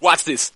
Watch this.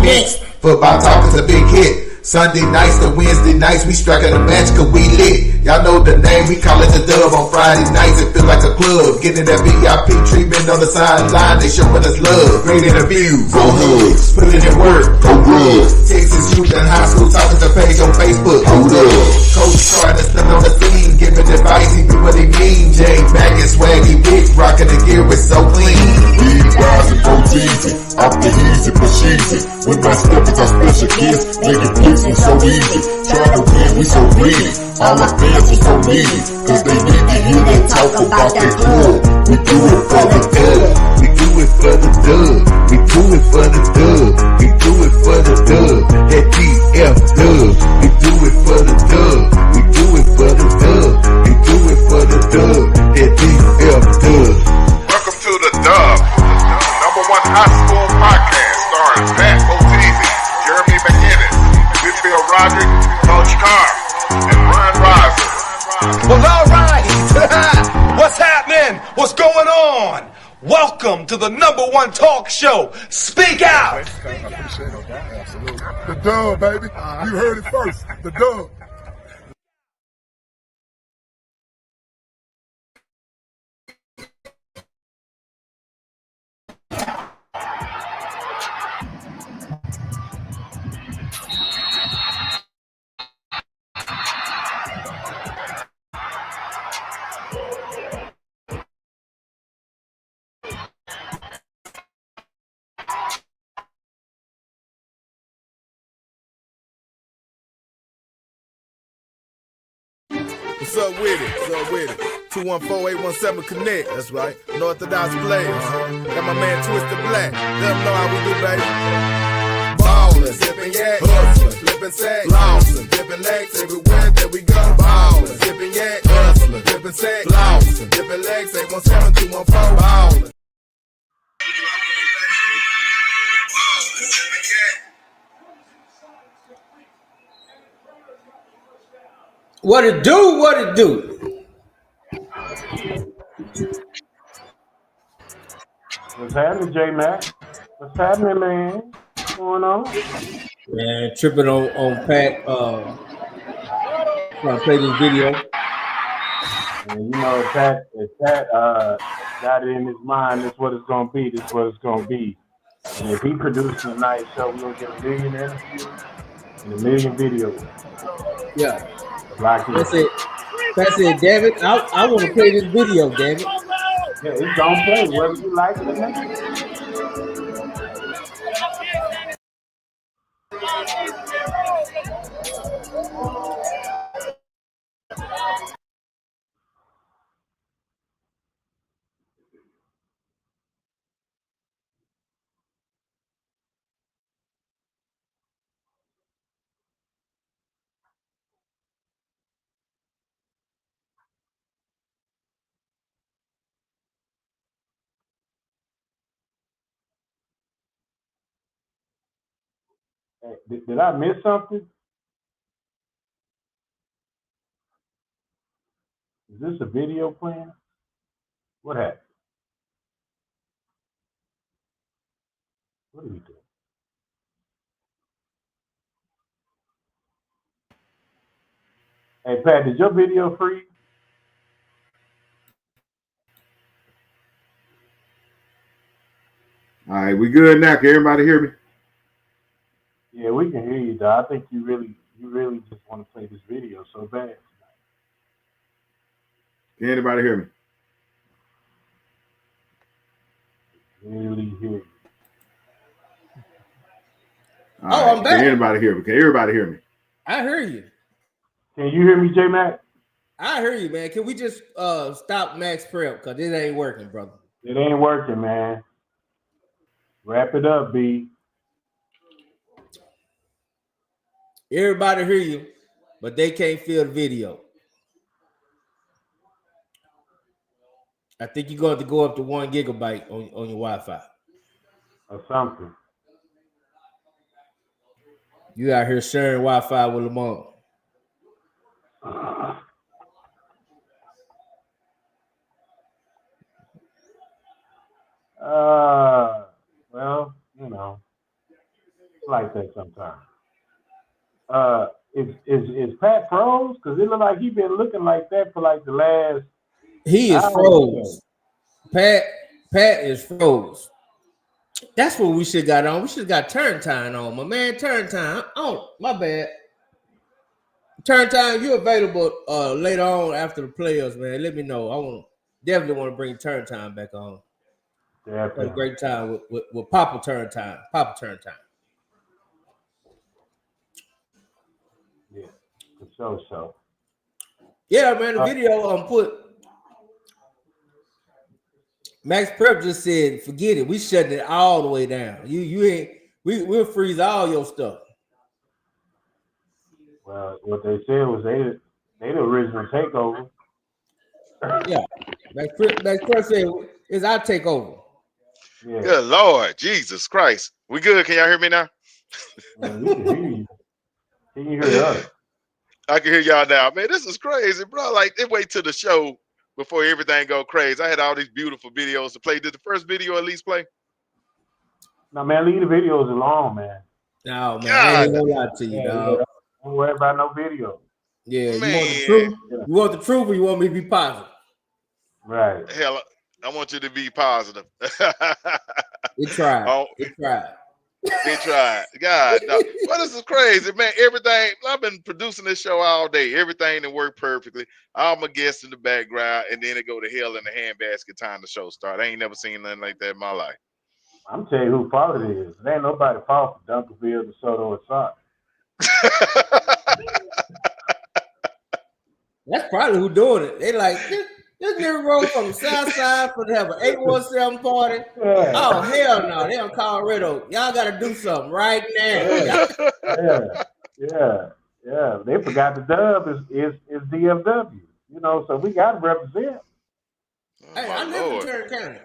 Next, football talk is a big hit. Sunday nights to Wednesday nights, we striking a match cause we lit. Y'all know the name, we call it the Dub. On Friday nights, it feel like a club. Getting that VIP treatment on the sideline, they showing us love. Great interviews, go hugs, put in work, go good. Texas youth and high school talking to page on Facebook, hold up. Coach Carter still on the scene, giving advice, he do what he mean. Jay back and swaggy big, rocking the gear, it's so clean. We rise and go easy, off the easy, push easy. We messed up with our special kids, making flicks and so easy. Trying to win, we so greedy. All our fans are so needy, cause they need to hear them talk about that club. We do it for the dub. We do it for the dub. We do it for the dub. We do it for the dub. That DF dub. We do it for the dub. We do it for the dub. We do it for the dub. That DF dub. Welcome to the Dub, number one high school podcast starring Pat Oteezy, Jeremy McInnes, Whitfield Roderick, Coach Carr, and Ron Riser. Well, all right. What's happening? What's going on? Welcome to the number one talk show. Speak out. The Dub, baby. You heard it first. The Dub. What's up with it? What's up with it? 214-817-CONNECT. That's right. Unorthodox players. Got my man Twisted Black. Let them know how we do, baby. Ballin', zippin' yak, hustlin', flippin' sack, lossin', dippin' legs everywhere that we go. Ballin', zippin' yak, hustlin', flippin' sack, lossin', dippin' legs 817-214. Ballin'. What it do? What it do? What's happening, J-Mac? What's happening, man? What's going on? Man, tripping on Pat. Trying to play this video. And you know, if Pat got it in his mind, that's what it's gonna be. That's what it's gonna be. And if he produces a nice show, we'll get a million interviews and a million videos. Yeah. Like That's it. That's it, damn it. I want to play this video, damn it. Yeah, it's gonna play whether you like it or not. Hey, did I miss something? Is this a video playing? What happened? What are we doing? Hey, Pat, did your video freeze? All right, we good now. Can everybody hear me? Yeah, we can hear you, dog. I think you really just want to play this video so bad. Can anybody hear me? Really hear you. All Oh, right. I'm back. Can anybody hear me? Can everybody hear me? I hear you. Can you hear me, J-Mac? I hear you, man. Can we just stop Max Prep? Because it ain't working, brother. It ain't working, man. Wrap it up, B. Everybody hear you, but they can't feel the video. I think you're going to go up to 1 gigabyte on your Wi-Fi. Or something. You out here sharing Wi-Fi with Lamar. Well, you know, it's like that sometimes. Is Pat froze? Because it looked like he been looking like that for like the last. He is froze. Pat is froze. That's what we should got on. We should got turn time on, my man. Turn time. Oh, my bad. Turn time. You available later on after the playoffs, man? Let me know. I definitely want to bring turn time back on. Had a great time with Papa turn time. Papa turn time. Yeah, for sure. Yeah, man. The video put. Max Prep just said, "Forget it. We shutting it all the way down. You ain't. We'll freeze all your stuff." Well, what they said was they the original takeover. Yeah, Max Prep said it's our takeover. Yeah. Good Lord, Jesus Christ. We good? Can y'all hear me now? Man, we can hear you. Can you hear us? I can hear y'all now. Man, this is crazy, bro. Like, they wait till the show before everything go crazy. I had all these beautiful videos to play. Did the first video at least play? No, man, leave the videos alone, man. No, man, I ain't gonna lie to you, dog. Yeah. Don't worry about no video. Yeah, Man. you want the truth? You want the truth, or you want me to be positive? Right. Hell, I want you to be positive. It tried. Oh. It tried. They tried. God, no. Well, this is crazy, man. Everything, I've been producing this show all day. Everything that worked perfectly. All my guests in the background, and then it go to hell in the handbasket time the show start. I ain't never seen nothing like that in my life. I'm telling you who fault it is. There ain't nobody fault for Dunkerville, DeSoto, or Sock. That's probably who doing it. They like this nigga roll from the south side for to have an 817 party. Yeah. Oh hell no, they on Colorado. Y'all gotta do something right now. Yeah. They forgot the dub is DFW. You know, so we gotta represent. Hey, I live in Turner County.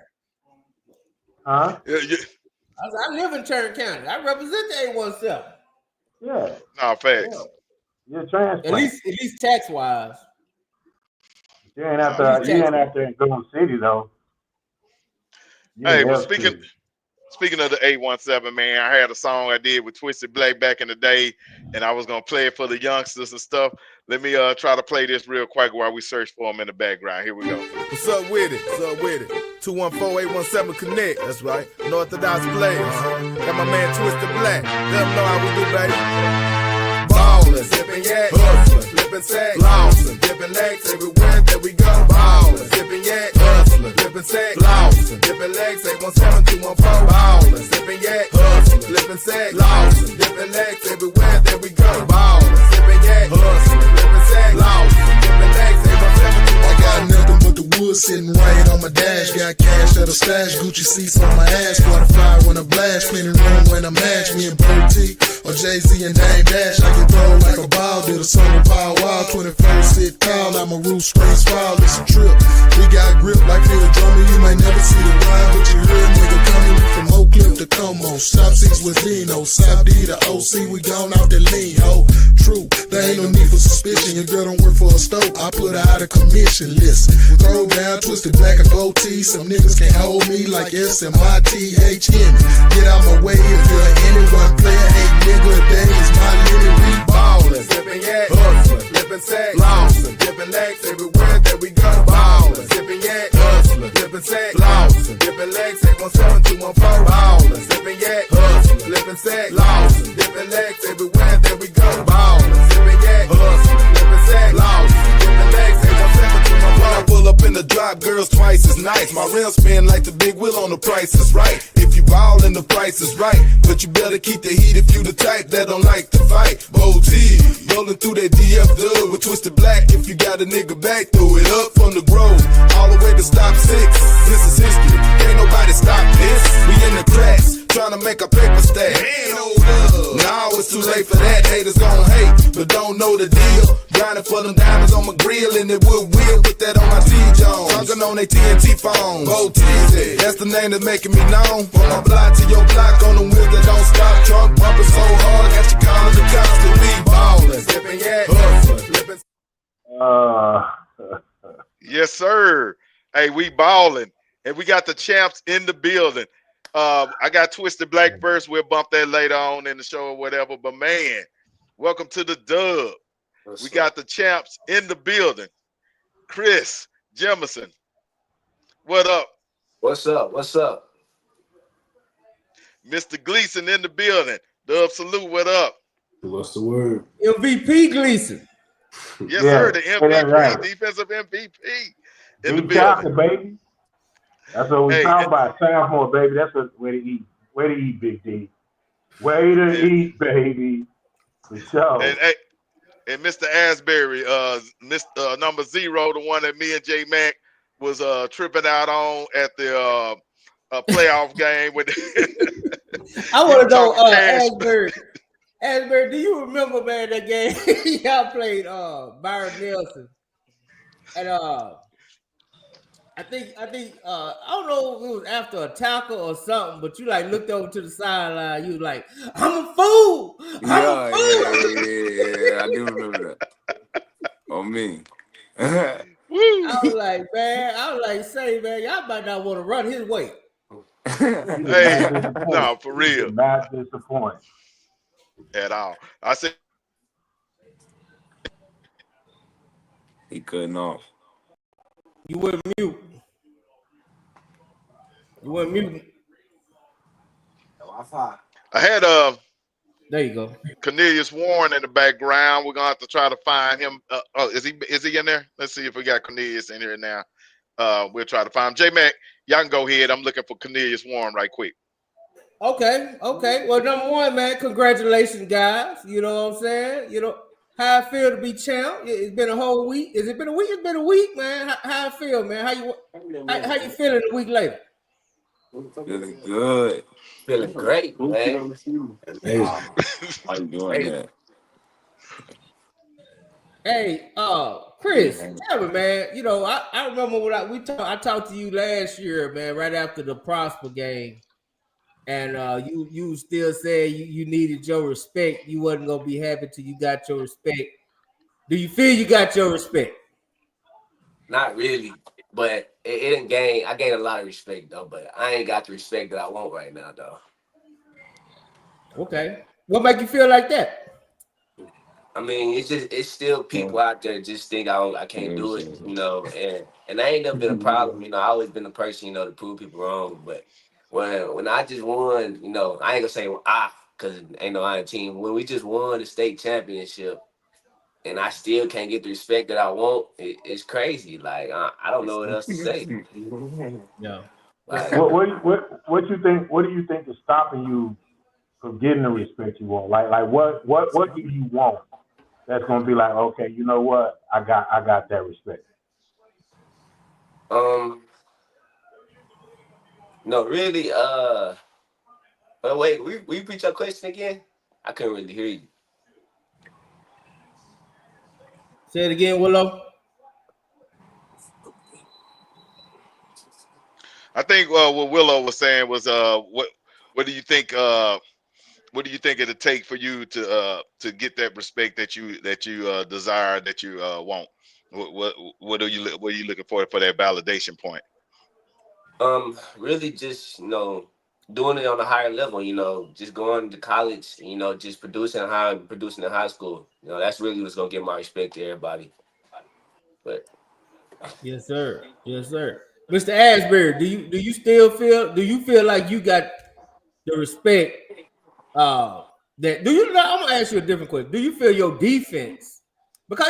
Huh? Yeah. I live in Turner County. I represent the 817. Yeah. No, facts. You're a transplant. At least tax wise. You ain't out there in Golden City though. Hey, well, speaking of the 817, man, I had a song I did with Twisted Black back in the day, and I was gonna play it for the youngsters and stuff. Let me try to play this real quick while we search for them in the background. Here we go. What's up with it? 214-817 Connect. That's right. Unorthodox players. Got my man Twisted Black. Let them know how we do, baby. Ballin', zippin' yak, hustlin', flippin' sack, lossin', dippin' legs everywhere that we go. Ballin', zippin' yak, hustlin', flippin' sack, lossin', dippin' legs 817-214. Ballin', zippin' yak, hustlin', flippin' sack, lossin', dippin' legs everywhere that we go. Ballin', zippin' yak, hustlin', flippin' sack, lossin', dippin' legs 817-214. I got nothing but the wood sitting right on my dash. Got cash at a stash, Gucci seats on my ass. Water fire when I blast, plenty room when I match. Me and Pro T or Jay-Z and Dame Dash. I can throw like a ball, did a summer power wild. 24 sit tall, I'm a roof screen smile. It's a trip. We got grip like Phil Drummond. You might never see the ride, but you hear a nigga coming from Oak Cliff to Como. Stop 6 with Zeno, South D to OC. We gone out the lean, ho. True, there ain't no need for suspicion. Your girl don't work for a stove, I put her out of commission. Listen, throw down, Twisted Black and goatee. Some niggas can't hold me like SMITH Henry. Get out my way if you're anyone player. Hey, nigga, day is my limit. We ballin', Zippin' yak, hustlin', flippin' sack, lossin', dippin' legs everywhere that we go. Ballin', zippin' yak, hustlin', flippin' sack, lossin', dippin' legs 817-214. Ballin', zippin' yak, hustlin', flippin' sack, lossin', dippin' legs everywhere that we go. Ballin', zippin' yak, hustlin', flippin' sack, lossin', dippin' legs 817-214. When I pull up in the drop, girls twice as nice. My rims spin like the big wheel on The Price is Right. If you ballin', the price is right, but you better keep the heat if you the type that don't like to fight. OT, rolling through that DF dub with Twisted Black. If you got a nigga back, throw it up from the grove all the way to stop 6. This is history, can't nobody stop this. We in the cracks, trying to make a paper stack. Now it's too late for that. Haters gon' hate, but don't know the deal. Grinding for them diamonds on my grill, and it will put that on my T-Jones. Talking on they TNT phone. OTZ, that's the name that's making me known. From my block to your block on the wheels that don't stop. Trunk bumping so hard, got you calling the cops to be ballin'. Zippin' yak, hustlin', flippin'. Yes, sir. Hey, we ballin'. And we got the champs in the building. I got Twisted Black first. We'll bump that later on in the show or whatever. But man, welcome to the dub. We got the champs in the building. Chris Jemison. What up? What's up? What's up? Mr. Gleason in the building. Dub salute. What up? What's the word? MVP Gleason. Yes, sir. The MVP, right. Defensive MVP in the building. Baby. That's what we talking about. Sophomore, baby. That's a way to eat. Way to eat, Big D. Way to eat, baby. For sure. And Mr. Asbury, Mr. number 0, the one that me and J Mac was tripping out on at the playoff game with. I want to know, Asbury. Asbury, do you remember, man, that game y'all played Byron Nelson? And I think I don't know if it was after a tackle or something, but you like looked over to the sideline. You was like, "I'm a fool. I'm a fool." Yeah, I do remember that. On me. I was like, say, man, y'all might not want to run his way. Hey, no, for real. Not disappoint at all. I said he cutting off. You were mute. You were mute. Wi-Fi. I had there you go. Cornelius Warren in the background. We're gonna have to try to find him. Is he in there? Let's see if we got Cornelius in here now. We'll try to find him. J Mac, y'all can go ahead. I'm looking for Cornelius Warren right quick. Okay. Well, number one, man, congratulations, guys. You know what I'm saying? You know how I feel to be champ. It's been a whole week. Has it been a week? It's been a week, man. How I feel, man? How you feeling a week later? Feeling good. Feeling great, man. How you doing that? Hey, Chris, tell me, man. You know, I remember when I talked to you last year, man, right after the Prosper game. And you still said you needed your respect. You wasn't gonna be happy till you got your respect. Do you feel you got your respect? Not really, but it didn't gain. I gained a lot of respect though, but I ain't got the respect that I want right now, though. Okay, what make you feel like that? I mean, it's still people out there just think I can't do it, you know, and that ain't never been a problem, you know. I always been a person, you know, to prove people wrong, but. When I just won, you know, I ain't gonna say because ain't no I team. When we just won the state championship, and I still can't get the respect that I want, it's crazy. Like I don't know what else to say. Yeah. Like, what you think? What do you think is stopping you from getting the respect you want? Like what do you want? That's gonna be like, okay, you know what? I got that respect. No, really, but wait, we repeat your question again? I couldn't really hear you. Say it again, Willow. I think what Willow was saying was what do you think it'll take for you to get that respect that you desire, that you want? What are you looking for that validation point? Really just, you know, doing it on a higher level, you know, just going to college, you know, just producing in high school. You know, that's really what's gonna give my respect to everybody. But Yes, sir. Mr. Asbury, do you feel like you got the respect I'm gonna ask you a different question. Do you feel your defense? Because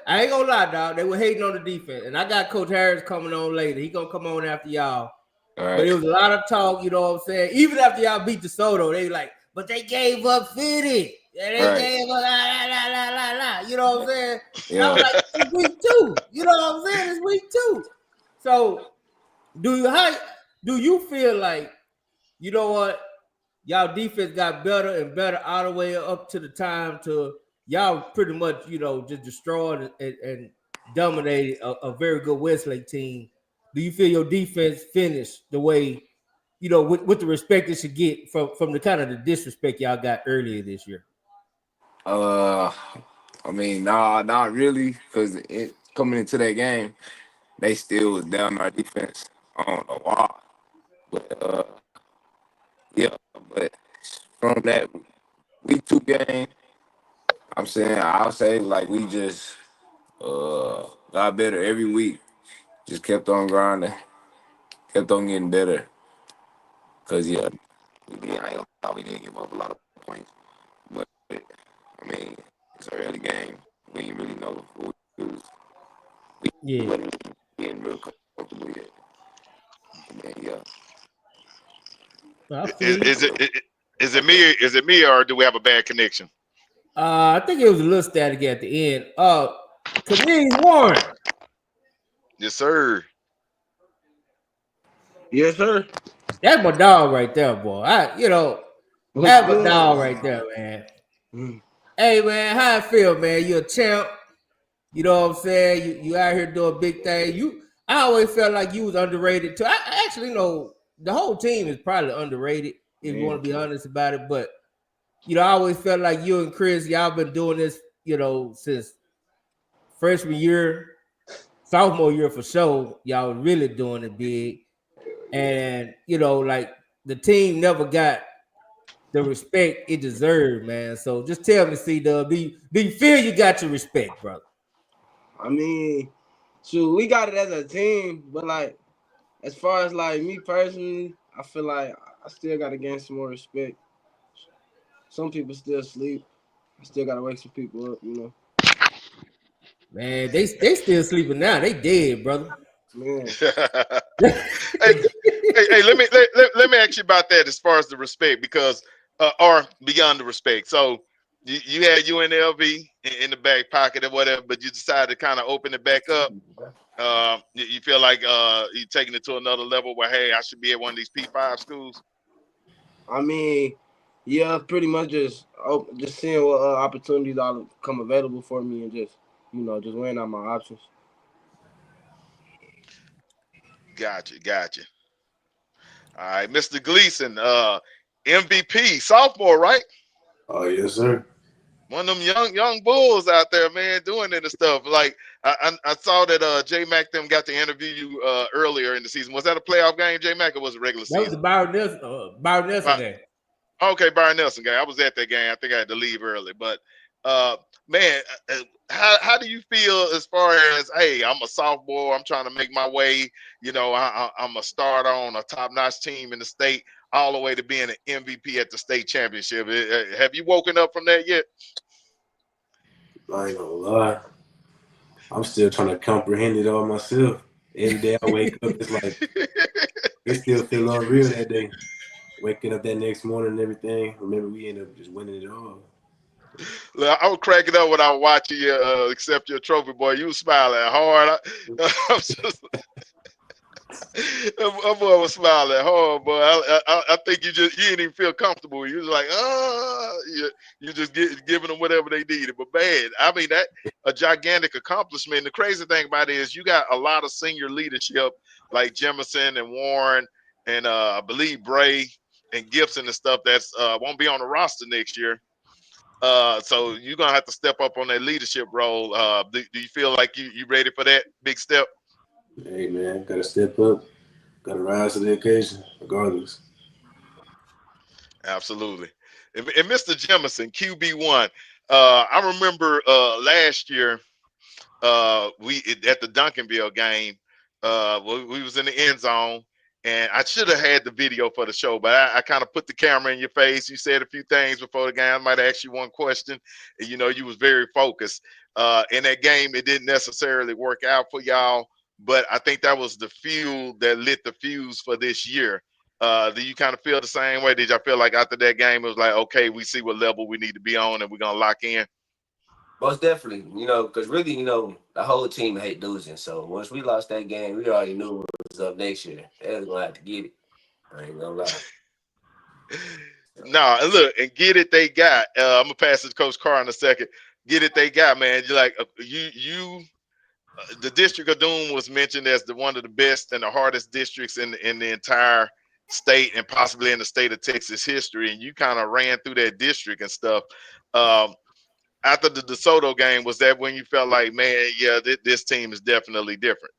I ain't gonna lie, dog. They were hating on the defense, and I got Coach Harris coming on later. He gonna come on after y'all. All right. But it was a lot of talk, you know what I'm saying? Even after y'all beat DeSoto, they like, but they gave up 50. Yeah, they gave up la. You know what I'm saying? Yeah. I was like, it's week 2. You know what I'm saying? It's week 2. So do you feel like, you know what, y'all defense got better and better all the way up to the time to y'all pretty much, you know, just destroyed and dominated a very good Westlake team. Do you feel your defense finished the way, you know, with the respect it should get from the kind of the disrespect y'all got earlier this year? I mean, not really, because coming into that game, they still was down our defense. I don't know why. But yeah, but from that week 2 game, I'll say like we just got better every week. Just kept on grinding, kept on getting better. Cause yeah, we didn't give up a lot of points. But I mean, it's an early game. We didn't really know who it was. We wasn't getting real comfortable yet. And yeah. Is it me or do we have a bad connection? I think it was a little static at the end. Kareem Warren. Yes, sir. Yes, sir. That's my dog right there, boy. That's my dog right there, man. Hey, man, how I feel, man? You're a champ. You know what I'm saying? You out here doing big things. I always felt like you was underrated too. I actually know the whole team is probably underrated if you want to be honest about it. But I always felt like you and Chris, y'all been doing this, since freshman year, sophomore year for sure. Y'all really doing it big, and like the team never got the respect it deserved, man. So just tell me, C-Dub, do you feel you got your respect, brother? I mean, shoot, we got it as a team, but like, as far as like me personally, I feel like I still got to gain some more respect. Some people still sleep. I still got to wake some people up, Man, they still sleeping now. They dead, brother. Man. hey, let me ask you about that as far as the respect, because or beyond the respect. So you had UNLV in the back pocket or whatever, but you decided to kind of open it back up. You feel like you're taking it to another level where, hey, I should be at one of these P5 schools? I mean, yeah, pretty much just seeing what opportunities all come available for me and just, just weighing out my options. Gotcha. All right, Mr. Gleason, MVP, sophomore, right? Oh, yes, sir. One of them young bulls out there, man, doing it and stuff. Like I saw that J Mac them got to interview you earlier in the season. Was that a playoff game, J Mac, or was it regular season? That was the Byron Nelson game. Okay, Byron Nelson game. I was at that game. I think I had to leave early, but man, how do you feel as far as, hey, I'm a sophomore, I'm trying to make my way, I'm a starter on a top-notch team in the state, all the way to being an MVP at the state championship. Have you woken up from that yet? I ain't gonna lie. I'm still trying to comprehend it all myself. Every day I wake up, it's like it still feel unreal that day. Waking up that next morning and everything. Remember, we ended up just winning it all. Look, I was cracking up when I was watching you accept your trophy, boy. You was smiling hard. That boy was smiling hard, boy. I think you didn't even feel comfortable. You was like, you just giving them whatever they needed. But man, I mean, that a gigantic accomplishment. The crazy thing about it is you got a lot of senior leadership like Jemison and Warren and I believe Bray and Gibson and stuff that's won't be on the roster next year. So you're gonna have to step up on that leadership role. Do you feel like you ready for that big step? Hey man, gotta step up, gotta rise to the occasion, regardless. Absolutely. And Mr. Jemison, QB1. I remember last year we at the Duncanville game. We was in the end zone. And I should have had the video for the show, but I kind of put the camera in your face. You said a few things before the game. I might ask you one question. And, you was very focused. In that game, it didn't necessarily work out for y'all, but I think that was the fuel that lit the fuse for this year. Do you kind of feel the same way? Did y'all feel like after that game, it was like, okay, we see what level we need to be on and we're going to lock in? Most definitely, because really, the whole team hate losing. So once we lost that game, we already knew what was up next year. They was going to have to get it. I ain't going to lie. No, look, and get it they got. I'm going to pass it to Coach Carr in a second. Get it they got, man. You're like, the District of Doom was mentioned as one of the best and the hardest districts in the entire state and possibly in the state of Texas history. And you kind of ran through that district and stuff. After the DeSoto game, was that when you felt like, man, yeah, this team is definitely different?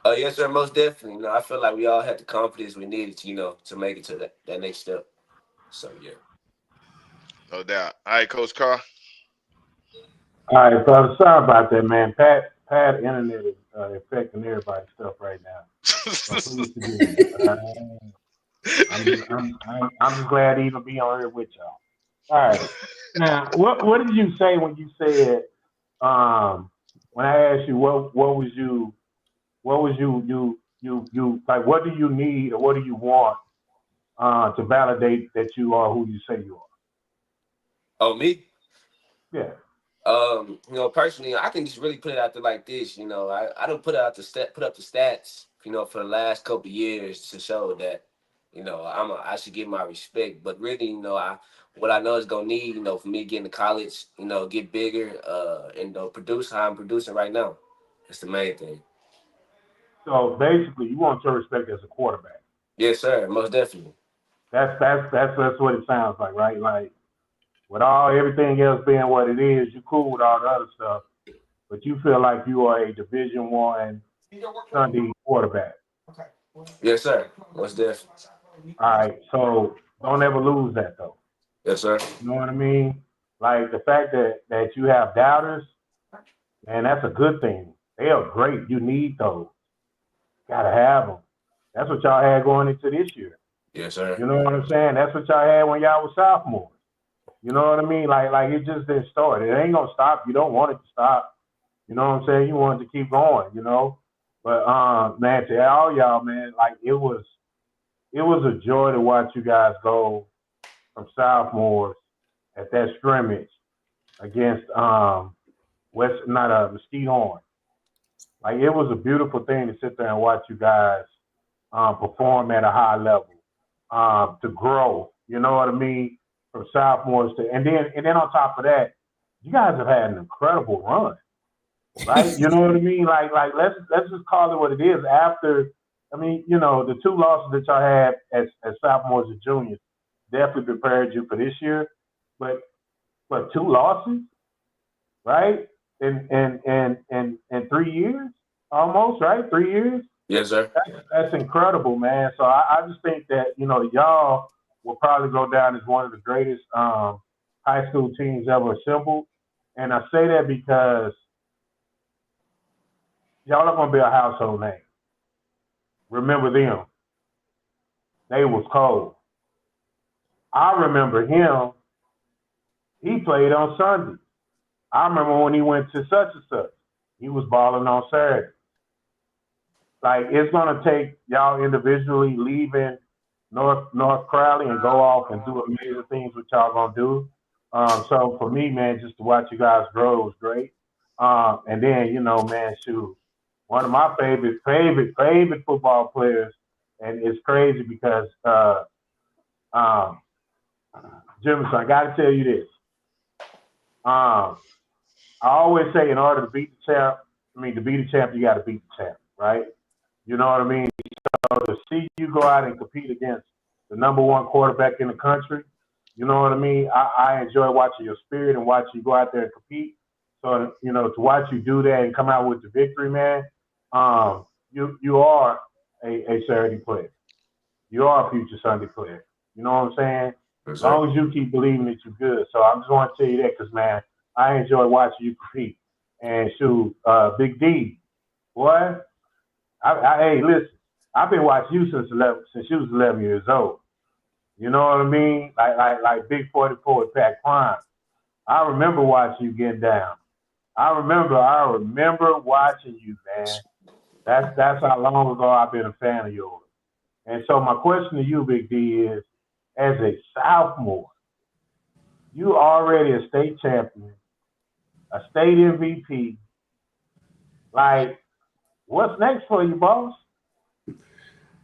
Oh yes, sir, most definitely. You know, I feel like we all had the confidence we needed to, to make it to that next step. So yeah. No doubt. All right, Coach Carr. All right, brother. Sorry about that, man. Pat, internet is affecting everybody's stuff right now. So please forgive me. I'm just glad to even be on here with y'all. All right. Now, what did you say when you said when I asked you what was you like, what do you need or what do you want to validate that you are who you say you are? Oh, me? Yeah. Personally, I can just really put it out there like this. I don't put up the stats, for the last couple of years to show that, I should get my respect. But really, what I know is gonna need, for me getting to college, get bigger, and produce how I'm producing right now. That's the main thing. So basically, you want your respect as a quarterback. Yes, sir. Most definitely. That's what it sounds like, right? Like, with everything else being what it is, you cool with all the other stuff, but you feel like you are a Division I Sunday quarterback. Yes, sir. Most definitely. All right, so don't ever lose that though. Yes, sir. You know what I mean? Like the fact that you have doubters, man, that's a good thing. They are great. You need those. Gotta have them. That's what y'all had going into this year. Yes, sir. You know what I'm saying? That's what y'all had when y'all was sophomores. You know what I mean? Like it just didn't start. It ain't gonna stop. You don't want it to stop. You know what I'm saying? You want it to keep going, But man, to all y'all, man, like it was a joy to watch you guys go from sophomores at that scrimmage against Mesquite Horn. Like it was a beautiful thing to sit there and watch you guys perform at a high level, to grow. You know what I mean? From sophomores and then on top of that, you guys have had an incredible run, right? You know what I mean? Like let's just call it what it is. After, the two losses that y'all had as sophomores and juniors definitely prepared you for this year. But 2 losses, right? In 3 years, almost, right? 3 years. Yes, sir. That's incredible, man. So I just think that y'all will probably go down as one of the greatest high school teams ever assembled. And I say that because y'all are going to be a household name. Remember them. They was cold. I remember him. He played on Sunday. I remember when he went to such and such. He was balling on Saturday. Like, it's going to take y'all individually leaving North Crowley and go off and do amazing things what y'all gonna do. So for me, man, just to watch you guys grow was great. And then, man, shoot, one of my favorite football players, and it's crazy because Jimison, I gotta tell you this. I always say in order to beat the champ, to beat the champ, you gotta beat the champ, right? You know what I mean? So to see you go out and compete against the number 1 quarterback in the country, you know what I mean? I enjoy watching your spirit and watching you go out there and compete. So, to watch you do that and come out with the victory, man, you are a Saturday player. You are a future Sunday player. You know what I'm saying? As long as you keep believing that you're good. So I just want to tell you that because, man, I enjoy watching you compete. And shoot, Big D, boy, hey, listen, I've been watching you since you was 11 years old. You know what I mean? Like Big 44 at Pat Prime. I remember watching you get down. I remember watching you, man. That's how long ago I've been a fan of yours. And so my question to you, Big D, is, as a sophomore, you already a state champion, a state MVP. Like, what's next for you, boss?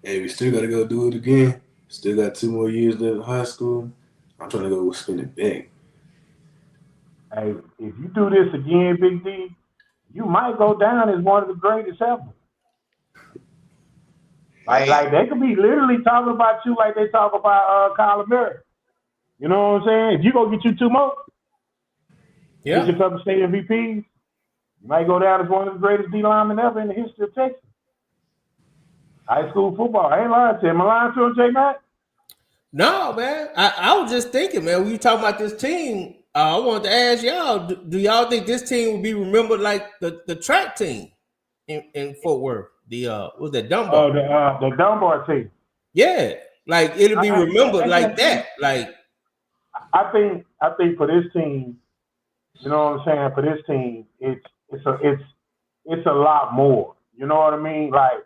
Hey, we still got to go do it again. Still got 2 more years left in high school. I'm trying to go spin it back. Hey, if you do this again, Big D, you might go down as one of the greatest ever. Like they could be literally talking about you like they talk about Kyler Murray. You know what I'm saying? If you go get you 2 more, get you a couple state MVPs, you might go down as one of the greatest D linemen ever in the history of Texas. High school football. I ain't lying to him. Am I lying to him, J Mac? No, man. I was just thinking, man, when you talking about this team, I wanted to ask y'all, do y'all think this team will be remembered like the track team in Fort Worth? Was that Dunbar? Oh, the Dunbar team. Yeah. Like it'll be remembered like that. Like I think for this team, you know what I'm saying? For this team, it's a lot more. You know what I mean? Like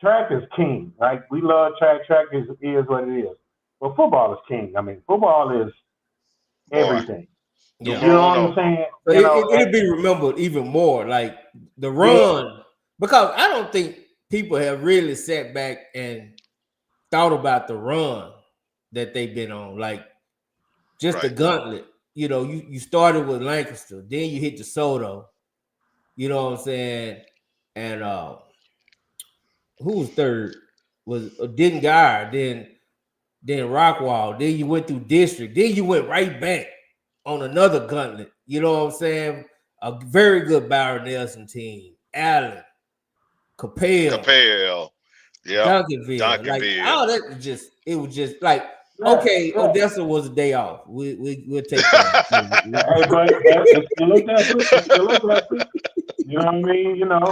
track is king. Like we love track. Track is what it is. But football is king. I mean, football is everything. Yeah. You know what I'm saying? But it'll be remembered even more. Like the run, because I don't think people have really sat back and thought about the run that they've been on. Like just the gauntlet. You know, you started with Lancaster, then you hit DeSoto. You know what I'm saying? And who was third? Was Dengar, then Rockwall, then you went through district, then you went right back on another gauntlet. You know what I'm saying? A very good Byron Nelson team. Allen, Capel, yeah, Duncanville. Like all that was just like okay, Odessa was a day off. We'll take that. Hey, but it's still aggressive. You know what I mean? You know,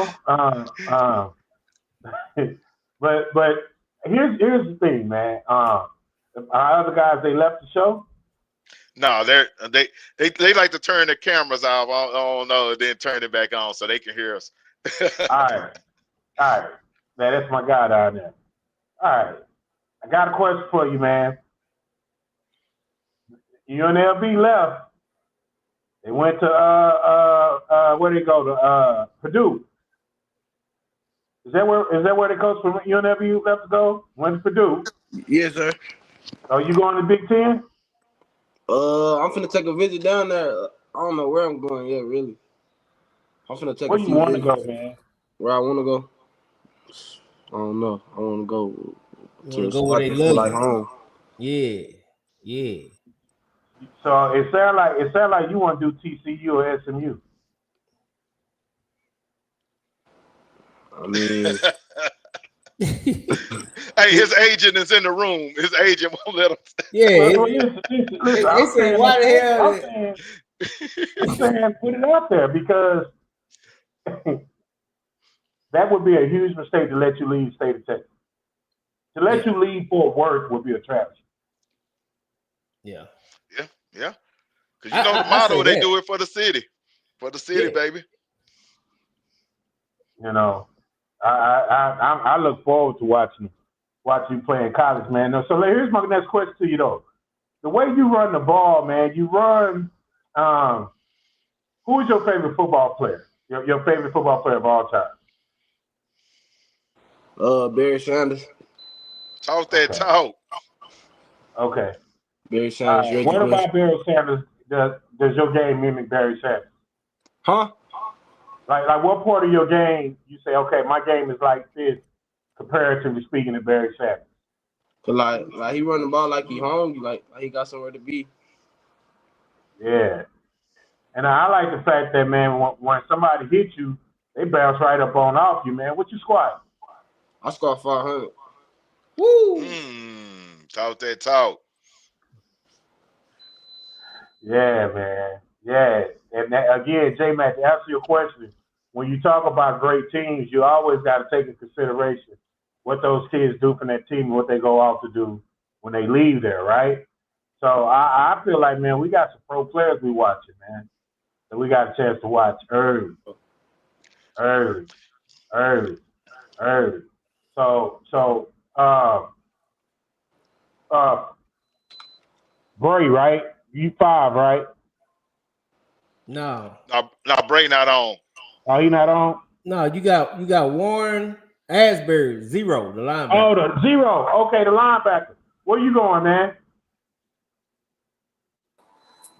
but here's the thing, man. Our other guys, they left the show. No, they like to turn their cameras off. I don't know, then turn it back on so they can hear us. All right. Man, that's my guy down there. All right, I got a question for you, man. UNLV left. They went to where they go to Purdue. Is that where the coach from UNLV left to go? Went to Purdue. Yes, sir. Are you going to Big Ten? I'm finna take a visit down there. I don't know where I'm going yet, really. I'm finna take where a you few want to visits. go, man? Where I want to go? I don't know. I want to go to a go where spot they that feel love like you. home. Yeah. So it sound like you want to do TCU or SMU. I mean, hey, his agent is in the room. His agent won't let him. Yeah. Well, listen, They say, why the hell? I'm saying put it out there because that would be a huge mistake to let you leave state of Texas. To let you leave Fort Worth would be a tragedy. Yeah. Because you know the motto, they do it for the city. For the city, baby. You know, I look forward to watching you play in college, man. So here's my next question to you, though. The way you run the ball, man, you run. Who is your favorite football player? Your favorite football player of all time? Barry Sanders. Talk that talk. Okay. Barry Sanders. What about Barry Sanders? Does your game mimic Barry Sanders? Huh? Like what part of your game you say, okay, my game is like this, comparatively speaking to Barry Sanders? Cause like he run the ball like he hungry, like he got somewhere to be. Yeah. And I like the fact that, man, when somebody hits you, they bounce right up on off you, man. What you squat? I squat 500. Woo! Talk that talk. Yeah, man. Yeah. And again, J-Mac, to answer your question, when you talk about great teams, you always got to take into consideration what those kids do for that team and what they go off to do when they leave there, right? So I feel like, man, we got some pro players we watching, man, that we got a chance to watch early. So Bray, right? You 5, right? No, Bray not on. Oh, he not on? No, you got Warren Asbury, 0, the linebacker. Oh, the 0. Okay, the linebacker. Where you going, man?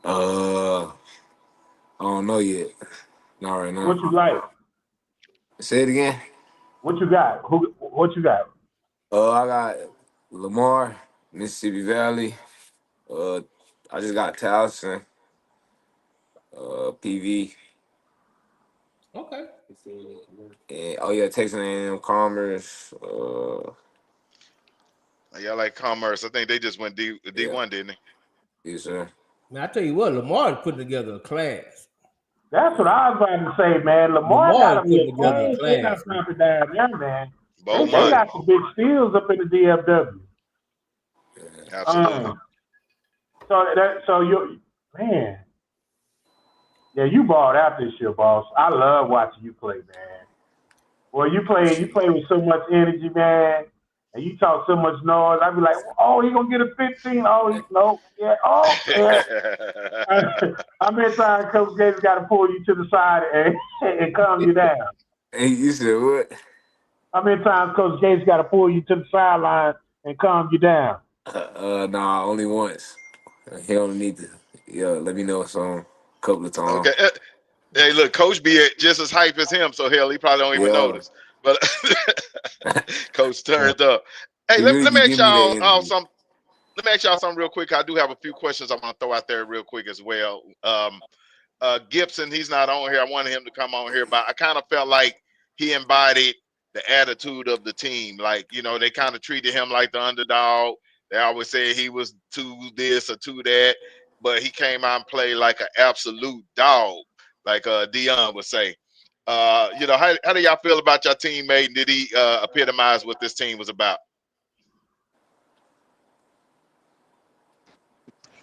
I don't know yet. Not right now. What you like? Say it again. What you got? What you got? I got Lamar, Mississippi Valley. I just got Towson, PV. Okay. And oh yeah, Texas A&M Commerce. Y'all like Commerce? I think they just went D1, didn't they? Yes, sir. Man, I tell you what, Lamar is putting together a class. That's what I was about to say, man. Lamar got to be a class. They got something down there, man. They got some big steals up in the DFW. Absolutely. So you, man. Yeah, you balled out this year, boss. I love watching you play, man. Boy, you play with so much energy, man. And you talk so much noise. I'd be like, oh, he gonna get a 15. Oh, no, yeah, oh, yeah. How many times Coach Gates got to pull you to the side and calm you down? And you said what? How many times Coach Gates got to pull you to the sideline and calm you down? Nah, only once. He don't need to. Yeah, let me know some couple of times. Okay. Hey, look, Coach be just as hype as him, so hell, he probably don't even notice. But Coach turned up. Hey, let me ask y'all something. Let me ask y'all something real quick. I do have a few questions I want to throw out there real quick as well. Gibson, he's not on here. I wanted him to come on here, but I kind of felt like he embodied the attitude of the team. Like, you know, they kind of treated him like the underdog. They always say he was to this or to that, but he came out and played like an absolute dog, like Dion would say. You know, how do y'all feel about your teammate? And did he epitomize what this team was about?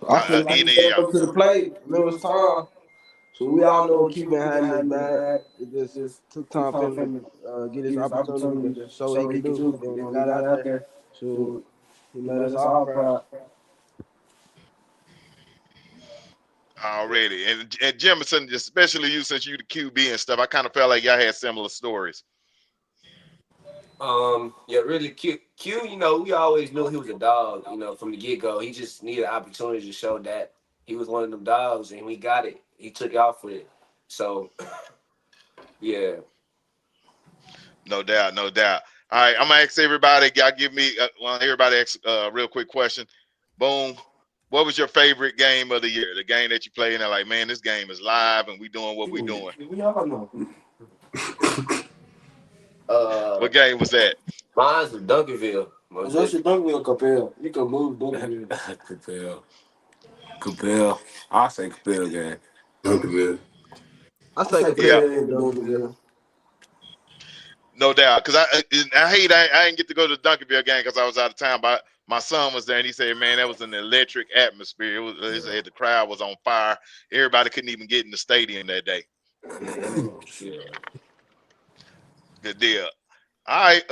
I feel like he stepped up to the plate. It was time. So we all know Cuban had his back. It just took time for him to get his opportunity to show what he can do. Then he got out there. So he made us all proud. Already. And Jemison, especially you, since you the QB and stuff, I kind of felt like y'all had similar stories. Yeah, really Q, you know, we always knew he was a dog, you know, from the get-go. He just needed an opportunity to show that he was one of them dogs, and we got it. He took off with it. So, yeah. No doubt, no doubt. All right, I'm going to ask everybody, y'all give me, everybody ask a real quick question. Boom. What was your favorite game of the year? The game that you played and they're like, man, this game is live and we doing what we doing. We all know. What game was that? Mine's was Duncanville. That's your Duncanville, Capel. You can move Duncanville. Capel. I'll say Capel game. Duncanville. I say Capel and Duncanville. No doubt, because I didn't get to go to the Duncanville game because I was out of town, but my son was there and he said, man, that was an electric atmosphere. He said the crowd was on fire. Everybody couldn't even get in the stadium that day. Good deal. All right,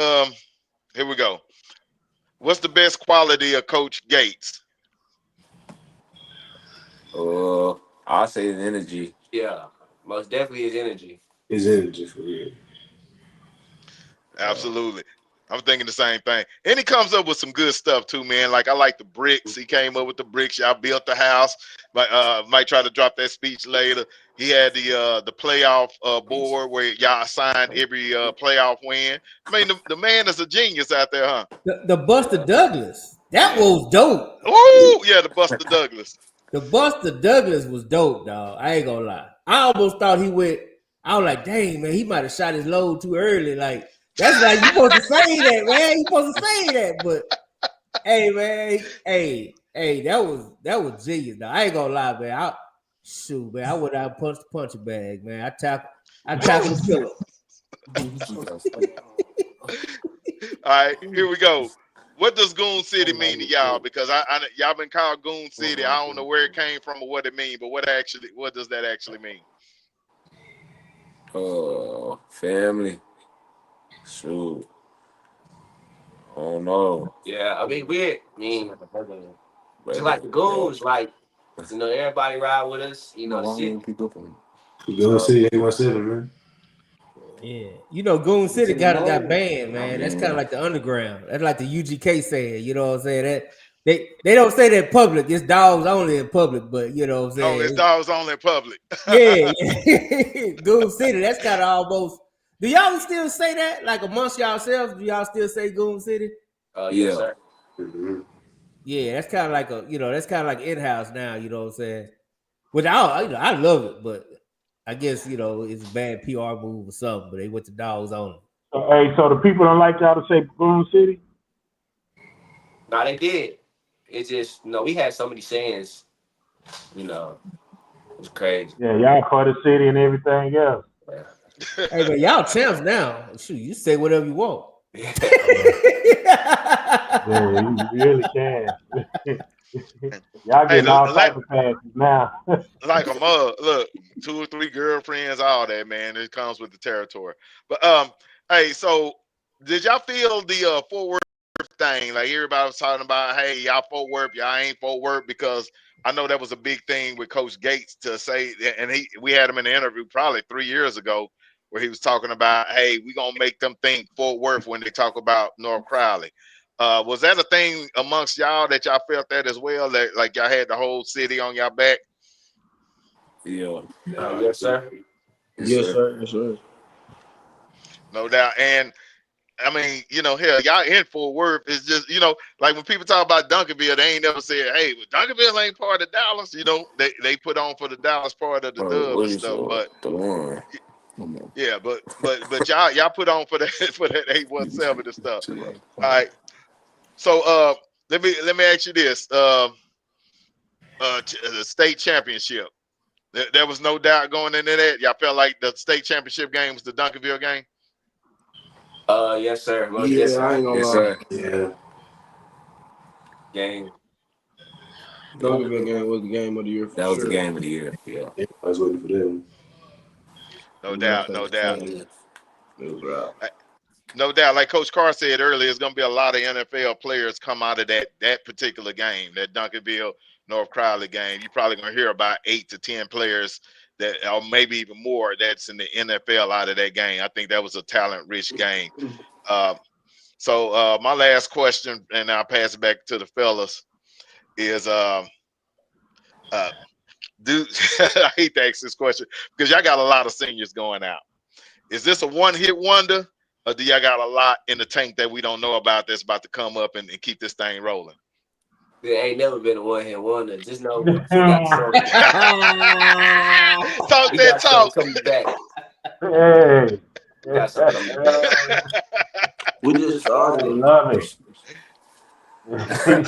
here we go. What's the best quality of Coach Gates? I'll say his energy. Yeah, most definitely his energy. His energy for real. Absolutely. I'm thinking the same thing. And he comes up with some good stuff too, man. Like I like the bricks. He came up with the bricks. Y'all built the house. Might try to drop that speech later. He had the playoff board where y'all assigned every playoff win. I mean, the man is a genius out there, huh? The Buster Douglas. That was dope. Oh, yeah, the Buster Douglas. The Buster Douglas was dope, dog. I ain't gonna lie. I almost thought he went. I was like, dang, man, he might have shot his load too early. Like, that's like you supposed to say that, man. You supposed to say that, but hey, man, hey, that was genius. Dog. I ain't gonna lie, man. I would have punched the punching bag, man. I tackled the killer. All right, here we go. What does Goon City mean to y'all? Because y'all been called Goon City. I don't know where it came from or what it means, but what does that actually mean? Family. Shoot. I don't know. Yeah, I mean, just like the Goons, like, you know, everybody ride with us, you know, shit. Goon City 817, man. Yeah, you know, Goon City got banned, man. That's kind of like the underground. That's like the UGK saying, you know what I'm saying? That they don't say that in public. It's dogs only in public, but you know what I'm saying? Oh, it's dogs only in public. Yeah. Goon City. That's kind of almost. Do y'all still say that? Like amongst yourselves, do y'all still say Goon City? Yeah. Sir. Mm-hmm. Yeah, that's kind of like that's kind of like in-house now, you know what I'm saying? Which I love it, but I guess it's a bad PR move or something, but they went the dogs on them. Hey, so the people don't like y'all to say Boom City? No, they did. It's just we had so many sayings. It was crazy. Yeah, y'all for the city and everything else. Hey, but y'all champs now. Shoot, you say whatever you want. Yeah, you really can. Y'all getting all type of passes now. Like a mug. Look, 2 or 3 girlfriends, all that, man. It comes with the territory. But hey, so did y'all feel the Fort Worth thing? Like everybody was talking about, hey, y'all Fort Worth, y'all ain't Fort Worth, because I know that was a big thing with Coach Gates to say, and we had him in the interview probably 3 years ago, where he was talking about, hey, we're gonna make them think Fort Worth when they talk about North Crowley. Was that a thing amongst y'all that y'all felt that as well? That like y'all had the whole city on y'all back? Yeah. Yes, sir. Yes, sir. Yes, sir. No doubt. And I mean, hell, y'all in Fort Worth. It's just, like when people talk about Duncanville, they ain't never said, hey, Duncanville ain't part of Dallas. They put on for the Dallas part of the dub and stuff. But yeah, but y'all put on for that 817 and stuff. All right. So let me ask you this: the state championship. There was no doubt going into that. Y'all felt like the state championship game was the Duncanville game. Yes, sir. I ain't gonna lie. Yeah. Game. Duncanville game was the game of the year. That was the game of the year. Yeah. I was waiting for them. No doubt. It was right. No doubt. Like Coach Carr said earlier, it's going to be a lot of NFL players come out of that particular game, that Duncanville North Crowley game. You're probably going to hear about 8 to 10 players that, or maybe even more, that's in the NFL out of that game. I think that was a talent-rich game. So my last question, and I'll pass it back to the fellas, is I hate to ask this question because y'all got a lot of seniors going out. Is this a one-hit wonder, or do y'all got a lot in the tank that we don't know about that's about to come up and keep this thing rolling? There ain't never been a one-hit wonder. Just know Talk that talk. Coming back. Hey. Got something coming back. We just started. Love it. It's gonna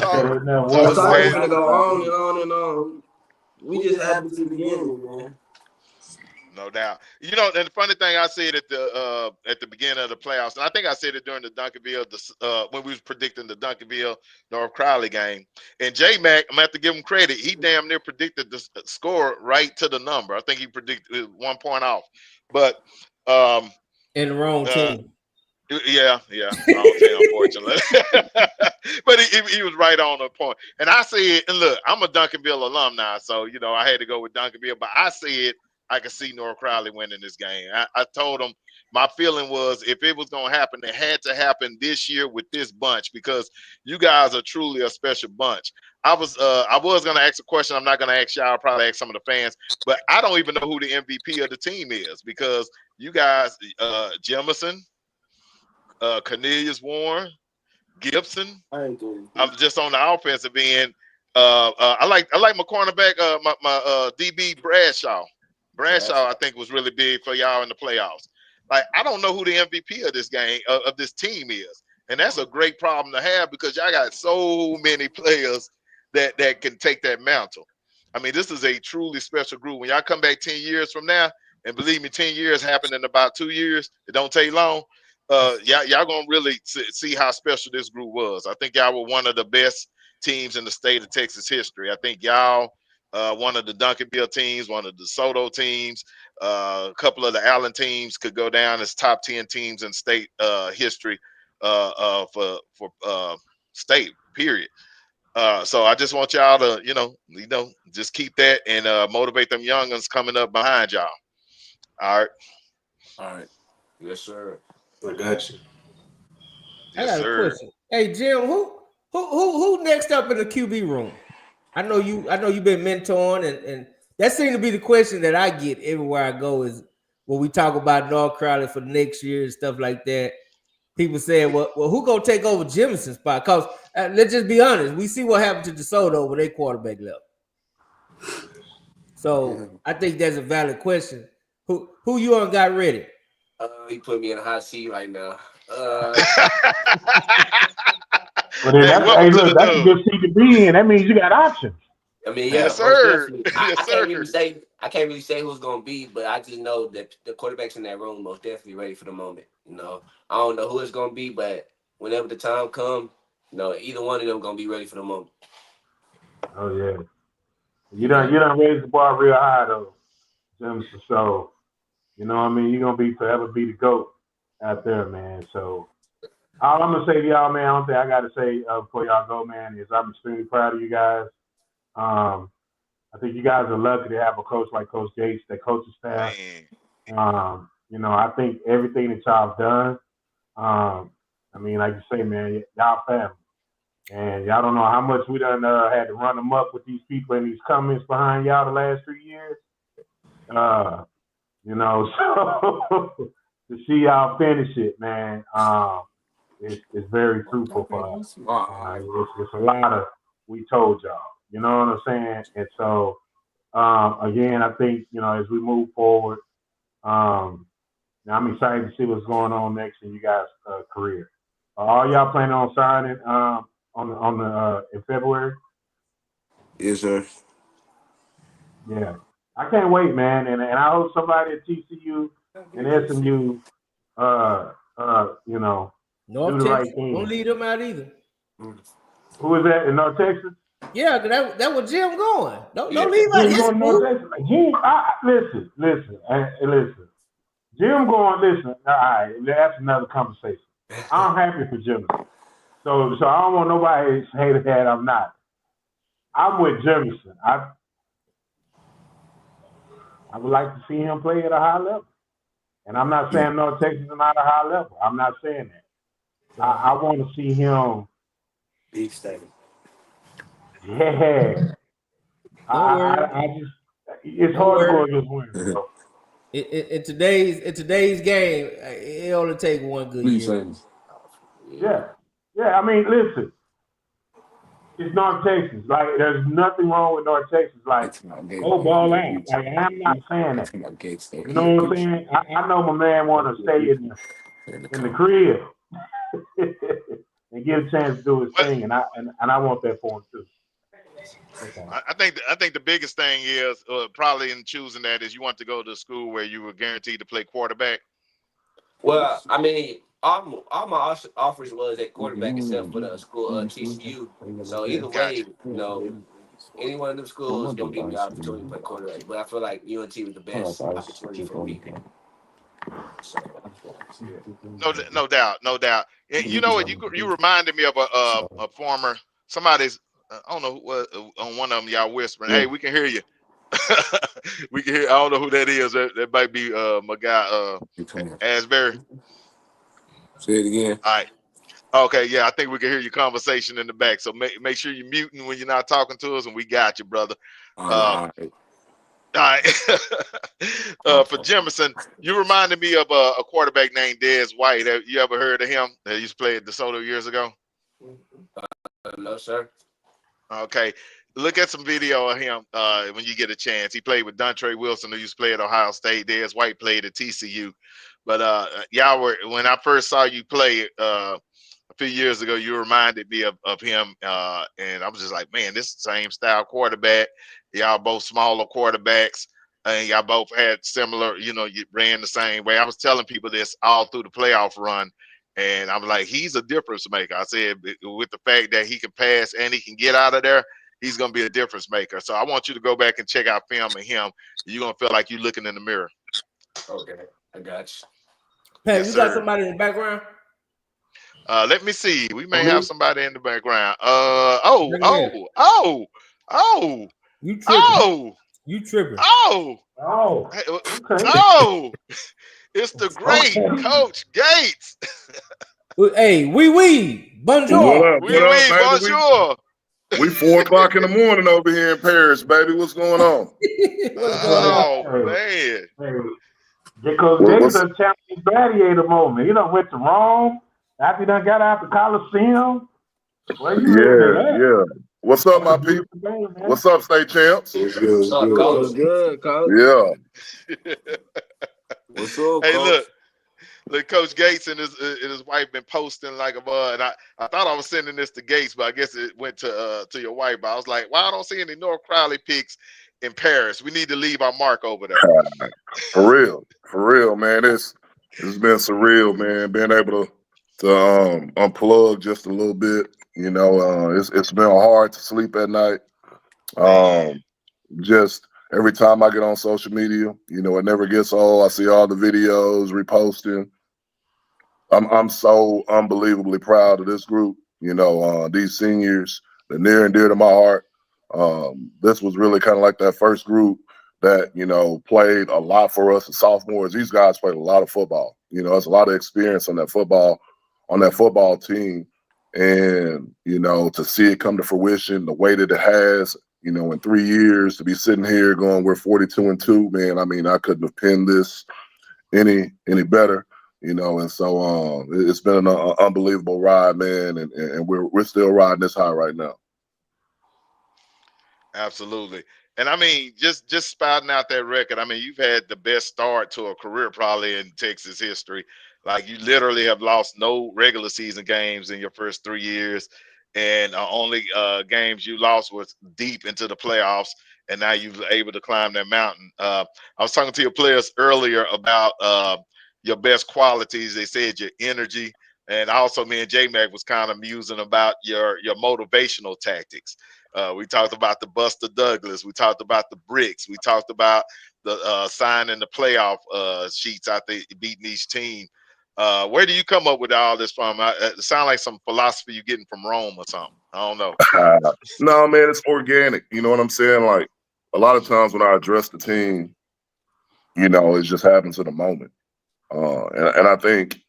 go on and on and on. We just happy to begin, man. No doubt. And the funny thing, I said at the beginning of the playoffs, and I think I said it during the Duncanville, when we was predicting the Duncanville North Crowley game. And J-Mac, I'm gonna have to give him credit. He damn near predicted the score right to the number. I think he predicted 1 point off. But in the wrong team. Yeah, wrong team, unfortunately. But he was right on the point. And I said, and look, I'm a Duncanville alumni, so I had to go with Duncanville. But I said I could see North Crowley winning this game. I told him my feeling was if it was going to happen, it had to happen this year with this bunch because you guys are truly a special bunch. I was going to ask a question. I'm not going to ask y'all. I'll probably ask some of the fans, but I don't even know who the MVP of the team is because you guys, Jemison, Cornelius Warren, Gibson. I'm just on the offensive end. I like my cornerback, my DB Bradshaw. I think was really big for y'all in the playoffs. Like I don't know who the MVP of this game of this team is, and that's a great problem to have because y'all got so many players that can take that mantle. I mean, this is a truly special group. When y'all come back 10 years from now, and believe me, 10 years happened in about 2 years. It don't take long. Y'all gonna really see how special this group was. I think y'all were one of the best teams in the state of Texas history. I think y'all. One of the Duncanville teams, one of the DeSoto teams, a couple of the Allen teams could go down as top 10 teams in state history for state, period. So I just want y'all to, just keep that and motivate them young'uns coming up behind y'all. All right. Yes, sir. I got you. I got a question. Hey, Jim, who next up in the QB room? I know you've been mentoring, and that seems to be the question that I get everywhere I go is when we talk about North Crowley for next year and stuff like that. People saying, well, who gonna take over Jimison's spot? Because let's just be honest, we see what happened to DeSoto when their quarterback left. So I think that's a valid question. Who you on got ready? He put me in a hot seat right now. Well, then that's a good seat to be in. That means you got options. I mean, yes, sir. I can't really say who's gonna be, but I just know that the quarterbacks in that room most definitely ready for the moment. You know, I don't know who it's gonna be, but whenever the time comes, you know, either one of them gonna be ready for the moment. Oh yeah, you done raised the bar real high though, Jim. So you know what I mean, you're gonna forever be the GOAT out there, man. So all I'm gonna say to y'all, man, I don't think I gotta say before y'all go, man, is I'm extremely proud of you guys. I think you guys are lucky to have a coach like Coach Gates, that coaching staff. You know, I think everything that y'all have done, I mean, like you say, man, y'all family. And y'all don't know how much we done had to run them up with these people and these comments behind y'all the last 3 years. You know, so to see y'all finish it, man, it's very fruitful for us. It's a lot of we told y'all. You know what I'm saying? And so, again, I think, you know, as we move forward, I'm excited to see what's going on next in you guys' career. Are y'all planning on signing in February? Yes, sir. Yeah. I can't wait, man. And I hope somebody at TCU and SMU, you know, North do the right Texas. thing. Don't leave them out either. Who is that in North Texas? Yeah, that was Jim going. Don't leave Jim out his going North Texas. Jim, listen. Jim going, listen. All right, that's another conversation. I'm happy for Jim. So I don't want nobody to say that I'm not. I'm with Jefferson. I would like to see him play at a high level. And I'm not saying North Texas is not a high level. I'm not saying that. I want to see him. Big stadium. Yeah. I just, it's hard to go against winners, bro. In today's game, it only take one good year. Yeah. I mean, listen. It's North Texas. Like, there's nothing wrong with North Texas. Like, go ball out. Like, I'm not saying that. You know what I'm saying? I know my man want to stay in the crib and get a chance to do his thing, and I want that for him too. Okay. I think the biggest thing is probably in choosing that is you want to go to a school where you were guaranteed to play quarterback. Well, I mean, all my offers was at quarterback except for the school TCU. So either way, you know, any one of them schools gonna give me the opportunity to play quarterback. But I feel like UNT was the best opportunity for me. No doubt. And you know what? You reminded me of a former somebody's. I don't know who on one of them. Y'all whispering, "Hey, we can hear you." We can hear. I don't know who that is. That might be my guy Asbury. Say it again. All right. Okay. Yeah, I think we can hear your conversation in the back. So make sure you're muting when you're not talking to us, and we got you, brother. All right. For Jefferson, you reminded me of a quarterback named Dez White. Have you ever heard of him? That used to play at DeSoto years ago. No, sir. Okay, look at some video of him when you get a chance. He played with Dontre Wilson, who used to play at Ohio State. Dez White played at TCU. But when I first saw you play a few years ago, you reminded me of him. And I was just like, man, this is the same style quarterback. Y'all both smaller quarterbacks. And y'all both had similar, you ran the same way. I was telling people this all through the playoff run. And I'm like, he's a difference maker. I said, with the fact that he can pass and he can get out of there, he's going to be a difference maker. So I want you to go back and check out film of him. You're going to feel like you're looking in the mirror. Okay, I got you. Pat, Yes, you got sir. somebody in the background? Let me see. We may Oh, have somebody in the background. You tripping. You tripping. It's the great Coach Gates. Hey, bonjour. What up, baby? Bonjour. We 4 o'clock in the morning over here in Paris, baby. What's going on? Man. Because there's a champion gladiator moment. You done went to Rome after you done got out the Coliseum. Yeah. What's up, my people? What's up, state champs? What's good, Coach? Good, Coach. Yeah. What's up, Hey, Coach? look, Coach Gates and his wife been posting like a bud. And I thought I was sending this to Gates, but I guess it went to your wife. But I was like, why I don't see any North Crowley pics in Paris? We need to leave our mark over there. For real, man. It's been surreal, man. Being able to unplug just a little bit. You know, it's been hard to sleep at night. Just every time I get on social media, you know, it never gets old. I see all the videos reposting. I'm so unbelievably proud of this group. You know, these seniors, they're near and dear to my heart. This was really kind of like that first group that, you know, played a lot for us as sophomores. These guys played a lot of football. You know, there's a lot of experience on that football team. And, you know, to see it come to fruition the way that it has, you know, in 3 years, to be sitting here going, we're 42-2, man. I mean, I couldn't have pinned this any better, you know. And so it's been an unbelievable ride, man. And we're still riding this high right now. Absolutely. And I mean, just spouting out that record, I mean, you've had the best start to a career probably in Texas history. Like, you literally have lost no regular season games in your first 3 years. And only games you lost was deep into the playoffs. And now you've been able to climb that mountain. I was talking to your players earlier about your best qualities. They said your energy. And also me and J-Mac was kind of musing about your motivational tactics. We talked about the Buster Douglas. We talked about the bricks. We talked about the signing the playoff sheets after beating each team. Where do you come up with all this from? It sounds like some philosophy you're getting from Rome or something. I don't know. No, man, it's organic. You know what I'm saying? Like, a lot of times when I address the team, you know, it just happens in a moment. And I think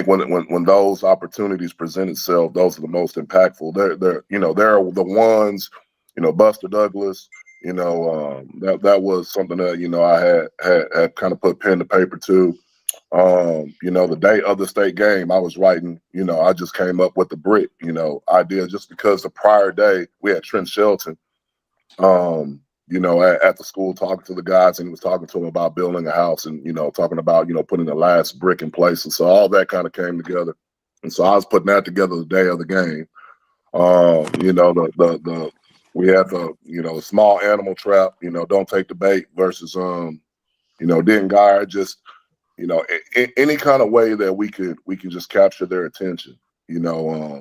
when those opportunities present itself, those are the most impactful. They're the ones, you know, Buster Douglas, you know, that was something that, you know, I had kind of put pen to paper to. You know, the day of the state game, I was writing, you know, I just came up with the brick, you know, idea, just because the prior day we had Trent Shelton, you know, at the school talking to the guys, and he was talking to them about building a house and, you know, talking about, you know, putting the last brick in place. And so all that kind of came together. And so I was putting that together the day of the game. You know, we had the, you know, small animal trap, you know, don't take the bait versus, you know, didn't guard, just, you know, any kind of way that we can just capture their attention. You know,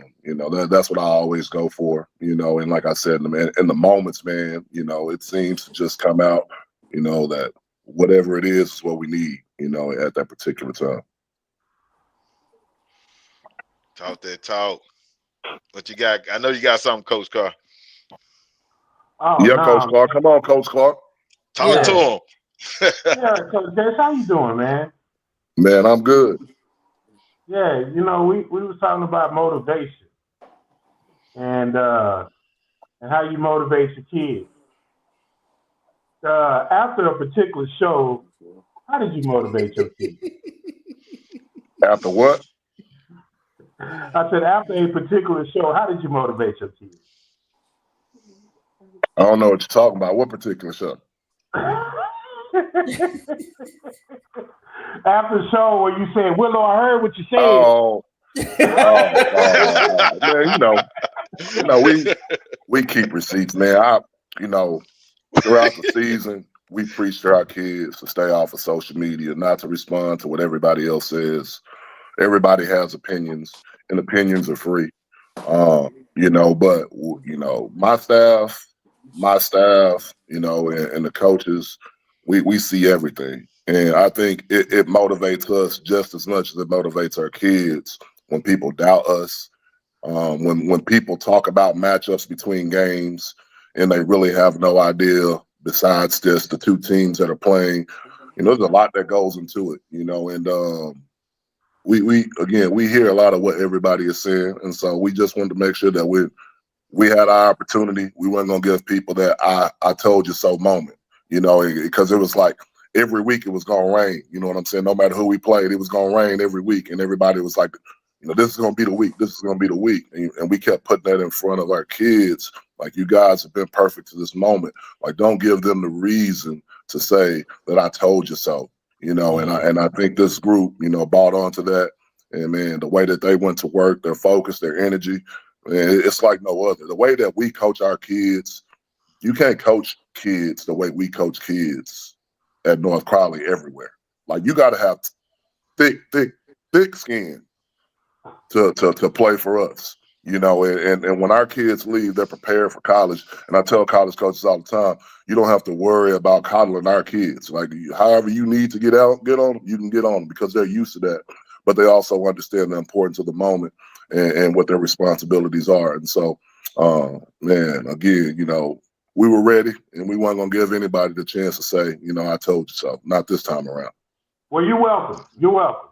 that's what I always go for, you know. And like I said, in the moments, man, you know, it seems to just come out, you know, that whatever it is what we need, you know, at that particular time. Talk that talk. What you got? I know you got something, Coach Carr. Oh, yeah, no. Coach Clark. Come on, Coach Clark. Talk to him. Yeah, Coach Gates, how you doing, man? Man, I'm good. Yeah, you know, we was talking about motivation and how you motivate your kids. After a particular show, how did you motivate your kids? After what? I said, after a particular show, how did you motivate your kids? I don't know what you're talking about. What particular show? After the show where you said, Willow, I heard what you said. Oh. Man, you know, we keep receipts, man. You know, throughout the season, we preach to our kids to stay off of social media, not to respond to what everybody else says. Everybody has opinions, and opinions are free. You know, but you know, my staff, you know, and the coaches, we see everything. And I think it motivates us just as much as it motivates our kids when people doubt us, when people talk about matchups between games and they really have no idea besides just the two teams that are playing. You know, there's a lot that goes into it, you know, and we hear a lot of what everybody is saying. And so we just wanted to make sure that we had our opportunity. We weren't going to give people that I told you so moment, you know, because it was like, every week it was going to rain. You know what I'm saying? No matter who we played, it was going to rain every week. And everybody was like, you know, this is going to be the week. This is going to be the week. And we kept putting that in front of our kids. Like, you guys have been perfect to this moment. Like, don't give them the reason to say that I told you so. you know, and I think this group, you know, bought onto that. And man, the way that they went to work, their focus, their energy, man, it's like no other. The way that we coach our kids, you can't coach kids the way we coach kids at North Crowley everywhere. Like you got to have thick skin to play for us, you know. And when our kids leave, they're prepared for college. And I tell college coaches all the time, you don't have to worry about coddling our kids. Like however you need to get on them, you can get on them because they're used to that. But they also understand the importance of the moment and what their responsibilities are. And so, man, again, you know, we were ready, and we weren't going to give anybody the chance to say, you know, I told you so. Not this time around. Well, you're welcome. You're welcome.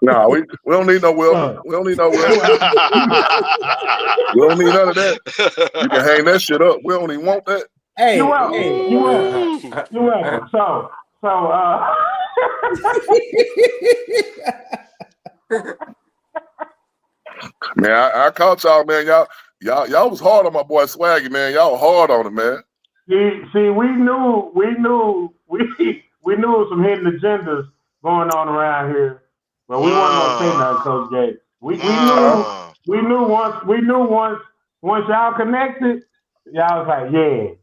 No, we don't need no welcome. We don't need no welcome. We don't need none of that. You can hang that shit up. We don't even want that. Hey, you're welcome. You're welcome. You're welcome. So. Man, I caught y'all, man. Y'all was hard on my boy Swaggy, man. Y'all were hard on him, man. See, we knew some hidden agendas going on around here, but we weren't gonna say nothing, Coach Gates. We knew once y'all connected, y'all was like, yeah.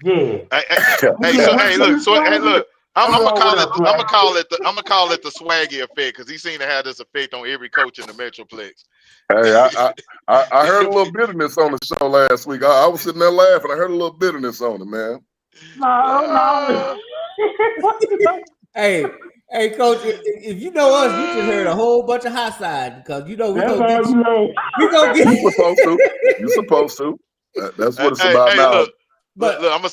Hey, look. I'm gonna call it the Swaggy effect because he seemed to have this effect on every coach in the Metroplex. Hey, I heard a little bitterness on the show last week. I was sitting there laughing. I heard a little bitterness on it, man. No. Hey, Coach, if you know us, you just heard a whole bunch of hot side because you know we gonna get. You supposed to. That's what it's about now. Look, I'm gonna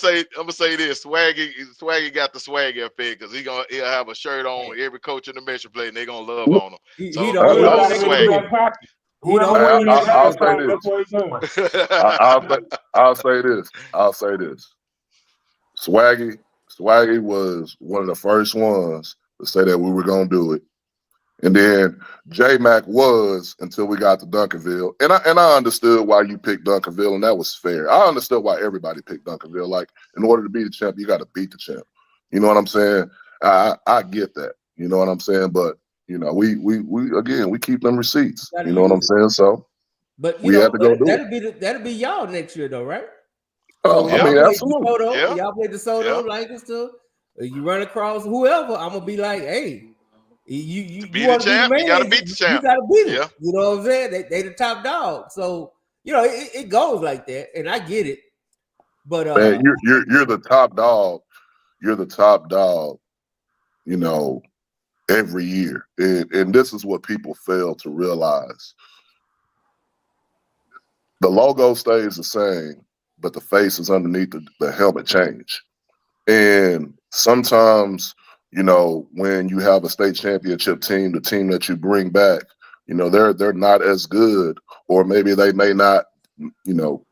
say this: Swaggy got the Swaggy effect because he'll have a shirt on with every coach in the Metroplex, and they're gonna love on him. I'll say this. Swaggy was one of the first ones to say that we were gonna do it. And then J-Mac was until we got to Duncanville. And I understood why you picked Duncanville, and that was fair. I understood why everybody picked Duncanville. Like, in order to be the champ, you got to beat the champ. You know what I'm saying? I get that. You know what I'm saying? But, you know, we keep them receipts. You know what I'm saying? So but we had to go do it. That'll be y'all next year, though, right? Oh, I mean, absolutely. Y'all play DeSoto, Lancaster. You run across whoever, I'm going to be like, hey, you be the champ, you gotta beat the champ. You gotta beat them. You know what I'm saying? They the top dog. So, you know, it goes like that, and I get it. But man, you're the top dog. You're the top dog, you know, every year. And this is what people fail to realize. The logo stays the same, but the faces underneath the helmet change. And sometimes, you know, when you have a state championship team, the team that you bring back, you know, they're not as good, or maybe they may not, you know,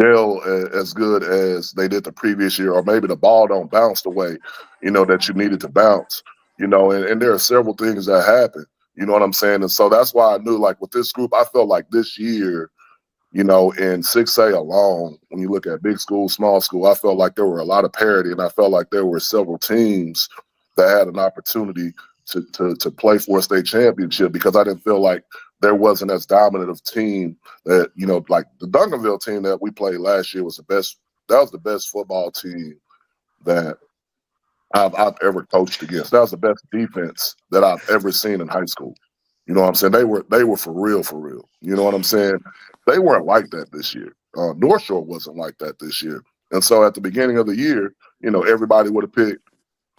gel as good as they did the previous year, or maybe the ball don't bounce the way, you know, that you needed to bounce, you know, and there are several things that happen, you know what I'm saying? And so that's why I knew, like, with this group, I felt like this year, you know, in 6A alone, when you look at big school, small school, I felt like there were a lot of parity, and I felt like there were several teams that had an opportunity to play for a state championship, because I didn't feel like there wasn't as dominant of team that, you know, like the Duncanville team that we played last year was the best. That was the best football team that I've ever coached against. That was the best defense that I've ever seen in high school. You know what I'm saying? They were for real. You know what I'm saying? They weren't like that this year. North Shore wasn't like that this year. And so at the beginning of the year, you know, everybody would have picked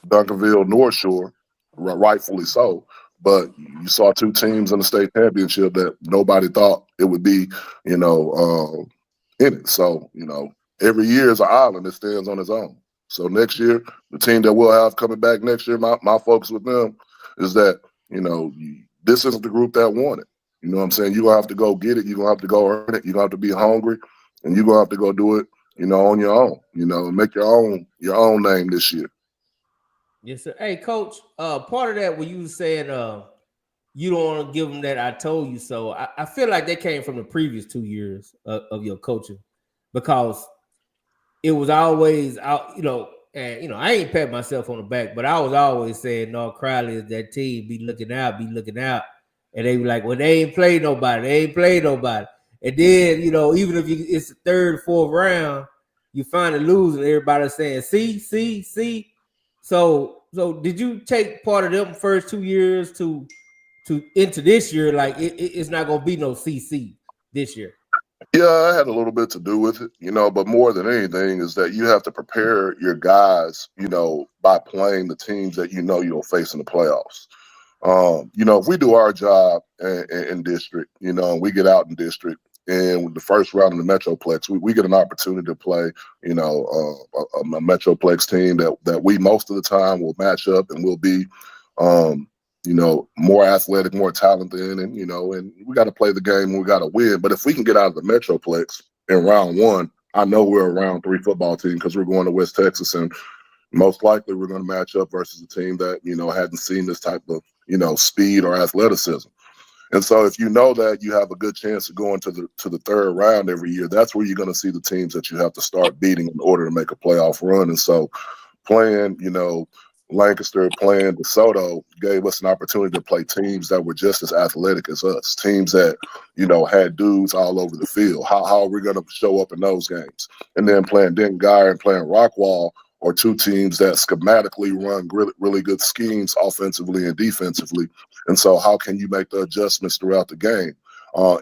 Duncanville, North Shore, rightfully so. But you saw two teams in the state championship that nobody thought it would be, you know, in it. So, you know, every year is an island that stands on its own. So next year, the team that we'll have coming back next year, my focus with them is that, you know, this isn't the group that won it. You know what I'm saying? You're going to have to go get it. You're going to have to go earn it. You're going to have to be hungry, and you're going to have to go do it, you know, on your own, you know, and make your own name this year. Yes, sir. Hey, Coach, part of that when you said you don't want to give them that I told you so, I feel like that came from the previous 2 years of your coaching, because it was always out, you know, and you know, I ain't pat myself on the back, but I was always saying, no, Crowley is that team. Be looking out. And they be like, well, they ain't played nobody. And then, you know, even if it's the third, fourth round, you find a loser. Everybody's saying, see. So did you take part of them first 2 years to into this year? Like it's not gonna be no CC this year. Yeah, I had a little bit to do with it, you know, but more than anything is that you have to prepare your guys, you know, by playing the teams that you know you'll face in the playoffs. You know, if we do our job in district, you know, and we get out in district, and with the first round in the Metroplex, we get an opportunity to play, you know, a Metroplex team that we most of the time will match up and will be, you know, more athletic, more talented, and you know, and we got to play the game and we got to win. But if we can get out of the Metroplex in round one, I know we're a round 3 football team because we're going to West Texas, and most likely we're going to match up versus a team that, you know, hadn't seen this type of, you know, speed or athleticism. And so if you know that you have a good chance of going to the third round every year, that's where you're going to see the teams that you have to start beating in order to make a playoff run. And so playing, you know, Lancaster, playing DeSoto gave us an opportunity to play teams that were just as athletic as us, teams that, you know, had dudes all over the field. How are we going to show up in those games? And then playing Denton Guyer and playing Rockwall are two teams that schematically run really good schemes offensively and defensively. And so how can you make the adjustments throughout the game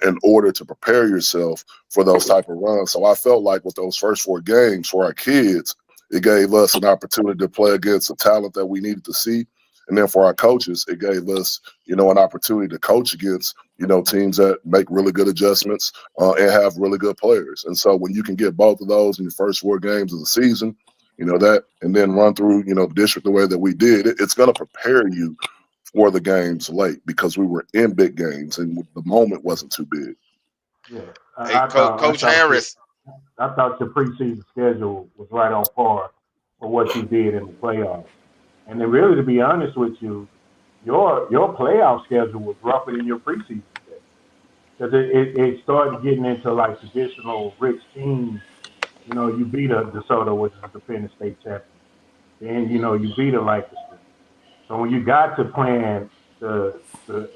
in order to prepare yourself for those type of runs? So I felt like with those first 4 games for our kids, it gave us an opportunity to play against the talent that we needed to see. And then for our coaches, it gave us, you know, an opportunity to coach against, you know, teams that make really good adjustments and have really good players. And so when you can get both of those in the first 4 games of the season, you know, that, and then run through, you know, district the way that we did, it's going to prepare you for the games late because we were in big games and the moment wasn't too big. Yeah. Hey, Coach Harris. I thought your preseason schedule was right on par for what you did in the playoffs. And then really, to be honest with you, your playoff schedule was rougher than your preseason schedule. Because it started getting into like traditional rich teams. You know, you beat a DeSoto, which is the defending state champion. Then, you know, you beat a Lancaster. So when you got to playing the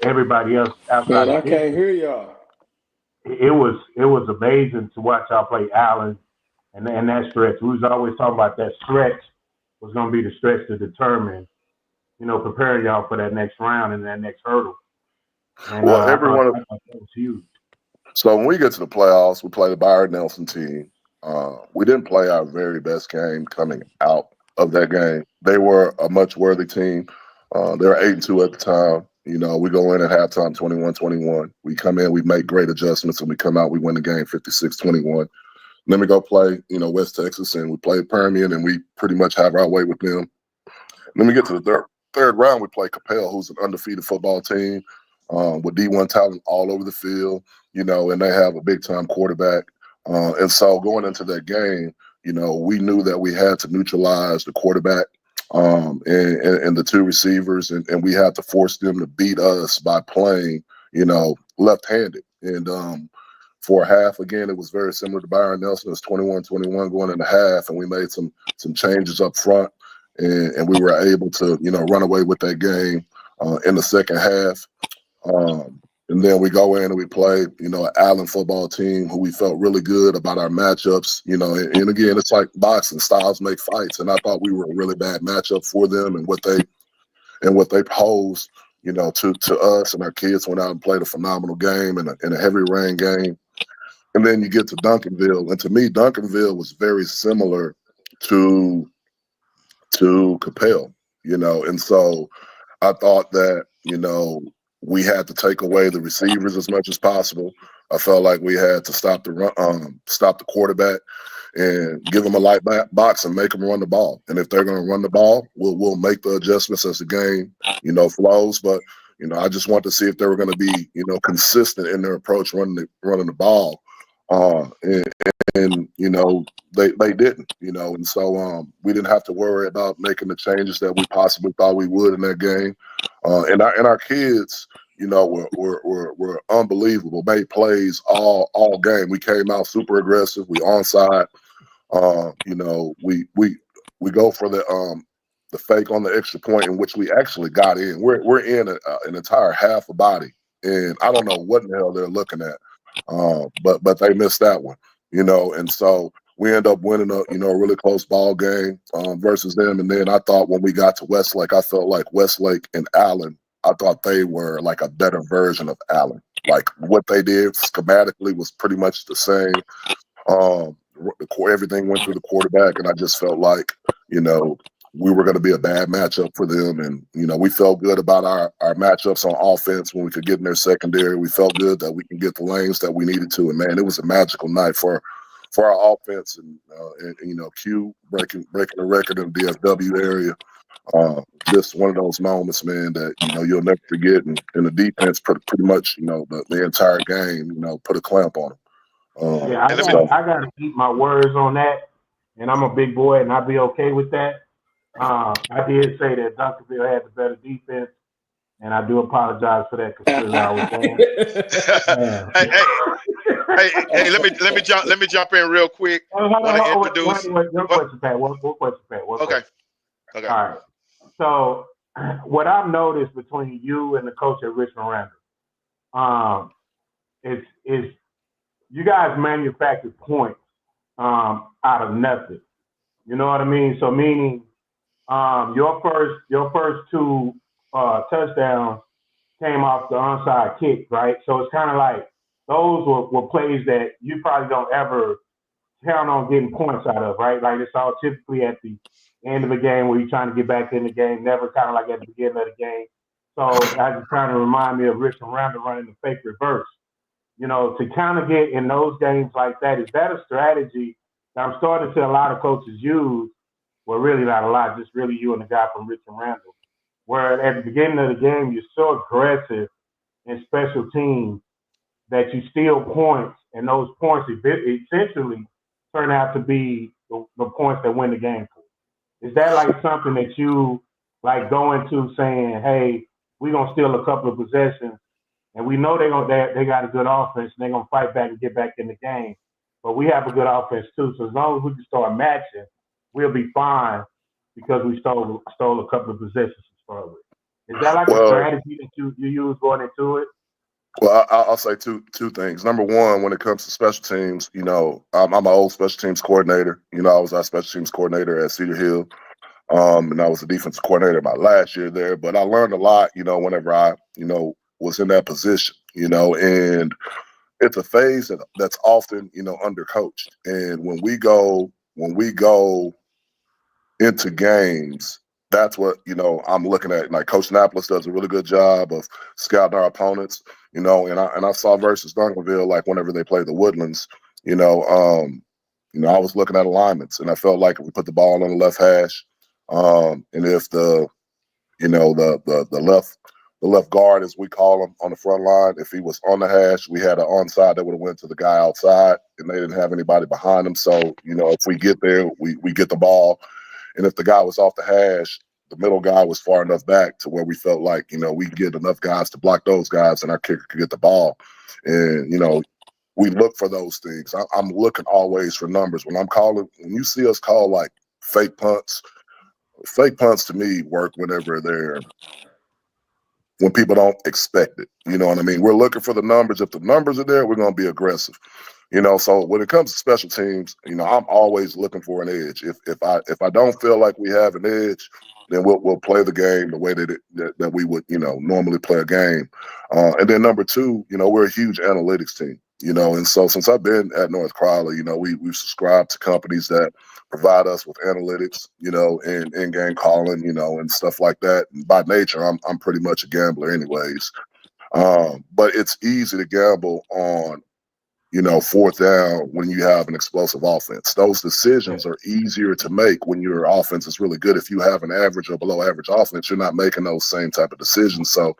everybody else outside, man, I can't hear y'all. It was amazing to watch y'all play Allen and that stretch. We was always talking about that stretch was going to be the stretch to determine, you know, preparing y'all for that next round and that next hurdle. And, well, everyone that was huge. So when we get to the playoffs, we play the Byron Nelson team. We didn't play our very best game coming out of that game. They were a much worthy team. They were 8-2 at the time. You know, we go in at halftime 21-21. We come in, we make great adjustments, and we come out, we win the game 56-21. Then we go play, you know, West Texas, and we play Permian, and we pretty much have our way with them. Then we get to the third round, we play Capel, who's an undefeated football team with D1 talent all over the field, you know, and they have a big-time quarterback. And so going into that game, you know, we knew that we had to neutralize the quarterback and the 2 receivers, and we had to force them to beat us by playing, you know, left-handed. And for a half, again, it was very similar to Byron Nelson. It was 21-21 going into half, and we made some changes up front, and we were able to, you know, run away with that game in the second half. And then we go in and we play, you know, an Allen football team who we felt really good about our matchups, you know, and again, it's like boxing, styles make fights. And I thought we were a really bad matchup for them and what they posed, you know, to us, and our kids went out and played a phenomenal game in a heavy rain game. And then you get to Duncanville. And to me, Duncanville was very similar to Capel, you know, and so I thought that, you know, we had to take away the receivers as much as possible. I felt like we had to stop the quarterback and give them a light box and make them run the ball. And if they're going to run the ball, we'll make the adjustments as the game, you know, flows. But, you know, I just want to see if they were going to be, you know, consistent in their approach running the ball. And you know, they didn't, you know, and so we didn't have to worry about making the changes that we possibly thought we would in that game. And our kids, you know, were unbelievable. Made plays all game. We came out super aggressive. We onside. You know, we we go for the fake on the extra point, in which we actually got in. We're in an entire half a body, and I don't know what in the hell they're looking at, but they missed that one, and so we end up winning a really close ball game versus them. And then I thought when we got to Westlake, I felt like Westlake and Allen, I thought they were like a better version of Allen. Like what they did schematically was pretty much the same. Everything went through the quarterback, and I just felt like, we were going to be a bad matchup for them. And, we felt good about our matchups on offense when we could get in their secondary. We felt good that we can get the lanes that we needed to. And, man, it was a magical night for our offense. And Q breaking the record in the DFW area. Just one of those moments, man, that, you'll never forget. And the defense pretty much, the entire game, put a clamp on them. I got to keep my words on that. And I'm a big boy, and I'll be okay with that. I did say that Duncanville had the better defense, and I do apologize for that because I was hey, let me jump in real quick. One question, Pat. Okay. All right. So, what I've noticed between you and the coach at Richmond Randall, is you guys manufacture points out of nothing. You know what I mean? So meaning your first two touchdowns came off the onside kick, right? So it's kind of like those were plays that you probably don't ever count on getting points out of, right? Like it's all typically at the end of the game where you're trying to get back in the game, never kind of like at the beginning of the game. So that just kind of remind me of Richmond Randall running the fake reverse. To kind of get in those games like that, is that a strategy that I'm starting to see a lot of coaches use? Well, really not a lot, just really you and the guy from Richmond Randall, where at the beginning of the game, you're so aggressive in special teams that you steal points, and those points essentially turn out to be the points that win the game for. Is that like something that you like go into saying, hey, we're going to steal a couple of possessions, and we know they got a good offense, and they're going to fight back and get back in the game, but we have a good offense too, so as long as we can start matching, we'll be fine because we stole a couple of possessions to start with. Is that like a strategy that you use going into it? Well, I'll say two things. Number one, when it comes to special teams, I'm an old special teams coordinator. I was our special teams coordinator at Cedar Hill, and I was the defensive coordinator my last year there. But I learned a lot, whenever I, was in that position, and it's a phase that's often, undercoached. And when we go into games, that's what, I'm looking at. Like Coach Napolis does a really good job of scouting our opponents, and I saw versus Duncanville, like whenever they play the Woodlands, I was looking at alignments, and I felt like if we put the ball on the left hash, and if the left guard, as we call him, on the front line, if he was on the hash, we had an onside that would have went to the guy outside, and they didn't have anybody behind him. So, if we get there, we get the ball. And if the guy was off the hash, the middle guy was far enough back to where we felt like, we could get enough guys to block those guys and our kicker could get the ball. And, we look for those things. I'm looking always for numbers. When you see us call like fake punts to me work when people don't expect it. You know what I mean? We're looking for the numbers. If the numbers are there, we're going to be aggressive. So when it comes to special teams, I'm always looking for an edge. If I don't feel like we have an edge, then we'll play the game the way that we would, normally play a game. And then number two, we're a huge analytics team, and so since I've been at North Crowley, we've subscribed to companies that provide us with analytics, and in-game calling, and stuff like that. And by nature, I'm pretty much a gambler anyways. But it's easy to gamble on, fourth down when you have an explosive offense. Those decisions are easier to make when your offense is really good. If you have an average or below average offense, you're not making those same type of decisions. So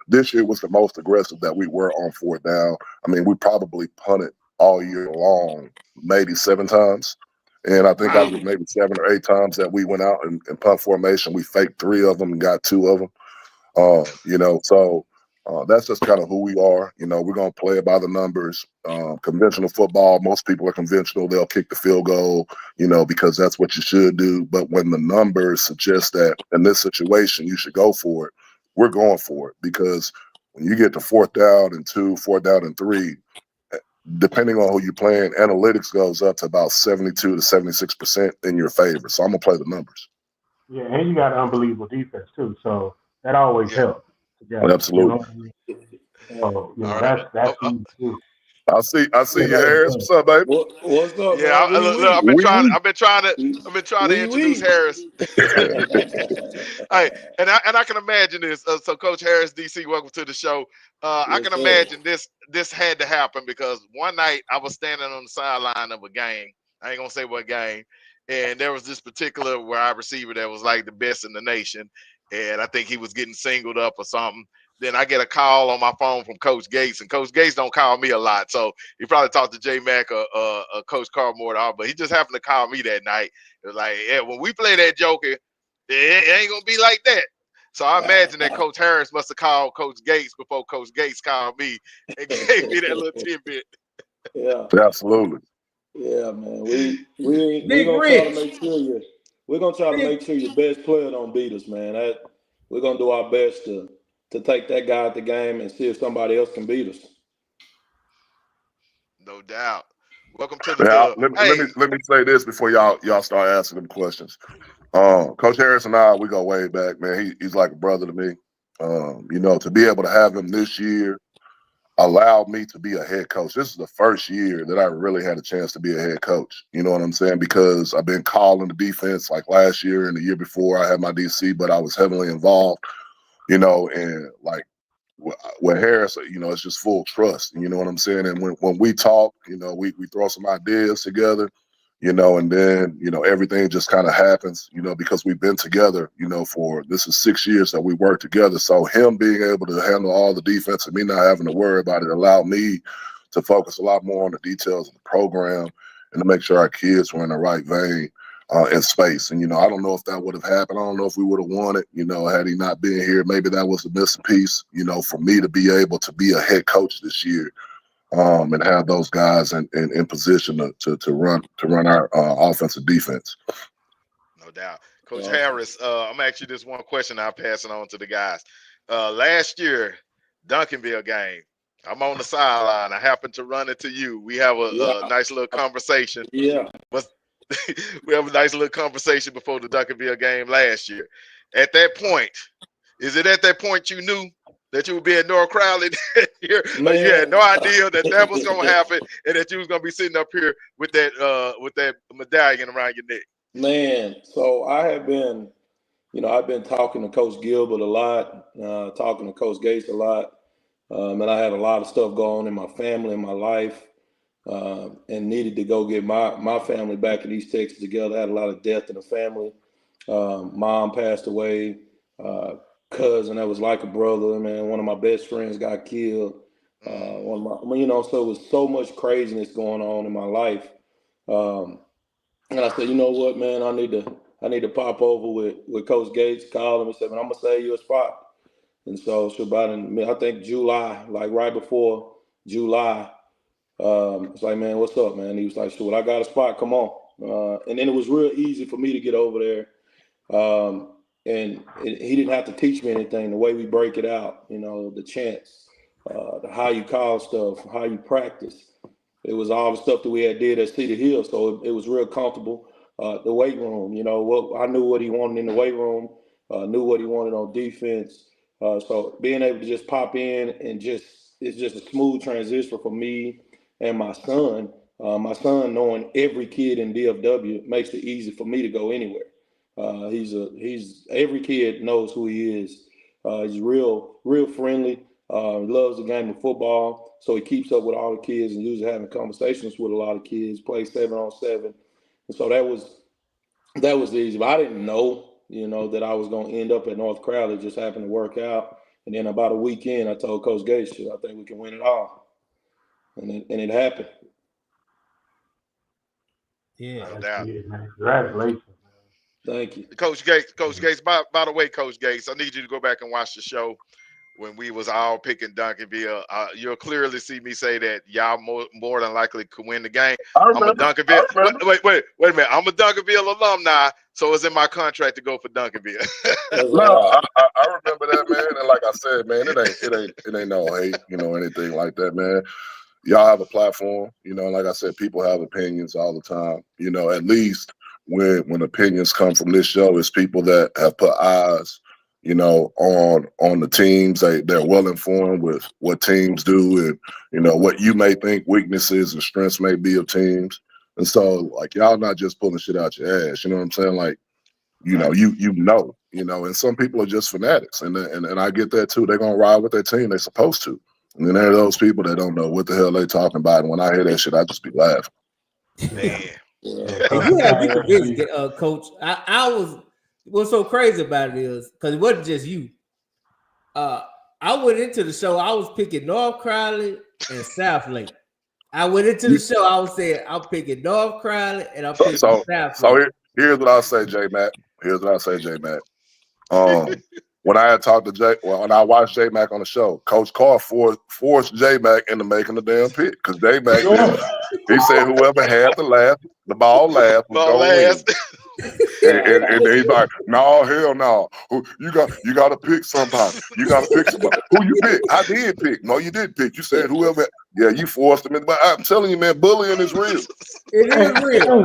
this year was the most aggressive that we were on fourth down. I mean, we probably punted all year long, maybe 7 times. And I think out of maybe 7 or 8 times that we went out and punt formation, we faked 3 of them and got 2 of them. So That's just kind of who we are. You know, we're going to play it by the numbers. Conventional football, most people are conventional. They'll kick the field goal, you know, because that's what you should do. But when the numbers suggest that in this situation, you should go for it, we're going for it. Because when you get to 4th down and 2, 4th down and 3, depending on who you're playing, analytics goes up to about 72 to 76% in your favor. So I'm going to play the numbers. Yeah, and you got an unbelievable defense, too. So that always helps. Together, absolutely. You know what I mean? So, you know, that's huge, too. I see you, Harris. What's up, baby? What's up, yeah, man? look, I've been trying to introduce Harris. Hey, and I can imagine this. So, Coach Harris, DC, welcome to the show. I can imagine this had to happen because one night I was standing on the sideline of a game. I ain't gonna say what game, and there was this particular wide receiver that was like the best in the nation, and I think he was getting singled up or something. Then I get a call on my phone from Coach Gates, and Coach Gates don't call me a lot, so he probably talked to J Mac or Coach Carmore, but he just happened to call me that night. It was like, yeah, when we play that Joker, it ain't gonna be like that. So I imagine that Coach Harris must have called Coach Gates before Coach Gates called me and gave me that little tidbit. Yeah, absolutely. Yeah, man. We're gonna try to make sure we're gonna try to make sure your best player don't beat us, man. We're gonna do our best to take that guy at the game and see if somebody else can beat us. No doubt. Welcome to the let me say this before y'all start asking them questions. Coach Harris and I, we go way back, man. He's like a brother to me. You know, to be able to have him this year allowed me to be a head coach. This is the first year that I really had a chance to be a head coach. You know what I'm saying? Because I've been calling the defense like last year and the year before I had my DC, but I was heavily involved, you know, and like with Harris, you know, it's just full trust. You know what I'm saying? And when we talk, you know, we throw some ideas together, you know, and then, you know, everything just kind of happens, you know, because we've been together, you know, this is 6 years that we worked together. So him being able to handle all the defense and me not having to worry about it allowed me to focus a lot more on the details of the program and to make sure our kids were in the right vein in space. And, you know, I don't know if that would have happened. I don't know if we would have won it, you know, had he not been here. Maybe that was the missing piece, you know, for me to be able to be a head coach this year. And have those guys in position to run our offensive defense. No doubt. Coach Harris, I'm gonna ask you this one question. I'll pass it on to the guys. Last year, Duncanville game, I'm on the sideline. I happen to run into you. We have a nice little conversation. Yeah. But we have a nice little conversation before the Duncanville game last year. At that point, is it at that point you knew that you would be at North Crowley here? You had no idea that was going to happen and that you was going to be sitting up here with that medallion around your neck? Man, so I've been talking to Coach Gilbert a lot, talking to Coach Gates a lot, and I had a lot of stuff going on in my family, in my life, and needed to go get my family back in East Texas together. I had a lot of death in the family. Mom passed away. Cousin that was like a brother, man. One of my best friends got killed. So it was so much craziness going on in my life. And I said, you know what, man, I need to pop over with Coach Gates, call him and said, man, I'm gonna save you a spot. And so about I think July, like right before July, it's like, man, what's up, man? He was like, sure, I got a spot, come on. And then it was real easy for me to get over there. And he didn't have to teach me anything. The way we break it out, you know, the chants, how you call stuff, how you practice. It was all the stuff that we had did at Cedar Hill, so it was real comfortable. The weight room, you know, I knew what he wanted in the weight room, knew what he wanted on defense. So being able to just pop in and it's just a smooth transition for me and my son. My son knowing every kid in DFW makes it easy for me to go anywhere. He's every kid knows who he is. He's real friendly. Loves the game of football, so he keeps up with all the kids and usually having conversations with a lot of kids. Plays 7-on-7, and so that was easy. But I didn't know, you know, that I was going to end up at North Crowley. It just happened to work out. And then about a weekend, I told Coach Gates, I think we can win it all, and it happened. Yeah, no doubt. Congratulations. Thank you. Coach Gates, by the way, Coach Gates, I need you to go back and watch the show. when we was all picking Duncanville. You'll clearly see me say that y'all more than likely could win the game. I'm a Duncanville. Wait a minute. I'm a Duncanville alumni, so it's in my contract to go for Duncanville. No, I remember that, man. And like I said, man, it ain't no hate, anything like that, man. Y'all have a platform, like I said, people have opinions all the time. At least when opinions come from this show, it's people that have put eyes, on the teams. They're well informed with what teams do and, what you may think weaknesses and strengths may be of teams. And so, like, y'all not just pulling shit out your ass, you know what I'm saying? Like, and some people are just fanatics, and I get that too. They're gonna ride with their team. They're supposed to. And then there are those people that don't know what the hell they talking about. And when I hear that shit, I just be laughing. Man. You had me convinced, Coach. What's so crazy about it is because it wasn't just you. I went into the show. I was picking North Crowley and South Lake. I went into the show. I was saying I'm picking North Crowley and I'm picking South Lake. So here's what I'll say, J Mac. When I had talked to when I watched J Mac on the show, Coach Carr forced J Mac into making the damn pick because J Mac he said whoever had the ball last was going to win. And he's like, no, hell no. You got to pick somebody. You got to pick somebody. Who you pick? I did pick. No, you didn't pick. You said whoever. Yeah, you forced him in. But I'm telling you, man, bullying is real. It is real.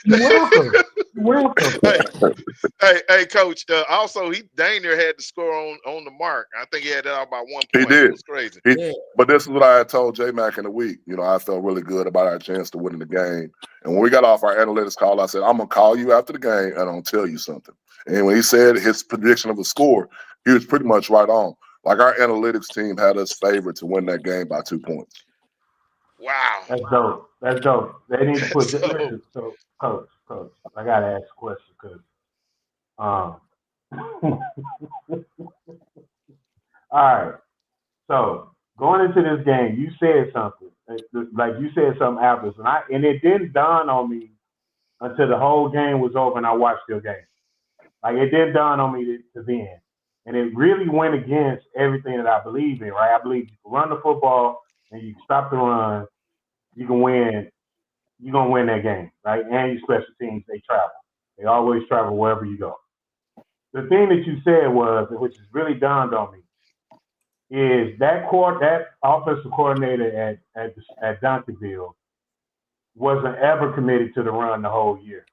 You're welcome. Hey, Coach. Also, he dang near had to score on the mark. I think he had that out about 1 point. He did. It was crazy. But this is what I had told J Mac in the week. I felt really good about our chance to win the game. And when we got off our analytics call, I said, I'm going to call you after the game and I'm going to tell you something. And when he said his prediction of the score, he was pretty much right on. Like, our analytics team had us favored to win that game by 2 points. Wow. That's dope. They need to put so Coach, I got to ask a question because all right. So going into this game, you said something. Like you said something after, and it didn't dawn on me until the whole game was over and I watched your game. Like, it didn't dawn on me to then. And it really went against everything that I believe in, right? I believe you can run the football and you can stop the run, you can win, you're going to win that game, right? And your special teams, they travel. They always travel wherever you go. The thing that you said was, which has really dawned on me, is that offensive coordinator at Duncanville wasn't ever committed to the run the whole year.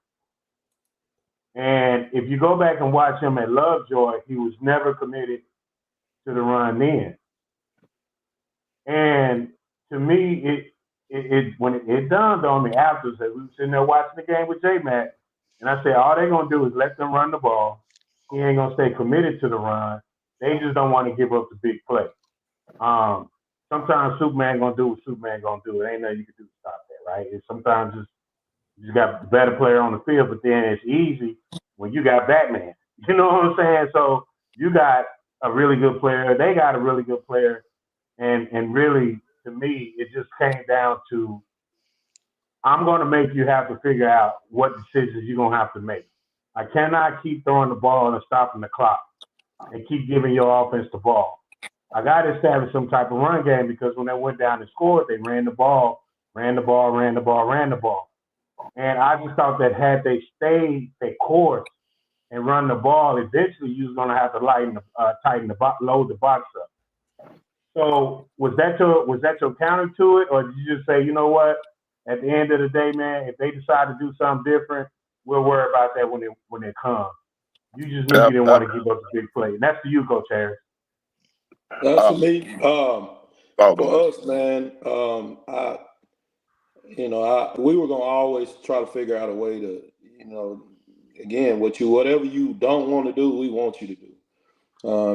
And if you go back and watch him at Lovejoy, he was never committed to the run then. And to me, when it dawned on me afterwards that we were sitting there watching the game with J-Mac, and I said, all they're going to do is let them run the ball. He ain't going to stay committed to the run. They just don't want to give up the big play. Sometimes Superman going to do what Superman going to do. It ain't nothing you can do to stop that, right? Sometimes you got the better player on the field, but then it's easy when you got Batman. You know what I'm saying? So you got a really good player. They got a really good player. And really, to me, it just came down to, I'm going to make you have to figure out what decisions you're going to have to make. I cannot keep throwing the ball and stopping the clock and keep giving your offense the ball. I got to establish some type of run game because when they went down and scored, they ran the ball. And I just thought that had they stayed their course and run the ball, eventually you was going to have to load the box up. So was that your counter to it, or did you just say, you know what? At the end of the day, man, if they decide to do something different, we'll worry about that when they come. You just knew you didn't want to give up the big play. And that's for you, Coach Harris. That's for me. For us, man, we were going to always try to figure out a way to, again, whatever you don't want to do, we want you to do.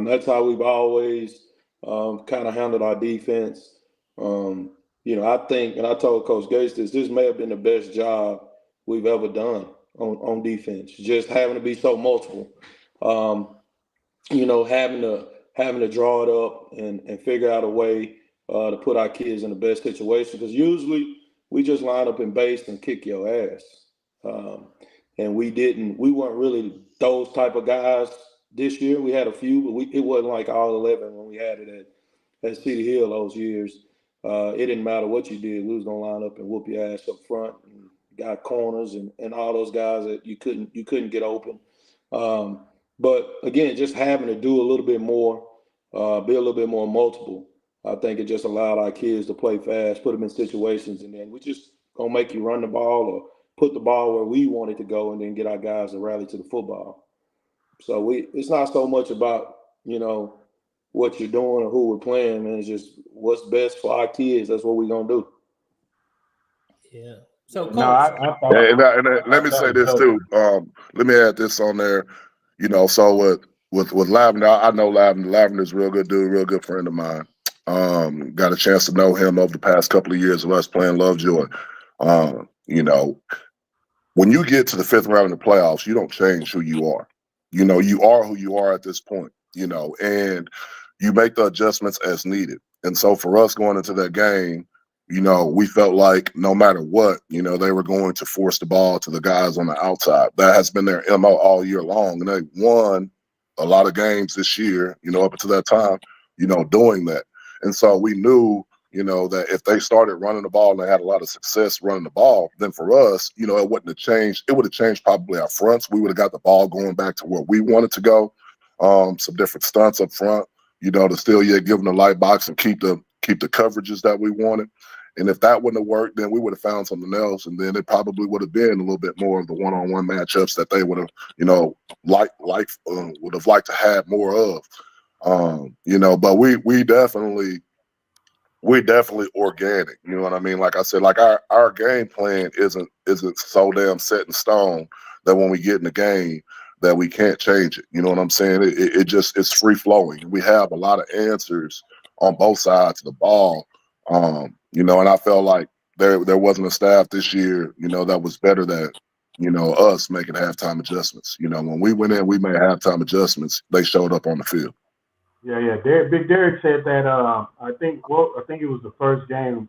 That's how we've always kind of handled our defense. I think, and I told Coach Gates this may have been the best job we've ever done on defense. Just having to be so multiple, having to draw it up and figure out a way to put our kids in the best situation. Because usually we just line up in base and kick your ass. And we weren't really those type of guys this year. We had a few, but it wasn't like all 11 when we had it at City Hill those years. It didn't matter what you did. We was gonna line up and whoop your ass up front, and got corners and all those guys that you couldn't get open. But again, just having to do a little bit more, be a little bit more multiple. I think it just allowed our kids to play fast, put them in situations, and then we just gonna make you run the ball or put the ball where we want it to go, and then get our guys to rally to the football. So it's not so much about, what you're doing or who we're playing, man. It's just what's best for our kids. That's what we're gonna do. Yeah. So Coach, let me say this too. Let me add this on there. So with Lavender, I know Lavender. Lavender's a real good dude, real good friend of mine. Got a chance to know him over the past couple of years of us playing Lovejoy. When you get to the 5th round of the playoffs, you don't change who you are. You are who you are at this point, and you make the adjustments as needed. And so for us going into that game, we felt like no matter what, they were going to force the ball to the guys on the outside. That has been their MO all year long. And they won a lot of games this year, up until that time, doing that. And so we knew, that if they started running the ball and they had a lot of success running the ball, then for us, it wouldn't have changed. It would have changed probably our fronts. We would have got the ball going back to where we wanted to go. Some different stunts up front, to still give them the light box and keep the coverages that we wanted. And if that wouldn't have worked, then we would have found something else. And then it probably would have been a little bit more of the one-on-one matchups that they would have, would have liked to have more of. But we definitely organic. You know what I mean? Like I said, like our game plan isn't so damn set in stone that when we get in the game that we can't change it. You know what I'm saying? It's free flowing. We have a lot of answers on both sides of the ball. And I felt like there wasn't a staff this year, that was better than, us making halftime adjustments. When we went in, we made halftime adjustments. They showed up on the field. Yeah. Big Derek said that. I think it was the first game,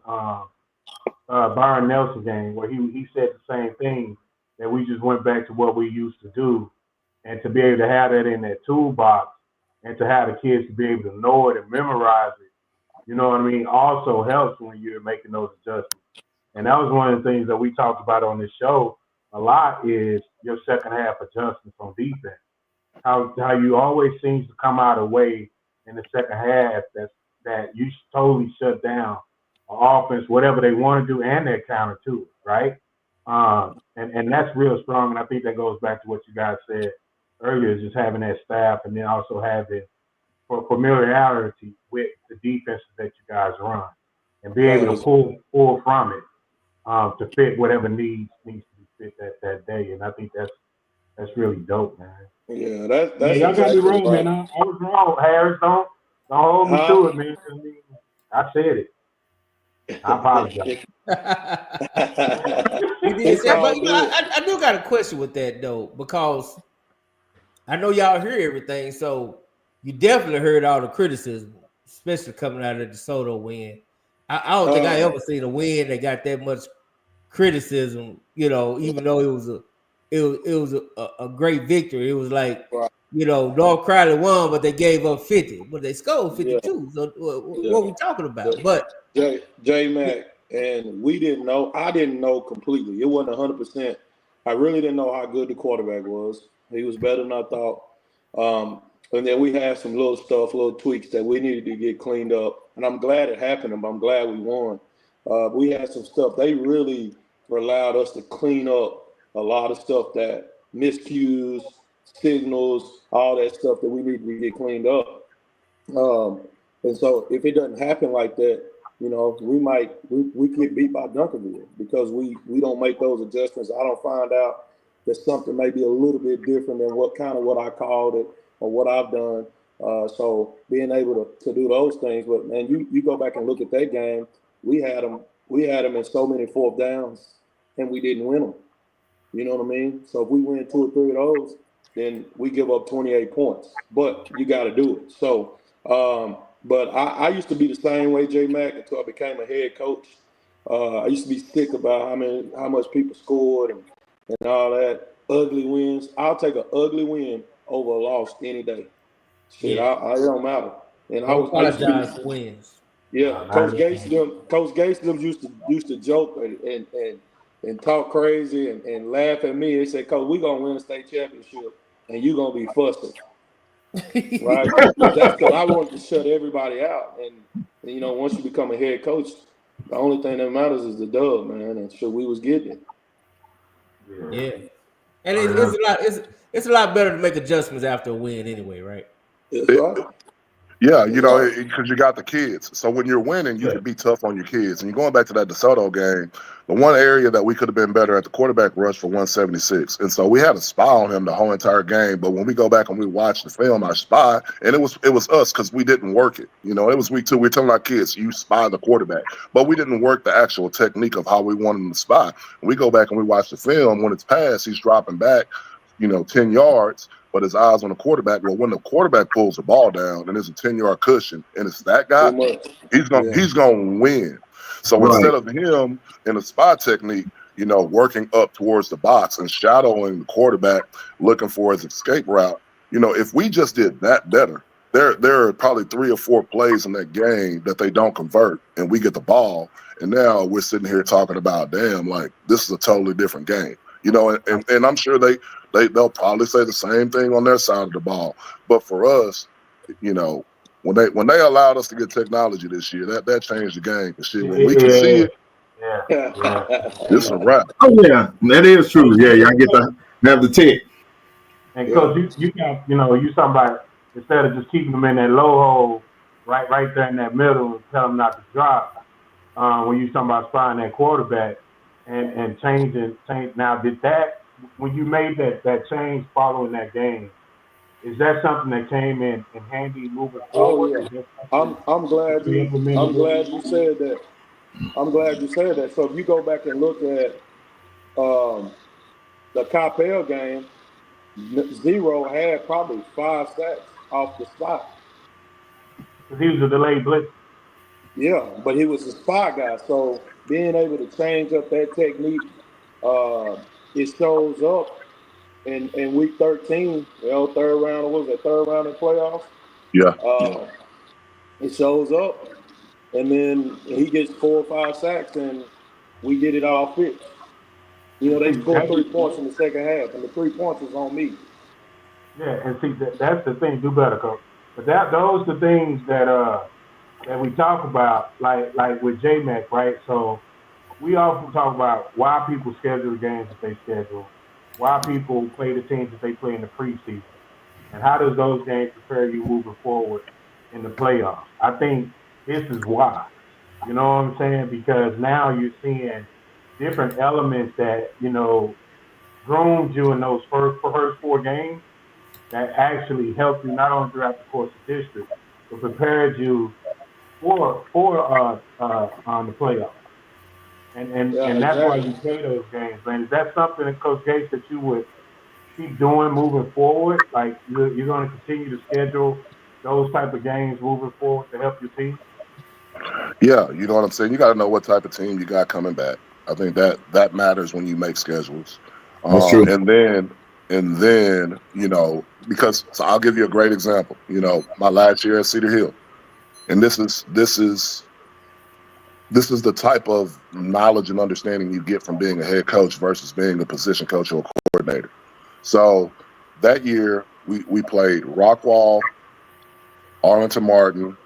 Byron Nelson game, where he said the same thing, that we just went back to what we used to do, and to be able to have that in that toolbox, and to have the kids to be able to know it and memorize it. You know what I mean? Also helps when you're making those adjustments. And that was one of the things that we talked about on this show a lot, is your second half adjustments on defense. How you always seems to come out of the way in the second half that you totally shut down offense, whatever they want to do, and their counter to it, right? And that's real strong. And I think that goes back to what you guys said earlier, just having that staff, and then also having familiarity with the defenses that you guys run, and be able to pull from it to fit whatever needs to be fit that day. And I think that's really dope, man. Yeah, that's y'all got me wrong, man. I was wrong, Harris. Don't hold me to it, man. I said it. I apologize. He did say, but I do got a question with that though, because I know y'all hear everything, so you definitely heard all the criticism, especially coming out of the DeSoto win. I don't think I ever seen a win that got that much criticism. Even though it was a great victory. It was like, North Crowley won, but they gave up 50, but they scored 52. Yeah. So what we talking about? But J Mac, and we didn't know. I didn't know completely. It wasn't 100%. I really didn't know how good the quarterback was. He was better than I thought. And then we had some little tweaks that we needed to get cleaned up. And I'm glad it happened, and I'm glad we won. We had some stuff. They really allowed us to clean up a lot of stuff, that miscues, signals, all that stuff that we need to get cleaned up. And so if it doesn't happen like that, we get beat by Duncanville because we don't make those adjustments. I don't find out that something may be a little bit different than what I called it or what I've done. So being able to do those things, but man, you go back and look at that game, we had them in so many fourth downs and we didn't win them. You know what I mean? So if we win 2 or 3 of those, then we give up 28 points. But you got to do it. So, but I used to be the same way, J Mac, until I became a head coach. I used to be sick about how much people scored and all that. Ugly wins. I'll take an ugly win over a loss any day. Shit, I it don't matter. And I apologize for wins. Yeah, Coach Gates them used to joke and talk crazy and laugh at me. They said, "Coach, we gonna win a state championship, and you gonna be fussing." Right? That's because I wanted to shut everybody out. And you know, once you become a head coach, the only thing that matters is the dub, man. And sure, we was getting it. Yeah, and it's a lot better to make adjustments after a win anyway, right? That's right. Yeah, you know, because you got the kids. So when you're winning, you can be tough on your kids. And you're going back to that DeSoto game, the one area that we could have been better at, the quarterback rush for 176. And so we had a spy on him the whole entire game. But when we go back and we watch the film, our spy, and it was us because we didn't work it. You know, it was week 2. We're telling our kids, you spy the quarterback. But we didn't work the actual technique of how we wanted him to spy. When we go back and we watch the film, when it's passed, he's dropping back, 10 yards. But his eyes on the quarterback. Well, when the quarterback pulls the ball down and there's a 10-yard cushion and it's that guy, he's gonna win. So instead of him in a spy technique, working up towards the box and shadowing the quarterback, looking for his escape route, if we just did that better, there are probably 3 or 4 plays in that game that they don't convert and we get the ball. And now we're sitting here talking about, damn, like this is a totally different game. And I'm sure they'll probably say the same thing on their side of the ball. But for us, when they allowed us to get technology this year, that changed the game. Shit, when we can see it, it's a wrap. Oh yeah, that is true. Yeah, y'all get to have the tech. And Coach, you can't, you somebody instead of just keeping them in that low hole, right there in that middle, and tell them not to drop. When you talking about spying that quarterback and change. Now, did that when you made that change following that game? Is that something that came in handy moving forward? Oh yeah, I'm glad you said that. I'm glad you said that. So if you go back and look at the Coppell game, Zero had probably 5 sacks off the spot. He was a delayed blitz. Yeah, but he was a spy guy. So being able to change up that technique, it shows up in week 13, third round in playoffs? Yeah. It shows up, and then he gets 4 or 5 sacks, and we get it all fixed. They scored 3 points in the second half, and the 3 points was on me. Yeah, and see, that's the thing. Do better, Coach. But those are the things that we talk about, like with J-Mac, right? So we often talk about why people schedule the games that they schedule, why people play the teams that they play in the preseason, and how does those games prepare you moving forward in the playoffs. I think this is why. You know what I'm saying? Because now you're seeing different elements that, groomed you in those first 4 games that actually helped you not only throughout the course of history, but prepared you for the playoffs. And that's why you play those games, man. Is that something, Coach Gates, that you would keep doing moving forward? Like you're going to continue to schedule those type of games moving forward to help your team? Yeah, you know what I'm saying? You got to know what type of team you got coming back. I think that matters when you make schedules. That's true. And then, because so I'll give you a great example. My last year at Cedar Hill, and this is the type of knowledge and understanding you get from being a head coach versus being a position coach or a coordinator. So that year we played Rockwall, Arlington Martin,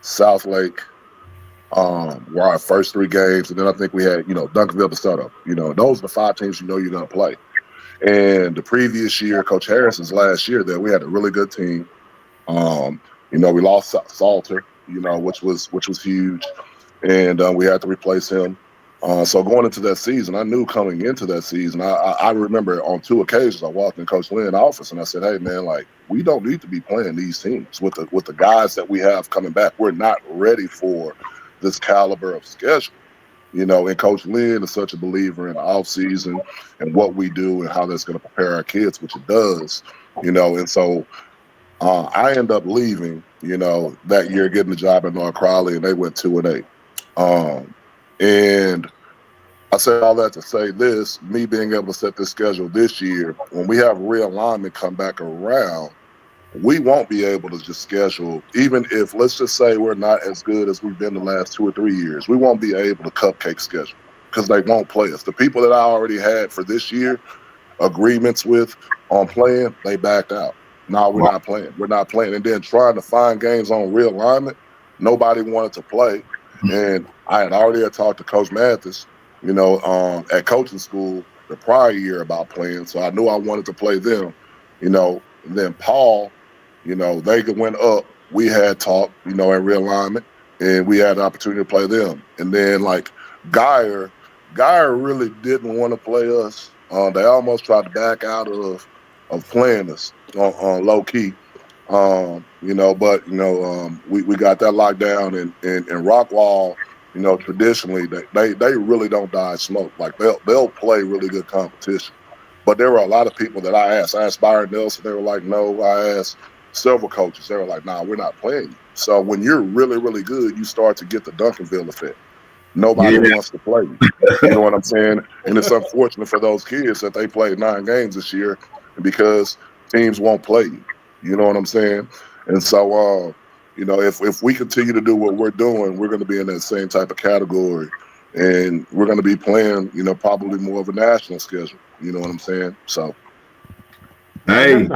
South Lake, were our first 3 games, and then I think we had, Duncanville, DeSoto. Those are the 5 teams you're going to play. And the previous year, Coach Harris's last year there, we had a really good team. We lost Salter, which was huge. And we had to replace him. So going into that season, I knew coming into that season, I remember on 2 occasions I walked in Coach Lynn's office and I said, hey, man, like, we don't need to be playing these teams with the guys that we have coming back. We're not ready for this caliber of schedule. And Coach Lynn is such a believer in the offseason and what we do and how that's going to prepare our kids, which it does, And so I end up leaving, that year, getting the job at North Crowley, and they went 2-8. And I said all that to say this, me being able to set this schedule this year, when we have realignment come back around, we won't be able to just schedule, even if, let's just say we're not as good as we've been the last 2 or 3 years, we won't be able to cupcake schedule because they won't play us. The people that I already had for this year agreements with on playing, they backed out. No, we're not playing. We're not playing. And then trying to find games on realignment, nobody wanted to play. And I had already talked to Coach Mathis, at coaching school the prior year about playing. So I knew I wanted to play them, and then Paul, they went up. We had talked, in realignment, and we had the opportunity to play them. And then like Geyer really didn't want to play us. They almost tried to back out of playing us on low key. But we got that locked down, and Rockwall, traditionally they really don't dodge smoke. Like they'll play really good competition. But there were a lot of people that I asked Byron Nelson, they were like, no. I asked several coaches, they were like, nah, we're not playing you. So when you're really, really good, you start to get the Duncanville effect. Nobody wants to play you. You know what I'm saying? And it's unfortunate for those kids that they played 9 games this year because teams won't play you. You know what I'm saying? And so, if we continue to do what we're doing, we're going to be in that same type of category. And we're going to be playing, probably more of a national schedule. You know what I'm saying? So. Hey,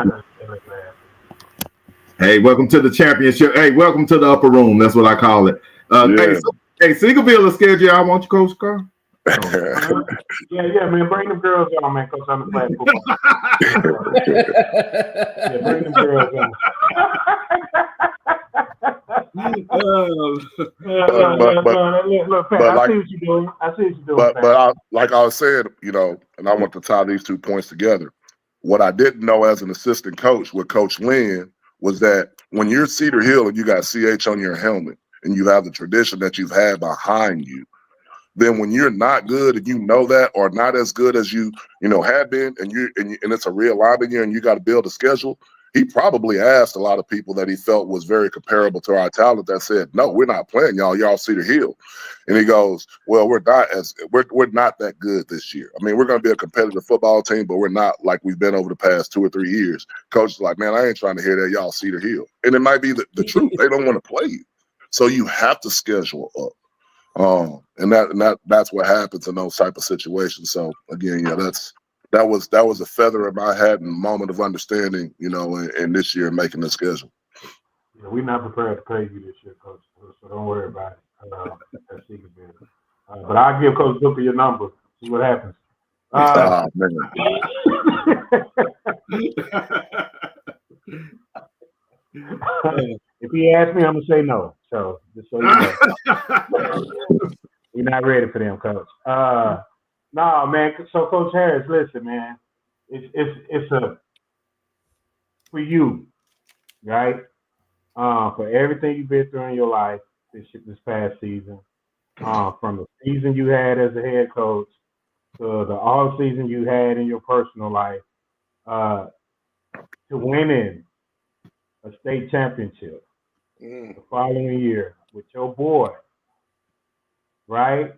welcome to the championship. Hey, welcome to the upper room. That's what I call it. Hey, Singleville will schedule you. I want you, Coach Carr. Yeah, man. Bring them girls on, man. Coach, I'm playing football. Bring them girls on. Look, Pat, I see what you're doing. But like I was saying, and I want to tie these 2 points together. What I didn't know as an assistant coach with Coach Lynn was that when you're Cedar Hill and you got CH on your helmet and you have the tradition that you've had behind you, then when you're not good and you know that, or not as good as you have been, and it's a realignment year and you got to build a schedule, he probably asked a lot of people that he felt was very comparable to our talent that said, no, we're not playing y'all Cedar Hill. And he goes, well, we're not that good this year. I mean, we're going to be a competitive football team, but we're not like we've been over the past 2 or 3 years. Coach is like, man, I ain't trying to hear that y'all Cedar Hill. And it might be the truth. They don't want to play you. So you have to schedule up. And that's what happens in those type of situations. So again, that was a feather in my hat and a moment of understanding, in this year making the schedule. Yeah, we're not prepared to pay you this year, Coach. So don't worry about it. But I'll give Coach Booker your number. See what happens. If he asks me, I'm gonna say no. So just so you know, we're not ready for them, Coach. No, man. So Coach Harris, listen, man. It's a for you, right? For everything you've been through in your life this past season, from the season you had as a head coach to the all season you had in your personal life, to winning a state championship the following year with your boy, right?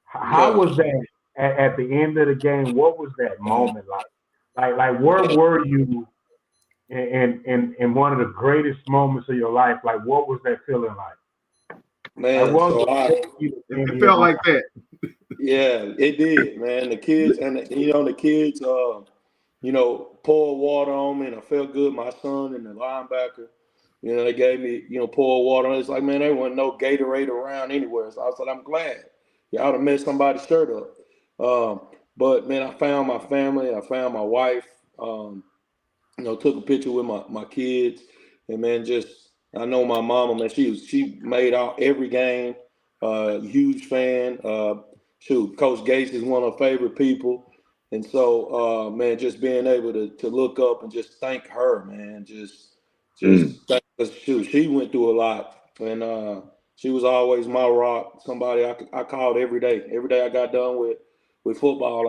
How was that at the end of the game? What was that moment like? Like where were you in one of the greatest moments of your life? Like what was that feeling like? Man, it felt like that. Yeah, it did, man. The kids poured water on me, and I felt good. My son and the linebacker, they gave me, poured water. It's like, man, there wasn't no Gatorade around anywhere. So I said, I'm glad. I would have messed somebody's shirt up. But man, I found my family. I found my wife. Took a picture with my kids, and man, I know my mama, man. She made out every game. Huge fan. Coach Gates is one of her favorite people. And so, man, just being able to look up and just thank her, man, she went through a lot, and she was always my rock. Somebody I called every day. Every day I got done with football,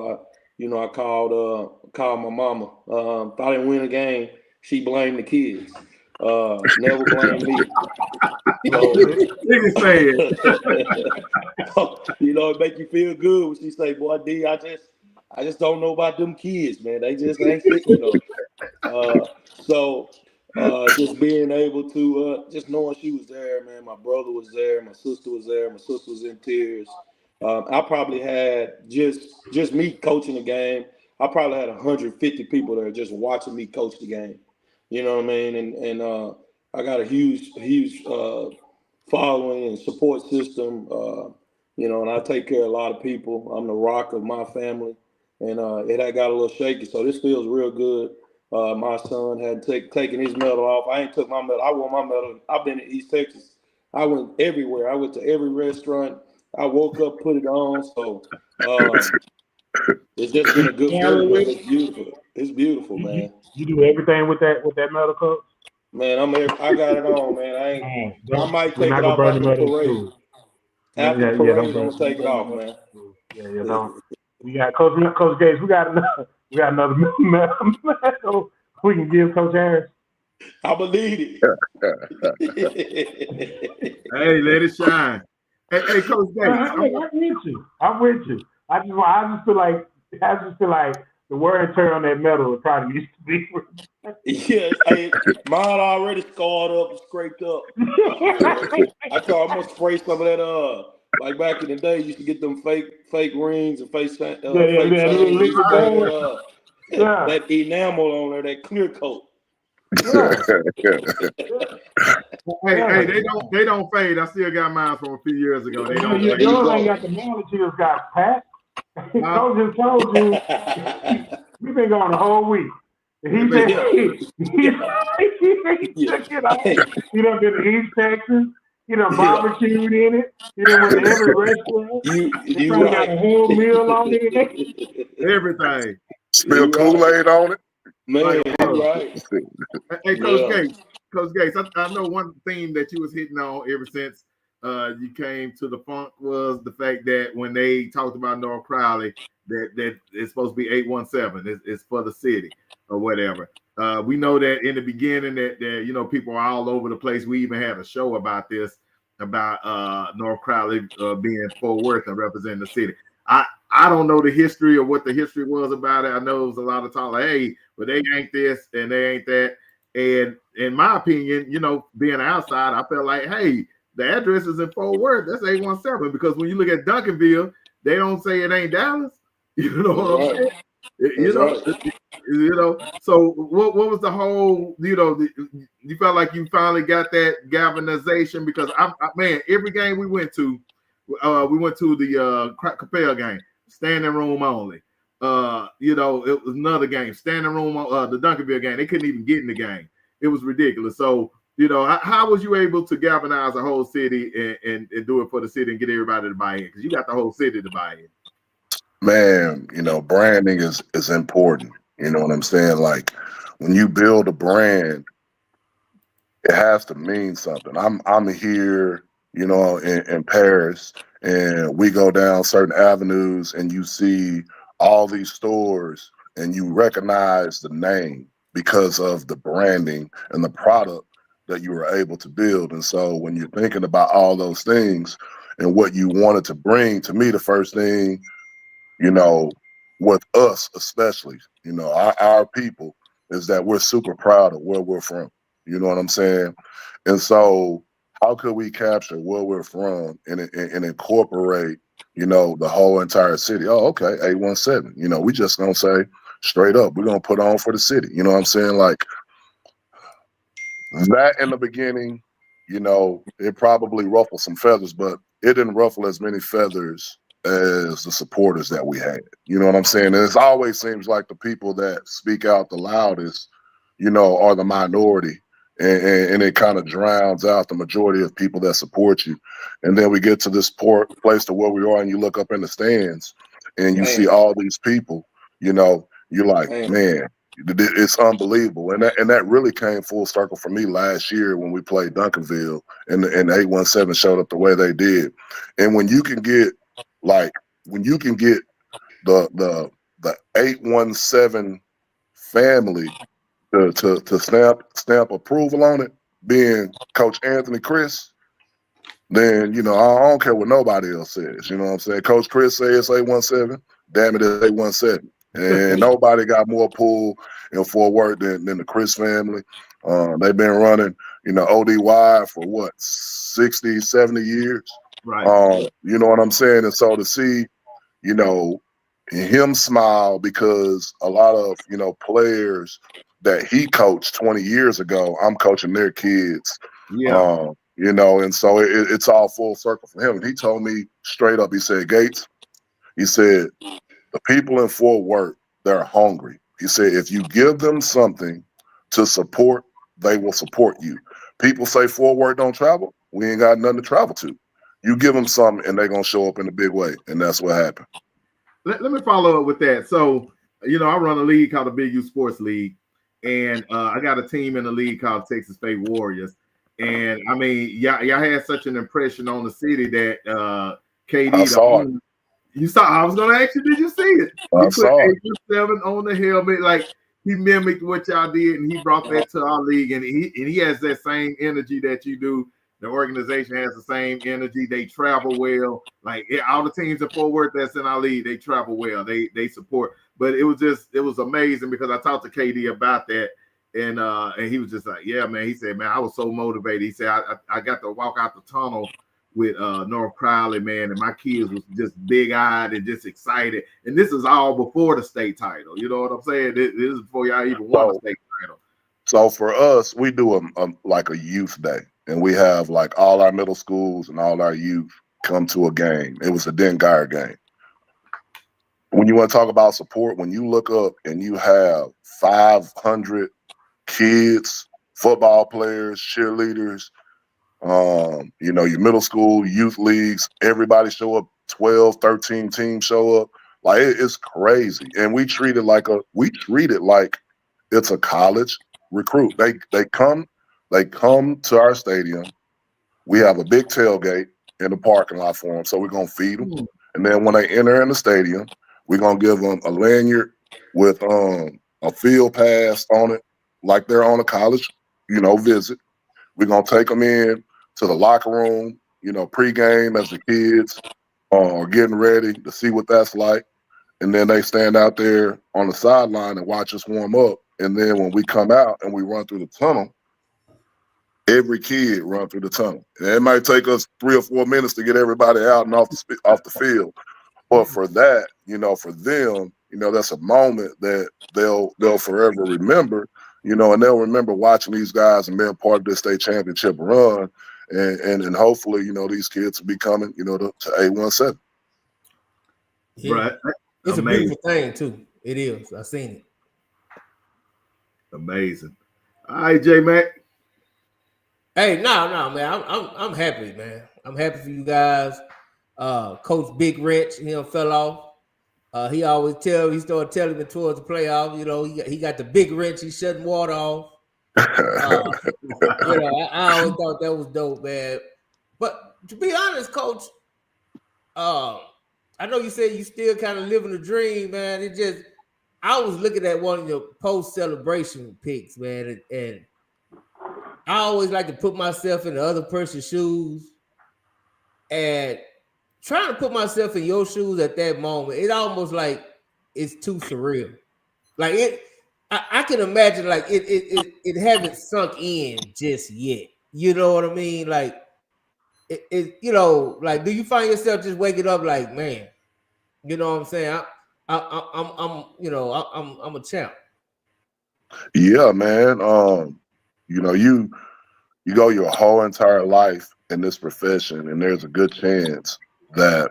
I called my mama. If I didn't win a game, she blamed the kids. Never blame me. So, Nigga say it. it make you feel good when she say, "Boy, D, I just don't know about them kids, man. They just ain't fit, So just being able to just knowing she was there, man. My brother was there, my sister was there, my sister was in tears. I probably had just me coaching the game. I probably had 150 people there just watching me coach the game. You know what I mean? And I got a huge following and support system. And I take care of a lot of people. I'm the rock of my family, and it had got a little shaky. So this feels real good. My son had taken his medal off. I ain't took my medal. I wore my medal. I've been in East Texas. I went everywhere. I went to every restaurant. I woke up, put it on. So it's just been a good feeling. It's beautiful. It's beautiful, man. You do everything with that medal, coach? Man, I got it on, man. I might take it off after the parade. After the parade, I'm gonna take it off, man. Yeah, don't. We got Coach Gates. We got another medal we can give Coach Harris. I believe it. Hey, let it shine. Hey, Coach Gates. I'm with you. I just feel like the wear and tear on that medal would probably used to be. Yeah, mine already scarred up and scraped up. I thought I'm gonna spray some of that. Like back in the day, you used to get them fake rings and fake chains. That enamel on there, that clear coat. Hey, they don't fade. I still got mine from a few years ago. They don't fade. You ain't got the knowledge you got, Pat. Coach just told you we've been going the whole week. He took it off. He done been to East Texas. He done barbecued in it. He done went to every restaurant. You got a whole meal on it. Everything. Spill Kool-Aid on it. Man, right. Hey, Coach Gates, I know one theme that you was hitting on ever since you came to the Funk was the fact that when they talked about North Crowley, that it's supposed to be 817. It's for the city or whatever. We know that in the beginning that people are all over the place. We even had a show about this, about North Crowley being Fort Worth and representing the city. I don't know the history or what the history was about it. I know it was a lot of talk like, hey, but they ain't this and they ain't that. And in my opinion, being outside, I felt like, hey, the address is in Fort Worth. That's 817 because when you look at Duncanville, they don't say it ain't Dallas. You know what I'm saying? So what was the whole, you felt like you finally got that galvanization because man, every game we went to the Capel game, standing room only. It was another game, standing room, the Duncanville game. They couldn't even get in the game. It was ridiculous. So, how was you able to galvanize the whole city and do it for the city and get everybody to buy in? Because you got the whole city to buy in. Man, branding is important. You know what I'm saying? Like when you build a brand, it has to mean something. I'm here, in Paris, and we go down certain avenues and you see all these stores and you recognize the name because of the branding and the product that you were able to build. And so when you're thinking about all those things and what you wanted to bring, to me, the first thing, with us especially, our people, is that we're super proud of where we're from. You know what I'm saying? And so how could we capture where we're from and incorporate, the whole entire city? Oh, okay, 817. We just gonna say straight up, we're gonna put on for the city. You know what I'm saying? Like that in the beginning, it probably ruffled some feathers, but it didn't ruffle as many feathers as the supporters that we had. You know what I'm saying? And it always seems like the people that speak out the loudest, are the minority. And it kind of drowns out the majority of people that support you. And then we get to this place to where we are and you look up in the stands and you see all these people, you're like, man, it's unbelievable. And that really came full circle for me last year when we played Duncanville and 817 showed up the way they did. And when you can get the 817 family to stamp approval on it, being Coach Anthony Chris, then I don't care what nobody else says. You know what I'm saying? Coach Chris says 817. Damn it, it's 817. And nobody got more pull in Fort Worth than the Chris family. They've been running, ODY for what, 60, 70 years. Right. You know what I'm saying? And so to see, him smile, because a lot of, players that he coached 20 years ago, I'm coaching their kids. Yeah. And so it's all full circle for him. And he told me straight up, he said, Gates, he said, the people in Fort Worth, they're hungry. He said, if you give them something to support, they will support you. People say Fort Worth don't travel. We ain't got nothing to travel to. You give them something and they're going to show up in a big way. And that's what happened. Let me follow up with that. So, I run a league called the Big U Sports League. And I got a team in the league called Texas State Warriors. And, I mean, y'all had such an impression on the city that KD, I saw it. You saw. I was gonna ask you, did you see it? I saw it. He put 7 on the helmet, like he mimicked what y'all did, and he brought that to our league. And he has that same energy that you do. The organization has the same energy. They travel well. Like all the teams in Fort Worth that's in our league, they travel well. They support. But it was amazing because I talked to KD about that, and he was just like, yeah, man. He said, man, I was so motivated. He said, I got to walk out the tunnel with North Crowley, man, and my kids was just big-eyed and just excited. And this is all before the state title. You know what I'm saying? This is before y'all even won the state title. So for us, we do like a youth day, and we have like all our middle schools and all our youth come to a game. It was a Den-Geyer game. When you want to talk about support, when you look up and you have 500 kids, football players, cheerleaders, your middle school, youth leagues, everybody show up, 12, 13 teams show up. Like it's crazy. And we treat it like it's a college recruit. They come to our stadium. We have a big tailgate in the parking lot for them. So we're gonna feed them. And then when they enter in the stadium, we're gonna give them a lanyard with a field pass on it, like they're on a college, visit. We're gonna take them in to the locker room, pregame as the kids are getting ready to see what that's like. And then they stand out there on the sideline and watch us warm up. And then when we come out and we run through the tunnel, every kid run through the tunnel. And it might take us 3 or 4 minutes to get everybody out and off the field. But for that, for them, that's a moment that they'll forever remember. And they'll remember watching these guys and being part of this state championship run. And hopefully, these kids will be coming, to 817. Yeah. Right. It's amazing. A beautiful thing, too. It is. I've seen it. Amazing. All right, J-Mac. Hey, no, man. I'm happy, man. I'm happy for you guys. Coach Big Wrench, fell off. He started telling me towards the playoff, he got the big wrench, he's shutting water off. I always thought that was dope, man. But to be honest, Coach, I know you said you still kind of living the dream, man. I was looking at one of your post-celebration pics, man, and I always like to put myself in the other person's shoes, and trying to put myself in your shoes at that moment, it almost like it's too surreal. Like I can imagine like it hasn't sunk in just yet. You know what I mean? Like like do you find yourself just waking up like, man, you know what I'm saying? I'm a champ. Yeah, man. You go your whole entire life in this profession, and there's a good chance that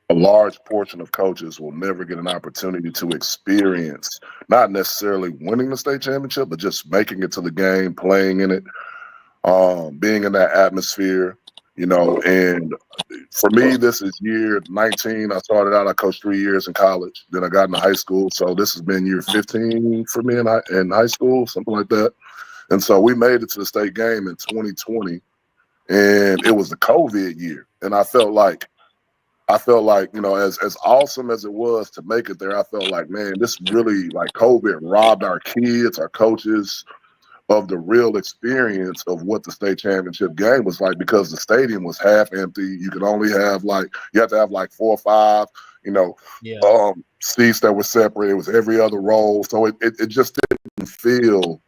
a large portion of coaches will never get an opportunity to experience, not necessarily winning the state championship, but just making it to the game, playing in it, being in that atmosphere, and for me, this is year 19. I started out, I coached 3 years in college. Then I got into high school. So this has been year 15 for me in high school, something like that. And so we made it to the state game in 2020. And it was the COVID year. And I felt like I felt like, you know, as awesome as it was to make it there, I felt like, man, this really, like, COVID robbed our kids, our coaches, of the real experience of what the state championship game was like, because the stadium was half empty. You could only have you have to have like 4 or 5, you know, seats that were separate. It was every other row. So it just didn't feel,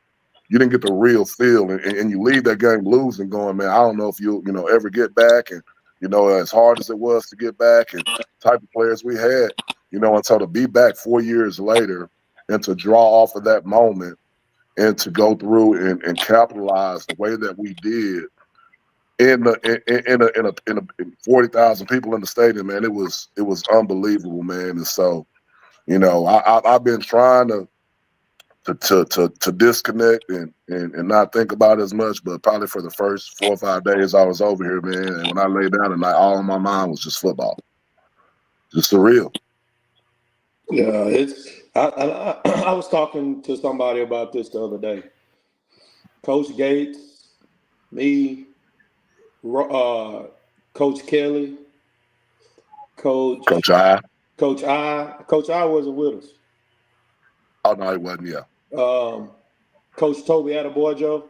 you didn't get the real feel. And you leave that game losing going, man, I don't know if you'll, you know, ever get back. And, you know, as hard as it was to get back and type of players we had, you know, and so to be back 4 years later and to draw off of that moment, and to go through and capitalize the way that we did in 40,000 people in the stadium, man, it was unbelievable, man. And so, you know, I've been trying to disconnect and not think about it as much, but probably for the first 4 or 5 days I was over here, man, and when I lay down at night, all in my mind was just football, just surreal. Yeah, I was talking to somebody about this the other day. Coach Gates, me, Coach Kelly, Coach I. Coach I wasn't with us. Oh no, he wasn't. Yeah. Coach Toby Attaboy.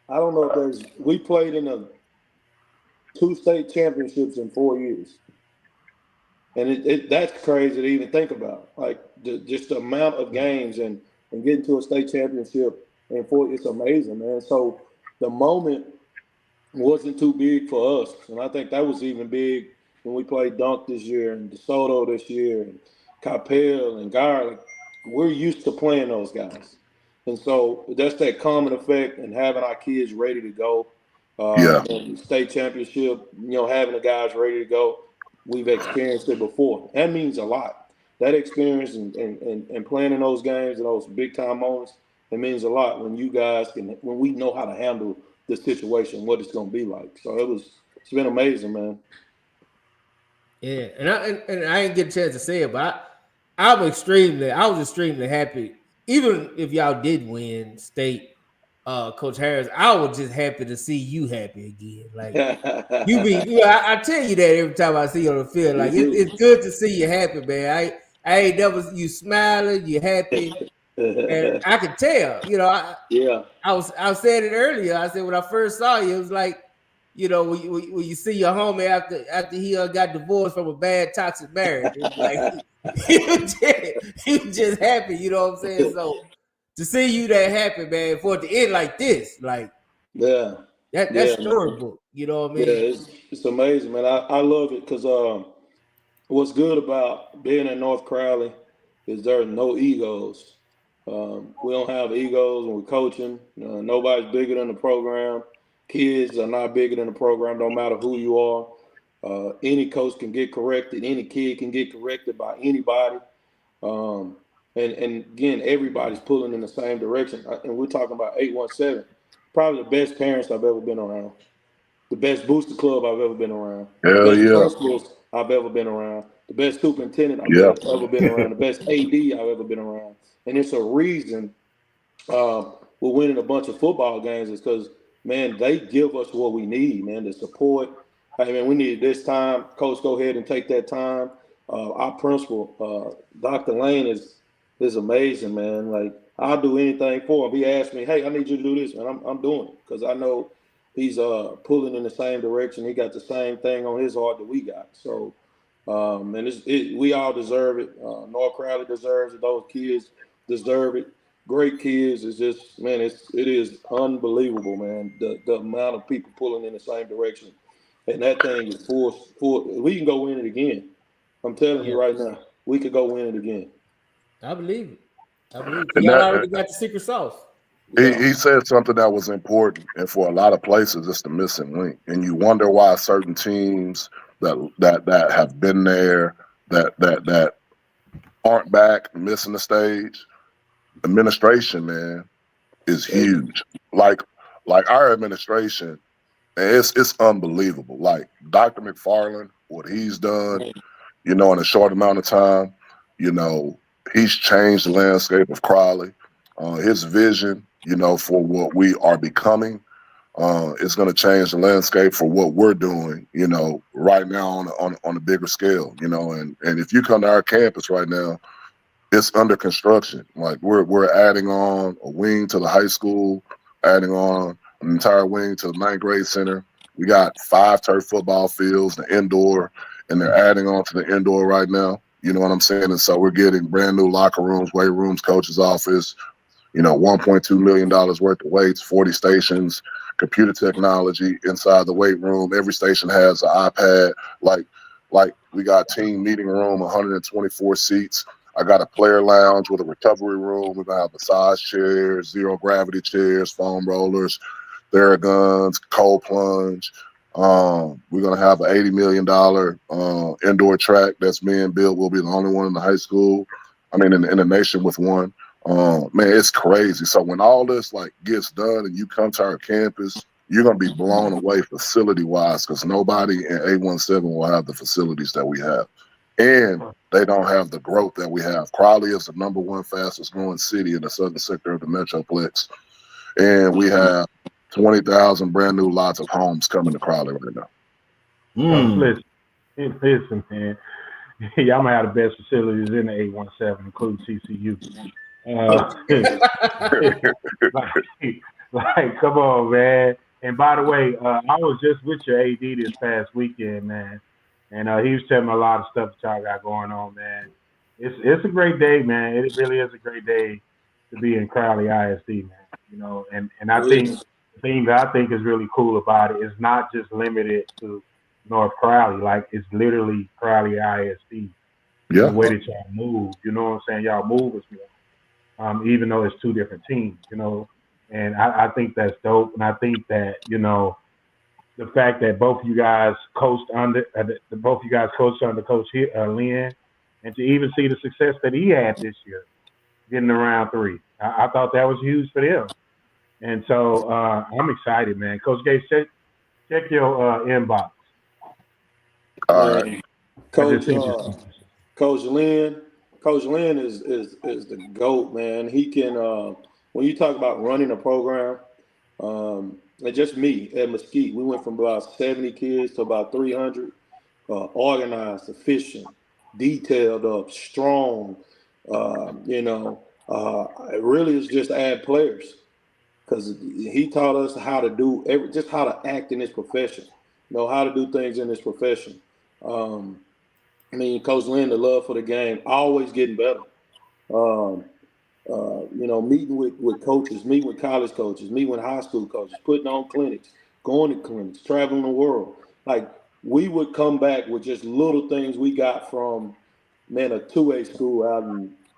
I don't know if we played in 2 state championships in 4 years. And that's crazy to even think about. Like just the amount of games and getting to a state championship in 4, it's amazing, man. So the moment wasn't too big for us. And I think that was even big when we played Dunk this year and DeSoto this year and Capel and Garlic. We're used to playing those guys. And so that's that common effect and having our kids ready to go. And state championship, you know, having the guys ready to go. We've experienced it before. That means a lot. That experience and playing in those games and those big time moments, it means a lot when you guys when we know how to handle the situation, what it's going to be like. So it's been amazing, man. Yeah, and I didn't get a chance to say it, but I was extremely happy. Even if y'all did win state, Coach Harris, I was just happy to see you happy again. Like I tell you that every time I see you on the field. Like it's good to see you happy, man. I ain't never you smiling, you happy, and I could tell. You know, I was saying it earlier. I said when I first saw you, it was like, you know, when you see your homie after he got divorced from a bad toxic marriage, it was like he was just happy. You know what I'm saying? So. To see you that happy, man, for it to end like this, like that's storybook. You know what I mean? Yeah, it's amazing, man. I love it because what's good about being in North Crowley is there are no egos. We don't have egos when we're coaching. Nobody's bigger than the program. Kids are not bigger than the program. Don't matter who you are. Any coach can get corrected. Any kid can get corrected by anybody. And again, everybody's pulling in the same direction. And we're talking about 817, probably the best parents I've ever been around, the best booster club I've ever been around, the best principals I've ever been around, the best superintendent I've ever been around, the best AD I've ever been around. And it's a reason we're winning a bunch of football games is because, man, they give us what we need, man, the support. Hey, man, we needed this time. Coach, go ahead and take that time. Our principal, Dr. Lane, is amazing, man. Like, I'll do anything for him. He asked me, hey, I need you to do this, man. I'm doing it because I know he's pulling in the same direction. He got the same thing on his heart that we got. So, and we all deserve it. North Crowley deserves it. Those kids deserve it. Great kids. It's just, man, it is unbelievable, man, the amount of people pulling in the same direction. And that thing is full. We can go win it again. I'm telling you right now, we could go win it again. I believe it. Y'all already got the secret sauce. He said something that was important, and for a lot of places, it's the missing link. And you wonder why certain teams that have been there, that aren't back, missing the stage. Administration, man, is huge. Like our administration, and it's unbelievable. Like Dr. McFarland, what he's done, you know, in a short amount of time, you know. He's changed the landscape of Crowley. His vision, you know, for what we are becoming, it's going to change the landscape for what we're doing, you know, right now on a bigger scale, you know. And if you come to our campus right now, it's under construction. Like we're adding on a wing to the high school, adding on an entire wing to the 9th grade center. We got 5 turf football fields, the indoor, and they're adding on to the indoor right now. You know what I'm saying? And so we're getting brand new locker rooms, weight rooms, coach's office, you know, $1.2 million worth of weights, 40 stations, computer technology inside the weight room. Every station has an iPad. Like we got team meeting room, 124 seats. I got a player lounge with a recovery room. We're gonna have massage chairs, zero gravity chairs, foam rollers, Theraguns, cold plunge. We're gonna have an $80 million indoor track that's being built. We'll be the only one in the high school. I mean, in the nation with one. Man, it's crazy. So when all this like gets done and you come to our campus, you're gonna be blown away facility wise, because nobody in 817 will have the facilities that we have, and they don't have the growth that we have. Crowley is the #1 fastest growing city in the southern sector of the Metroplex, and we have 20,000 brand new lots of homes coming to Crowley right now. Listen, man. Y'all might have the best facilities in the 817, including CCU. Like, come on, man. And by the way, I was just with your AD this past weekend, man. And he was telling me a lot of stuff that y'all got going on, man. It's a great day, man. It really is a great day to be in Crowley ISD, man. You know, and I think the thing that I think is really cool about it is not just limited to North Crowley. Like, it's literally Crowley ISD. Yeah. The way that y'all move, you know what I'm saying? Y'all move as well. Even though it's 2 different teams, you know. And I think that's dope. And I think that, you know, the fact that both of you guys coached under Coach Lynn, and to even see the success that he had this year, getting to round 3, I thought that was huge for them. And so I'm excited, man. Coach Gates, check your inbox. All right. Coach Lynn is the GOAT, man. He can when you talk about running a program, and just me at Mesquite, we went from about 70 kids to about 300, organized, efficient, detailed up, strong. You know, it really is just add players, because he taught us how to do just how to act in this profession, you know, how to do things in this profession. I mean, Coach Lynn, the love for the game, always getting better. You know, meeting with coaches, meeting with college coaches, meeting with high school coaches, putting on clinics, going to clinics, traveling the world. Like, we would come back with just little things we got from, man, a 2A school out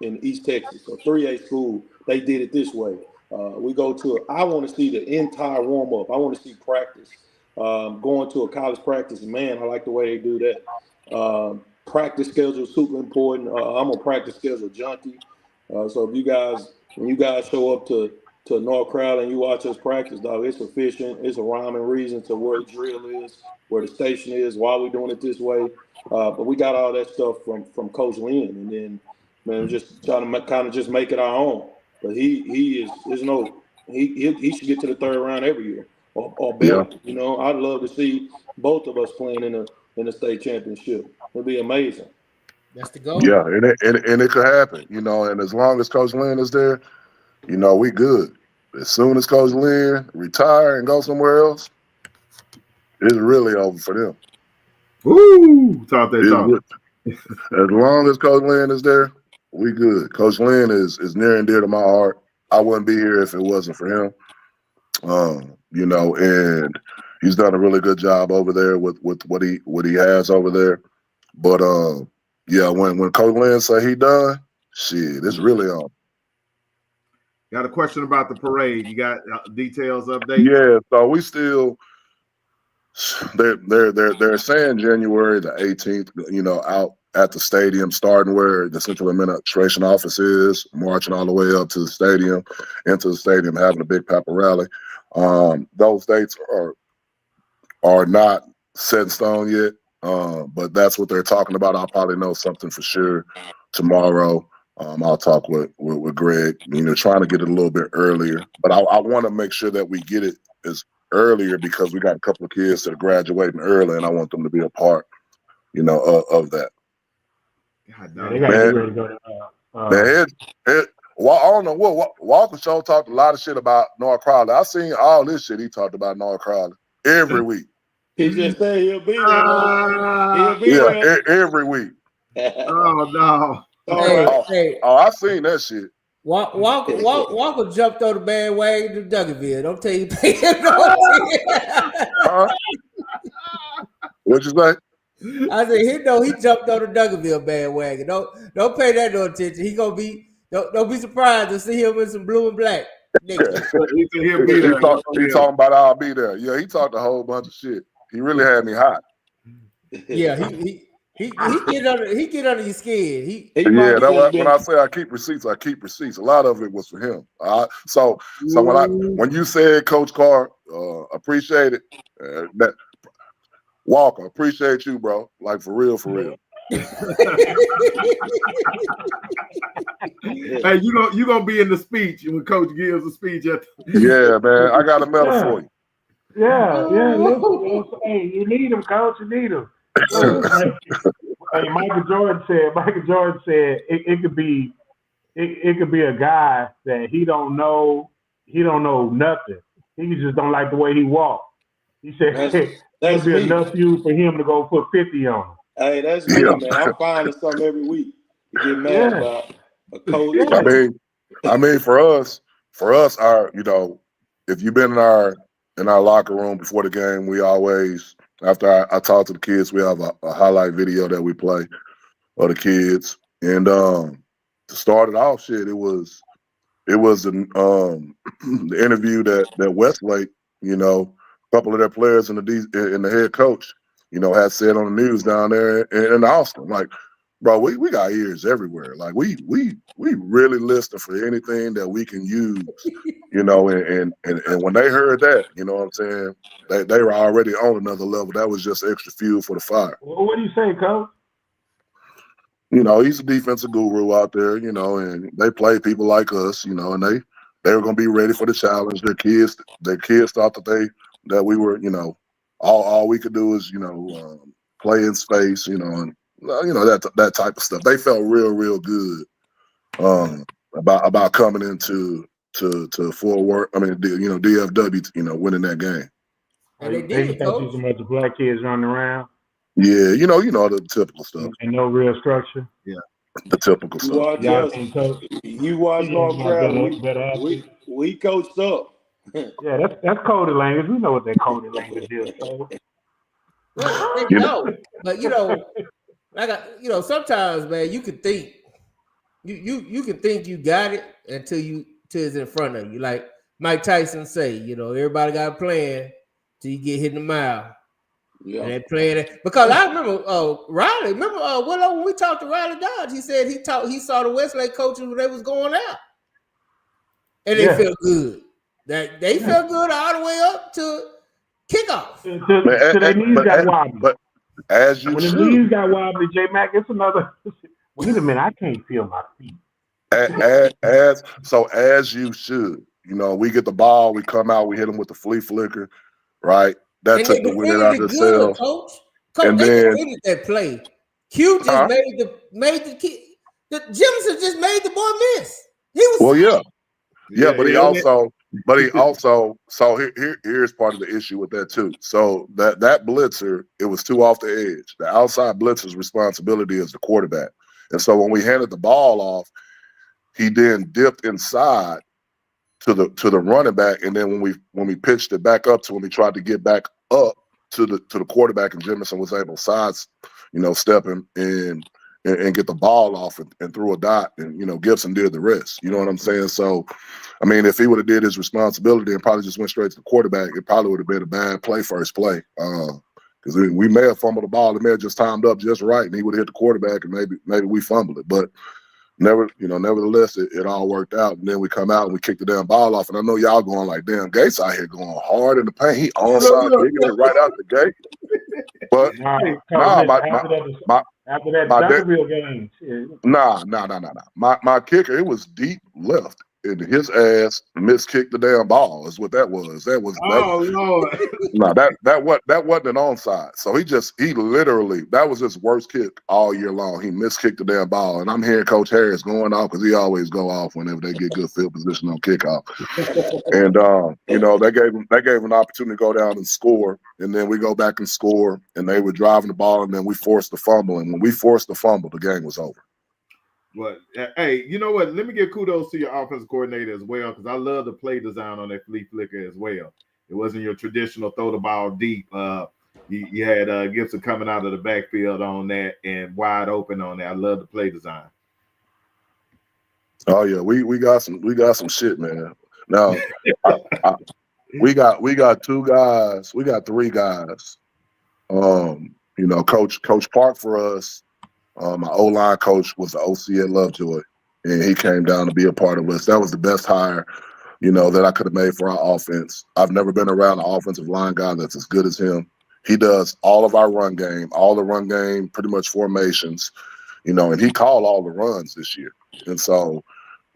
in East Texas, or 3A school. They did it this way. We go to I want to see the entire warm-up. I want to see practice. Going to a college practice, man, I like the way they do that. Practice schedule is super important. I'm a practice schedule junkie. So if when you guys show up to North Crowley and you watch us practice, dog, it's efficient. It's a rhyme and reason to where the drill is, where the station is, why we're doing it this way. But we got all that stuff from Coach Lynn, and then, man, just trying to kind of just make it our own. But he should get to the 3rd round every year or better. Yeah. You know, I'd love to see both of us playing in the state championship. It'd be amazing. That's the goal. Yeah, and it could happen, you know. And as long as Coach Lynn is there, you know, we good. As soon as Coach Lynn retire and go somewhere else, it's really over for them. Woo! Talk that talk. As long as Coach Lynn is there, we good. Coach Lynn is near and dear to my heart. I wouldn't be here if it wasn't for him. You know, and he's done a really good job over there with what he has over there. But yeah, when Coach Lynn say he done, shit, it's really on. Got a question about the parade. You got details update? Yeah, so we still they're saying January the 18th, you know, out at the stadium, starting where the Central Administration Office is, marching all the way up to the stadium, into the stadium, having a big Papa rally. Those dates are not set in stone yet. But that's what they're talking about. I'll probably know something for sure tomorrow. I'll talk with Greg, you know, trying to get it a little bit earlier. But I want to make sure that we get it as earlier because we got a couple of kids that are graduating early, and I want them to be a part, you know, of that. God, they got to get ready to go to. Man, well, I don't know what Walker Show talked a lot of shit about North Crowley. I seen all this shit he talked about North Crowley every week. He just said he'll be there. He'll be there every week. Oh no! I seen that shit. Walker jumped on the bandwagon to Douglasville. Don't tell you pay him no What'd you say? I said he jumped on the Douglasville bandwagon. Don't pay that no attention. He gonna be don't be surprised to see him in some blue and black. He talking about I'll be there. Yeah, he talked a whole bunch of shit. He really had me hot. Yeah, he get under your skin. That's when I say I keep receipts. I keep receipts. A lot of it was for him. So when you said Coach Carr, appreciate it. That Walker, appreciate you, bro. Like for real, for real. Hey, you gonna be in the speech when Coach gives a speech at Yeah, man. I got a medal for you. Yeah. Listen, hey, you need him, Coach. You need him. Hey, Michael Jordan said it could be a guy that he don't know nothing. He just don't like the way he walks. He said that'd be enough fuel for him to go put 50 on him. Hey, that's me, man. I'm finding something every week to get mad about a coach. I mean, for us, our, you know, if you've been in our locker room before the game, we always, after I talk to the kids, we have a highlight video that we play of the kids. And to start it off, it was the interview that Westlake, you know, a couple of their players and the head coach, you know, had said on the news down there in Austin. Like, bro, we got ears everywhere. Like we really listen for anything that we can use, you know, and when they heard that, you know what I'm saying, they were already on another level. That was just extra fuel for the fire. Well, what do you say, Coach? You know, he's a defensive guru out there, you know, and they play people like us, you know, and they were gonna be ready for the challenge. Their kids thought that we were, you know, all we could do is, you know, play in space, you know, and you know, that type of stuff. They felt real good about coming into Fort Worth. I mean, you know, DFW, you know, winning that game. And they did, Coach. Some other black kids running around. Yeah, you know the typical stuff. And no real structure. Yeah, the typical stuff. You watch North Crowley. We coached up. Yeah, that's coded language. We know what that coded language is. Well, they know, but you know, sometimes, man, you can think you can think you got it until it's in front of you. Like Mike Tyson say, you know, everybody got a plan till you get hit in the mouth. Yeah, and they playing it because I remember Riley. Remember when we talked to Riley Dodge, he said he saw the Westlake coaches when they was going out, and they felt good. That they felt good all the way up to kickoff. So their knees got wobbly. But as you when should. the knees got wobbly, J Mac, it's another. Wait a minute, I can't feel my feet. As you should. You know, we get the ball, we come out, we hit them with the flea flicker, right? That took the wind out of themselves. Coach, and they then created that play. Q just made the kid. The Jefferson just made the boy miss. He was but he also so here's part of the issue with that too. So that blitzer, it was too off the edge. The outside blitzer's responsibility is the quarterback. And so when we handed the ball off, he then dipped inside to the running back, and then when we pitched it back up to him, he tried to get back up to the quarterback, and Jemison was able to step him and get the ball off and threw a dot, and Gibson did the rest. You know what I'm saying? So, I mean, if he would have did his responsibility and probably just went straight to the quarterback, it probably would have been a bad play, first play. Because we may have fumbled the ball, it may have just timed up just right, and he would have hit the quarterback, and maybe we fumbled it, but. Nevertheless, it all worked out. And then we come out and we kick the damn ball off. And I know y'all going like, damn, Gates out here going hard in the paint. He onside, kicking it right out the gate. But after that Dunkerville game. Nah. My kicker, it was deep left. and his ass miskicked the damn ball. Is what that was. Oh Lord. No, that wasn't an onside. So he literally, that was his worst kick all year long. He miskicked the damn ball, and I'm hearing Coach Harris going off because he always go off whenever they get good field position on kickoff. And you know, they gave him an opportunity to go down and score, and then we go back and score, and they were driving the ball, and then we forced the fumble, and when we forced the fumble, the game was over. But hey, you know what? Let me give kudos to your offensive coordinator as well, because I love the play design on that flea flicker as well. It wasn't your traditional throw the ball deep. You had Gibson coming out of the backfield on that and wide open on that. I love the play design. Oh yeah, we got some shit, man. Now we got two guys, we got three guys. You know, Coach Park for us. My O-line coach was the OC at Lovejoy, and he came down to be a part of us. That was the best hire, you know, that I could have made for our offense. I've never been around an offensive line guy that's as good as him. He does all of our run game, pretty much formations, you know, and he called all the runs this year. And so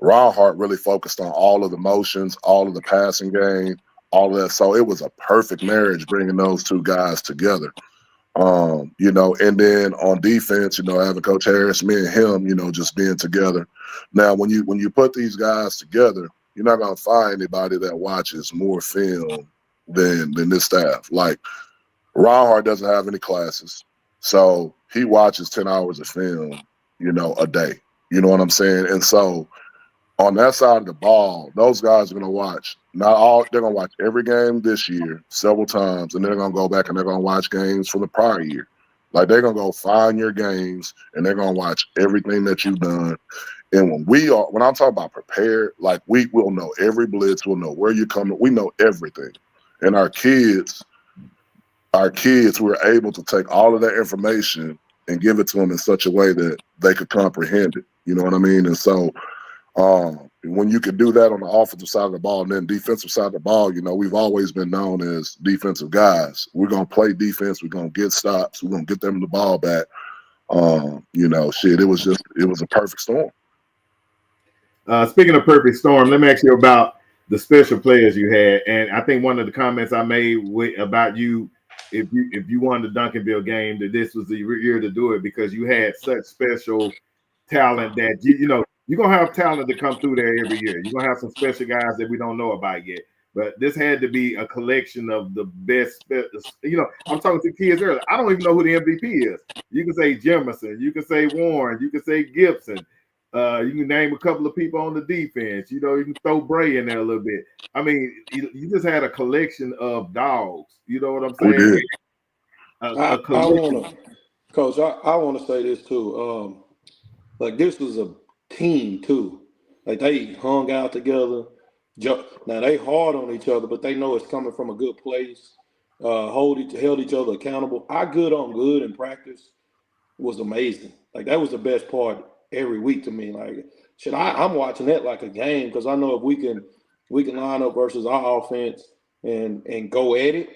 Ron Hart really focused on all of the motions, all of the passing game, all of that. So it was a perfect marriage bringing those two guys together. You know, and then on defense, you know, having Coach Harris, me and him, you know, just being together. Now, when you put these guys together, you're not gonna find anybody that watches more film than this staff. Like Ron Hart doesn't have any classes, so he watches 10 hours of film, you know, a day. You know what I'm saying? And so on that side of the ball, those guys are gonna watch. They're gonna watch every game this year several times, and they're gonna go back and they're gonna watch games from the prior year. Like they're gonna go find your games and they're gonna watch everything that you've done. And when I'm talking about prepared, like we will know every blitz, we'll know where you're coming, we know everything. And our kids, we're able to take all of that information and give it to them in such a way that they could comprehend it. You know what I mean? And so when you can do that on the offensive side of the ball and then defensive side of the ball, you know, we've always been known as defensive guys. We're going to play defense. We're going to get stops. We're going to get them the ball back. You know, shit, it was a perfect storm. Speaking of perfect storm, let me ask you about the special players you had. And I think one of the comments I made about you, if you won the Duncanville game, that this was the year to do it because you had such special talent that, you know, you're going to have talent to come through there every year. You're going to have some special guys that we don't know about yet. But this had to be a collection of the best. You know, I'm talking to kids earlier. I don't even know who the MVP is. You can say Jemison. You can say Warren. You can say Gibson. You can name a couple of people on the defense. You know, you can throw Bray in there a little bit. I mean, you just had a collection of dogs. You know what I'm saying? We did. Coach, I want to say this too. Like this was a team too. Like they hung out together. Now they hard on each other, but they know it's coming from a good place. Held each other accountable. Our good on good in practice was amazing. Like that was the best part every week to me. Like I'm watching that like a game because I know if we can line up versus our offense and go at it,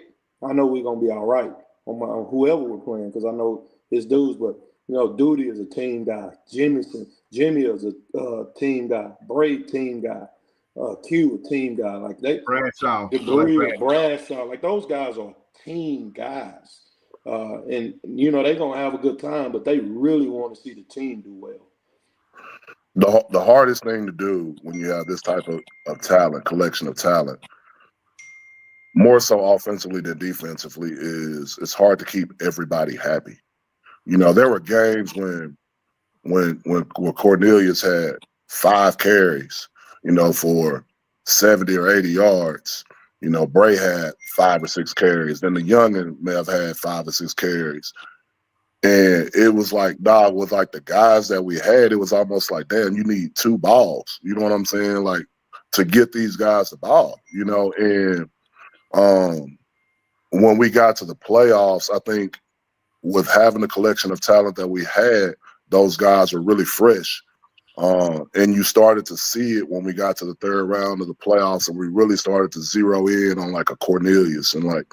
I know we're gonna be all right on whoever we're playing because I know his dudes, but you know, Duty is a team guy. Jimmy is a team guy. Bray team guy. Q a team guy. Like Bradshaw. Bradshaw. Like those guys are team guys. And you know they're gonna have a good time, but they really want to see the team do well. The hardest thing to do when you have this type of talent, collection of talent, more so offensively than defensively, is it's hard to keep everybody happy. You know, there were games when Cornelius had 5 carries, you know, for 70 or 80 yards. You know, Bray had 5 or 6 carries. Then the youngin may have had 5 or 6 carries. And it was like, dog, with like the guys that we had, it was almost like, damn, you need 2 balls. You know what I'm saying? Like to get these guys the ball, you know. And when we got to the playoffs, I think with having the collection of talent that we had, those guys were really fresh. And you started to see it when we got to the 3rd round of the playoffs and we really started to zero in on like a Cornelius. And like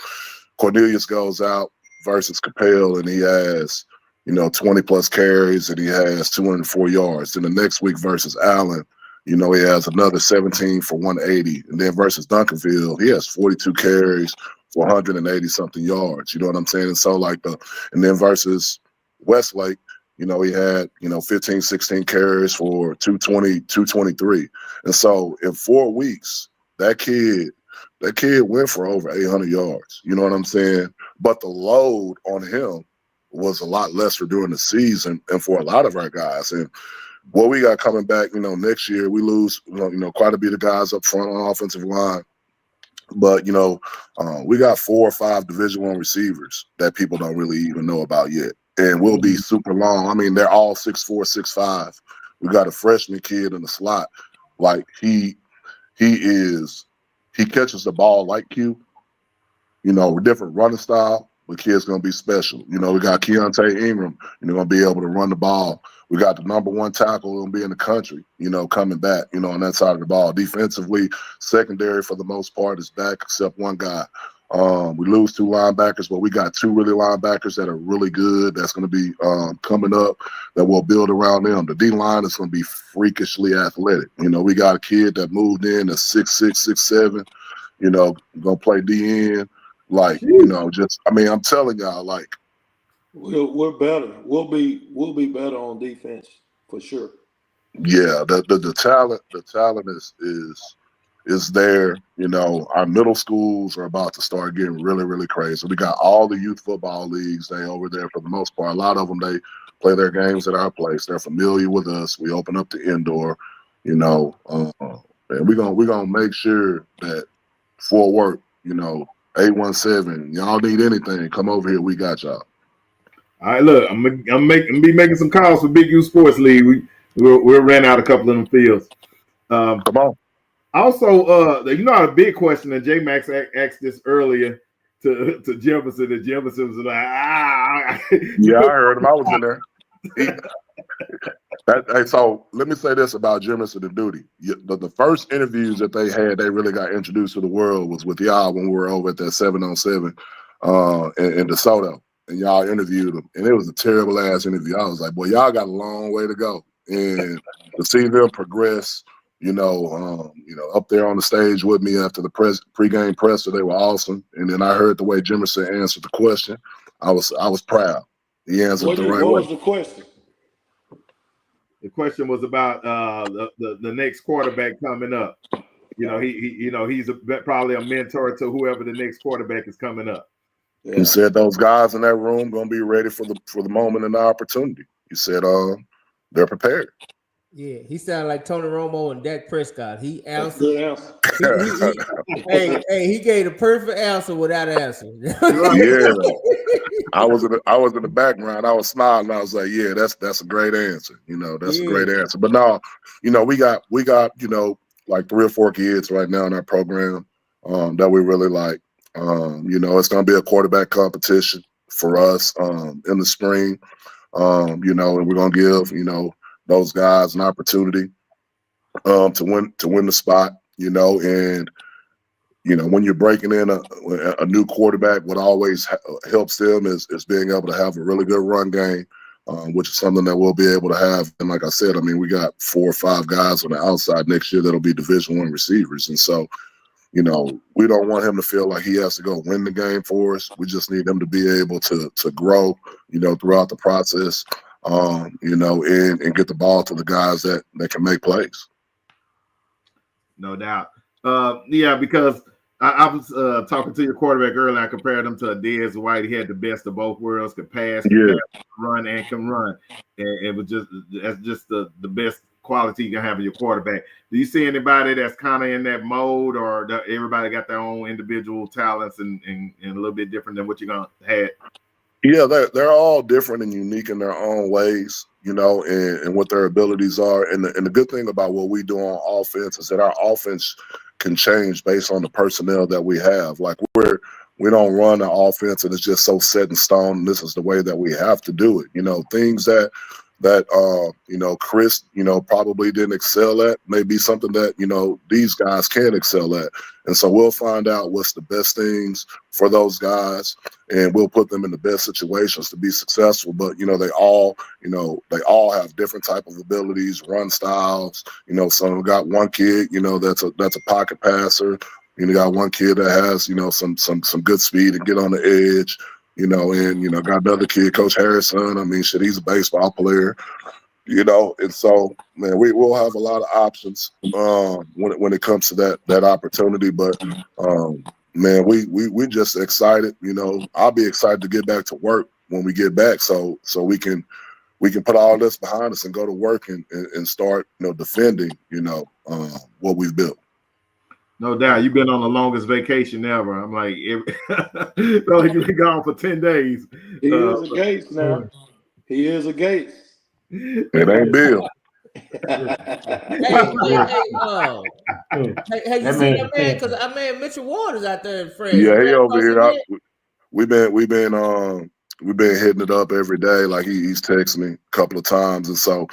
Cornelius goes out versus Capel and he has, you know, 20 plus carries and he has 204 yards. Then the next week versus Allen, You know, he has another 17 for 180. And then versus Duncanville, he has 42 carries for 180 something yards. You know what I'm saying? And so and then versus Westlake, you know, he had, 15, 16 carries for 220, 223. And so in 4 weeks, that kid went for over 800 yards. You know what I'm saying? But the load on him was a lot lesser during the season and for a lot of our guys. And what we got coming back, next year, we lose, quite a bit of guys up front on offensive line. But, we got 4 or 5 Division I receivers that people don't really even know about yet. And we'll be super long. I mean, they're all 6'4", 6'5". We got a freshman kid in the slot. Like, he catches the ball like Q, different running style, but kid's going to be special. We got Keontae Ingram, going to be able to run the ball. We got the number 1 tackle going to be in the country, coming back, on that side of the ball. Defensively, secondary for the most part is back except one guy. We lose 2 linebackers, but we got 2 really linebackers that are really good. That's going to be coming up that will build around them. The D-line is going to be freakishly athletic. We got a kid that moved in at 6'6", 6'7", going to play D-end. Like, I'm telling y'all, like, we're better. We'll be better on defense for sure. Yeah, the talent is there. Our middle schools are about to start getting really, really crazy. We got all the youth football leagues. They over there for the most part. A lot of them, they play their games at our place. They're familiar with us. We open up the indoor, and we're gonna make sure that for work, 817, y'all need anything, come over here. We got y'all. All right, look, I'm be making some calls for Big U Sports League. We'll rent out a couple of them fields. Come on. Also, a big question that J Max asked this earlier to Jefferson, and Jefferson was like, Yeah, I heard him. I was in there. So let me say this about Jefferson and Duty. The first interviews that they had, they really got introduced to the world was with y'all when we were over at that 7-on-7 in DeSoto. And y'all interviewed them, and it was a terrible ass interview. I was like, boy, y'all got a long way to go. And to see them progress, up there on the stage with me after the pregame presser, they were awesome. And then I heard the way Jefferson answered the question. I was proud. He answered the right way. What was the question? The question was about the next quarterback coming up. He's probably a mentor to whoever the next quarterback is coming up. He said those guys in that room gonna be ready for the moment and the opportunity. He said they're prepared. Yeah, he sounded like Tony Romo and Dak Prescott. He answered. Good answer. He gave the perfect answer without answering. Yeah, I was in the background. I was smiling. I was like, yeah, that's a great answer. That's a great answer. But no, we got like 3 or 4 kids right now in our program that we really like. It's going to be a quarterback competition for us in the spring, and we're going to give, those guys an opportunity to win the spot, and, when you're breaking in a new quarterback, what always helps them is being able to have a really good run game, which is something that we'll be able to have. And like I said, we got 4 or 5 guys on the outside next year that'll be Division I receivers. And so, we don't want him to feel like he has to go win the game for us. We just need him to be able to grow, throughout the process, and get the ball to the guys that can make plays. No doubt. Because I was talking to your quarterback earlier. I compared him to a Dez White. He had the best of both worlds, could pass, run, and can run. And it was that's just the best quality you can have in your quarterback. Do you see anybody that's kind of in that mode, or everybody got their own individual talents and a little bit different than what you're gonna have? Yeah, they're all different and unique in their own ways, and what their abilities are. And the good thing about what we do on offense is that our offense can change based on the personnel that we have. Like we don't run an offense and it's just so set in stone. And this is the way that we have to do it. Things that that Chris, probably didn't excel at, may be something that, these guys can excel at. And so we'll find out what's the best things for those guys, and we'll put them in the best situations to be successful. But, they all have different type of abilities, run styles. Some got one kid, that's a pocket passer. You got one kid that has, some good speed and get on the edge. Got another kid, Coach Harrison. I mean, he's a baseball player, and so, man, we will have a lot of options when it comes to that opportunity. But, man, we just excited. I'll be excited to get back to work when we get back, so we can put all this behind us and go to work and start, defending, what we've built. No doubt. You've been on the longest vacation ever. I'm like, you've been gone for 10 days. He is a Gates now. He is a Gates. It ain't Bill. Hey, you seen that man? Because Mitchell Ward is out there in France. Yeah, he over here. We've been hitting it up every day. Like he's texting me a couple of times, and so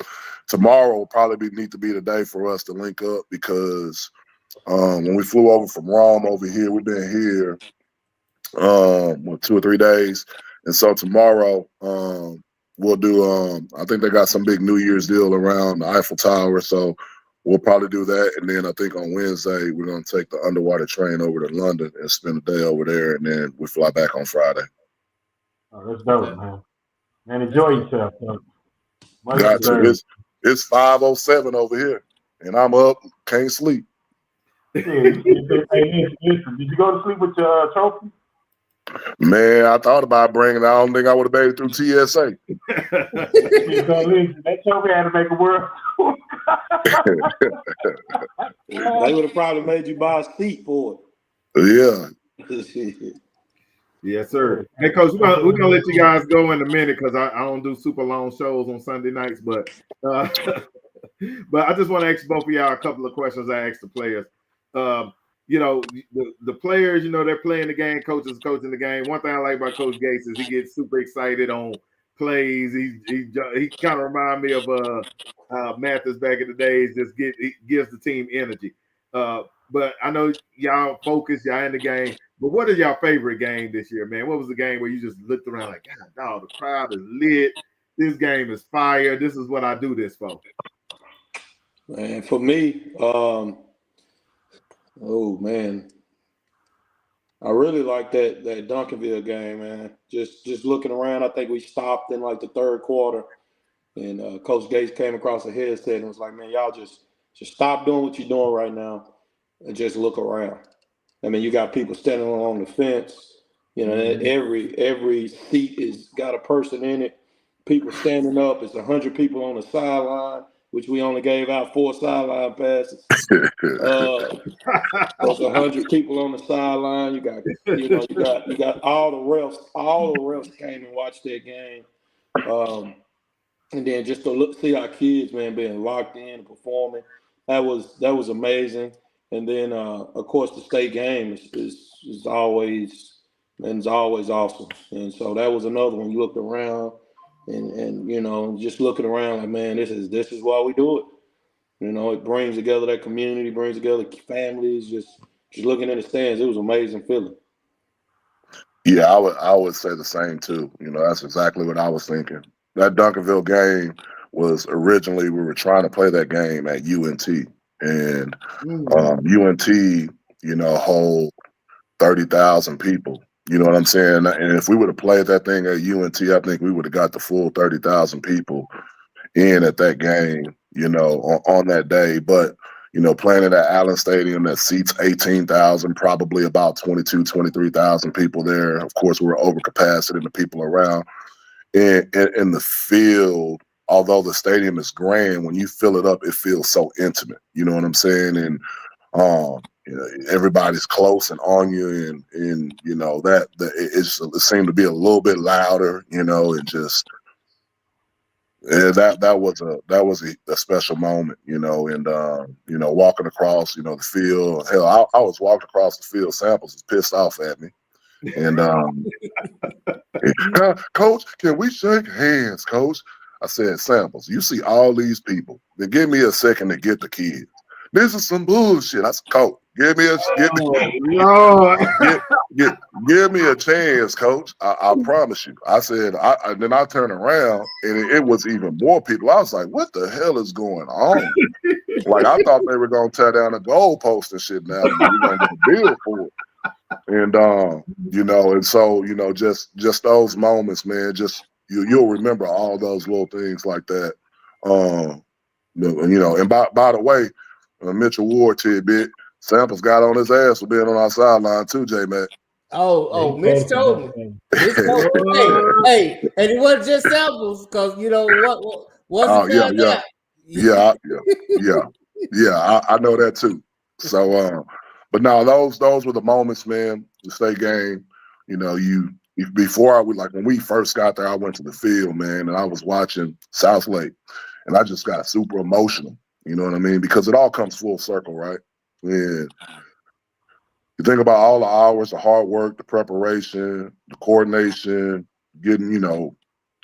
tomorrow will probably need to be the day for us to link up, because when we flew over from Rome over here, we've been here 2 or 3 days, and so tomorrow we'll do. I think they got some big New Year's deal around the Eiffel Tower, so we'll probably do that. And then I think on Wednesday we're gonna take the underwater train over to London and spend a day over there, and then we fly back on Friday. Oh, that's dope, man. Man, enjoy yourself. Got to. It's 5:07 over here, and I'm up, can't sleep. Hey, listen, did you go to sleep with your trophy? Man, I thought about bringing it. I don't think I would have made it through TSA. That trophy had to make a world. They would have probably made you buy a seat for it. Yeah. Yes, sir. Hey, Coach, we're gonna let you guys go in a minute, because I don't do super long shows on Sunday nights, but but I just want to ask both of y'all a couple of questions I asked the players. The players, they're playing the game, coaches coaching the game. One thing I like about Coach Gates is he gets super excited on plays. He kind of reminds me of Mathis back in the days. He gives the team energy. But I know y'all focus, y'all in the game. But what is y'all favorite game this year, man? What was the game where you just looked around like, God, dog, the crowd is lit. This game is fire. This is what I do this for. Man, for me, oh man, I really like that Duncanville game, man. Just looking around, I think we stopped in like the third quarter, and Coach Gates came across the headset and was like, "Man, y'all just stop doing what you're doing right now and just look around." I mean, you got people standing along the fence. Every seat is got a person in it. People standing up. It's 100 people on the sideline, which we only gave out 4 sideline passes. There's 100 people on the sideline. You got all the refs. All the refs came and watched that game. And then just to see our kids, man, being locked in and performing, that was amazing. And then, of course, the state game is always awesome. And so that was another one. You looked around and just looking around like, man, this is why we do it. It brings together that community, brings together families, just looking in the stands. It was an amazing feeling. Yeah, I would say the same too. That's exactly what I was thinking. That Duncanville game was originally, we were trying to play that game at UNT. And UNT, hold 30,000 people. You know what I'm saying? And if we would have played that thing at UNT, I think we would have got the full 30,000 people in at that game, on that day. But, playing at Allen Stadium that seats 18,000, probably about 23,000 people there. Of course, we're over capacity and the people around. And the field, although the stadium is grand, when you fill it up, it feels so intimate. You know what I'm saying? And everybody's close and on you, and it seemed to be a little bit louder, and just that was a special moment, and walking across, the field. Hell, I was walking across the field. Samples was pissed off at me. And Coach, can we shake hands, Coach? I said, Samples, you see all these people. Then give me a second to get the kids. This is some bullshit. I said, Coach, give me a chance, Coach. I promise you. I said, then I turned around and it was even more people. I was like, what the hell is going on? Like, I thought they were gonna tear down the goalpost and shit now. We're gonna get a bill for it. And and so, just those moments, man, just you'll remember all those little things like that. And by the way, Mitchell Ward tidbit, Samples got on his ass for being on our sideline too, J-Mac. Oh, Mitch told me. Hey, and it wasn't just Samples, because what was it? I know that too. So, but no, those were the moments, man. The state game, when we first got there, I went to the field, man, and I was watching South Lake, and I just got super emotional. You know what I mean? Because it all comes full circle, right? And you think about all the hours, the hard work, the preparation, the coordination, getting,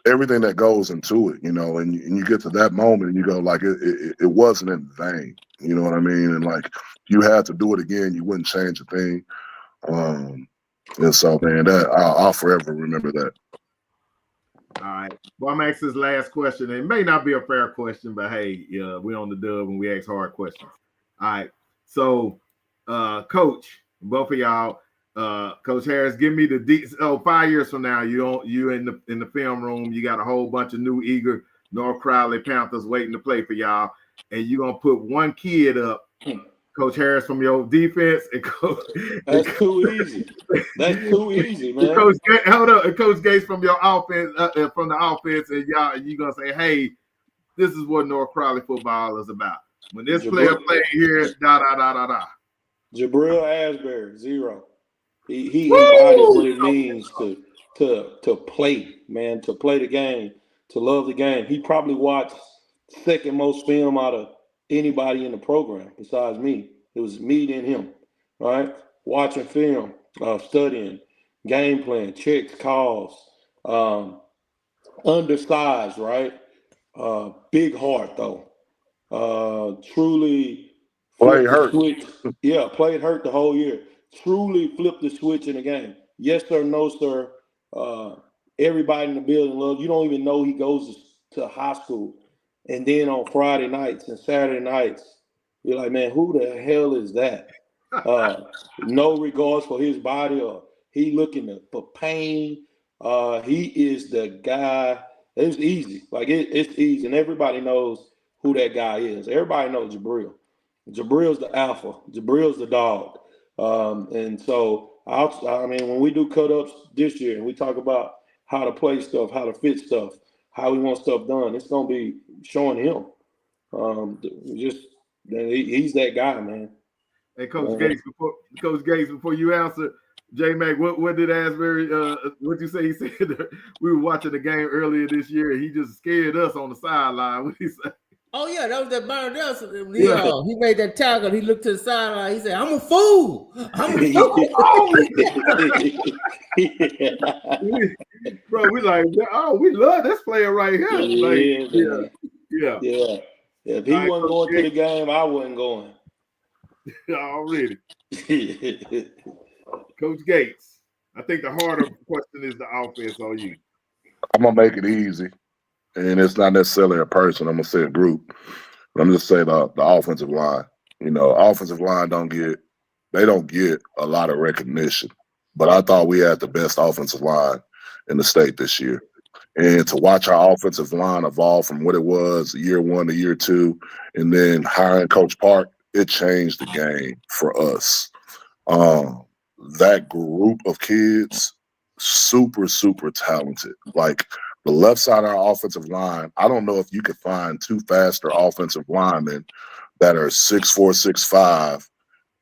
everything that goes into it, and you get to that moment and you go like, it wasn't in vain. You know what I mean? And like, you had to do it again, you wouldn't change a thing. And so, man, I'll forever remember that. All right. Well, I'm asking this last question. It may not be a fair question, but hey, we're on the dub and we ask hard questions. All right. So, Coach, both of y'all, Coach Harris, give me 5 years from now, you in the film room, you got a whole bunch of new eager North Crowley Panthers waiting to play for y'all, and you're gonna put one kid up, Coach Harris, from your defense, and That's too easy. That's too easy, man. Coach Gates from your offense, from the offense, and you gonna say, hey, this is what North Crowley football is about. When this player played here, Jabril Asbury, 0. He embodied what it means to play, man, to play the game, to love the game. He probably watched second most film out of anybody in the program besides me. It was me and him, right? Watching film, studying, game plan, checks, calls, undersized, right? Big heart though. Truly played hurt. Yeah, played hurt the whole year. Truly flipped the switch in the game. Yes, sir, no, sir. Everybody in the building loves. You don't even know he goes to high school. And then on Friday nights and Saturday nights, you're like, man, who the hell is that? No regards for his body, or he looking for pain. He is the guy. It's easy. Like it's easy. And everybody knows who that guy is. Everybody knows Jabril. Jabril's the alpha. Jabril's the dog. And so, when we do cut-ups this year and we talk about how to play stuff, how to fit stuff, how we want stuff done, it's going to be showing him. He's that guy, man. Hey, Coach Gates, before you answer, J-Mac, what did Asbury, what you say? He said we were watching the game earlier this year and he just scared us on the sideline. What did he say? Oh, yeah, that was that Byron Nelson. He made that tackle. He looked to the sideline. He said, I'm a fool. I'm a fool. Bro, we like, we love this player right here. Yeah. If he wasn't going to the game, I wasn't going. Already. Coach Gates, I think the harder question is the offense on you. I'm going to make it easy. And it's not necessarily a person. I'm going to say a group. But I'm just saying the offensive line. Offensive line don't get a lot of recognition. But I thought we had the best offensive line in the state this year. And to watch our offensive line evolve from what it was year 1 to year 2, and then hiring Coach Park, it changed the game for us. That group of kids, super, super talented. Like, the left side of our offensive line, I don't know if you could find 2 faster offensive linemen that are 6'4", 6'5",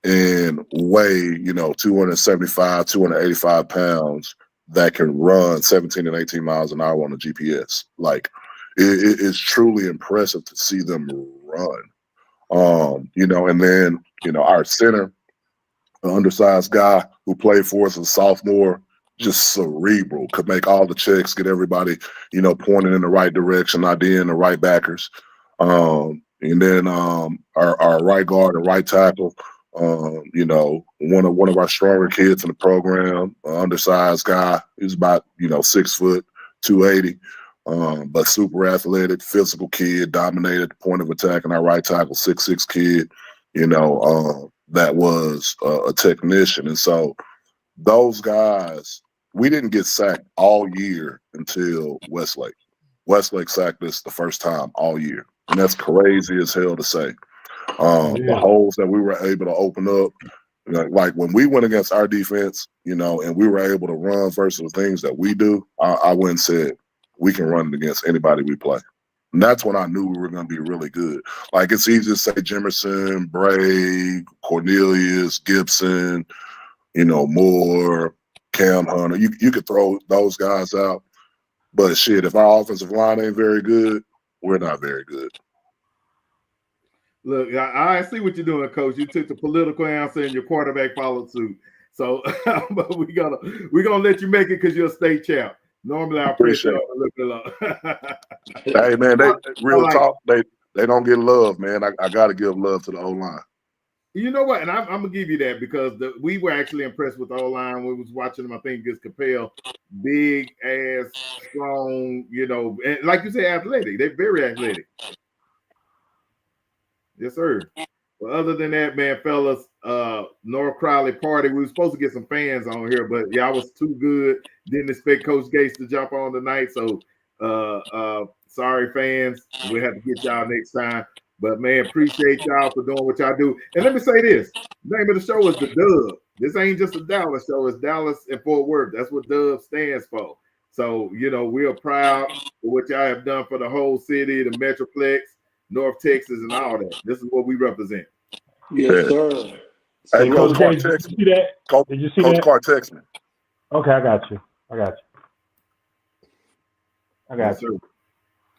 and weigh, 275, 285 pounds that can run 17 and 18 miles an hour on a GPS. Like, it is truly impressive to see them run. And then, our center, an undersized guy who played for us as a sophomore, just cerebral, could make all the checks, get everybody, pointing in the right direction, idea in the right backers. And then our right guard and right tackle, one of our stronger kids in the program, undersized guy. He's about 6 foot, 280, but super athletic, physical kid, dominated the point of attack. And our right tackle, 6'6" kid, that was a technician. And so those guys, we didn't get sacked all year until Westlake. Westlake sacked us the first time all year. And that's crazy as hell to say. The holes that we were able to open up, like when we went against our defense, and we were able to run versus the things that we do, I went and said, we can run it against anybody we play. And that's when I knew we were going to be really good. Like, it's easy to say Jimerson, Bray, Cornelius, Gibson, Moore, Cam Hunter. You could throw those guys out. But shit, if our offensive line ain't very good, we're not very good. Look, I see what you're doing, Coach. You took the political answer and your quarterback followed suit. So but we're gonna let you make it because you're a state champ. Normally I appreciate it. Hey man, they real talk, they don't get love, man. I gotta give love to the O-line. You know what? And I'm gonna give you that because we were actually impressed with the O-line. We was watching them, I think, against Capel. Big ass, strong, and like you said, athletic. They're very athletic. Yes, sir. Well, other than that, man, fellas, North Crowley party. We were supposed to get some fans on here, but y'all was too good. Didn't expect Coach Gates to jump on tonight. So sorry, fans. We'll have to get y'all next time. But man, appreciate y'all for doing what y'all do. And let me say this: the name of the show is the Dub. This ain't just a Dallas show, it's Dallas and Fort Worth. That's what Dub stands for. So, we are proud for what y'all have done for the whole city, the Metroplex, North Texas, and all that. This is what we represent. Yes, sir. Hey, Coach Carr, did you see that? Did you see Coach that? Carr, text me. Okay, I got you. Yes, sir.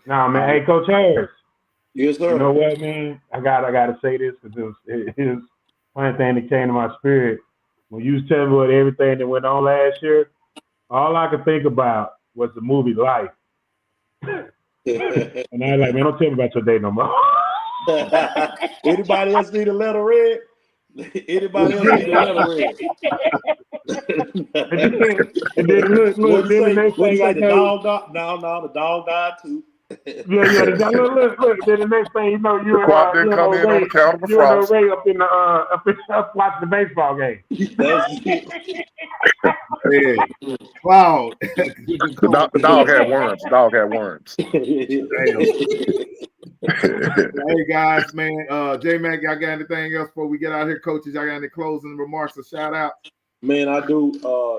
Nah, man. Hey, Coach Harris. Yes, sir. You know what, man? I gotta say this because it is one thing that came to my spirit. When you was telling me what everything that went on last year, all I could think about was the movie Life. And I was like, man, don't tell me about your day no more. Anybody else need a letter read? Anybody else need a letter read? And then look, then the next thing I know, the dog died too. Look, then the next thing you know, you Quad didn't come in on the count of the frost. Ray up watching the baseball game. Cloud. The dog had worms. The dog had worms. Hey guys, man. J-Mac, y'all got anything else before we get out here, coaches? Y'all got any closing remarks or shout out? Man, I do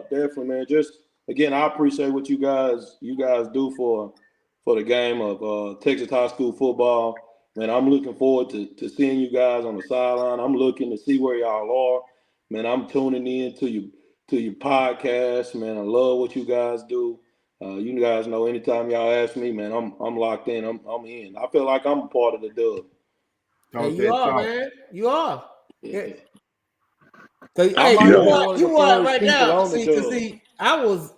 definitely, man. Just again, I appreciate what you guys do for the game of Texas high school football. Man, I'm looking forward to seeing you guys on the sideline. I'm looking to see where y'all are. Man, I'm tuning in to your podcast. Man, I love what you guys do. You guys know anytime y'all ask me, man, I'm locked in. I'm in. I feel like I'm a part of the Dub. Hey, you are, man. You are. Yeah. Hey, you are right now. See, I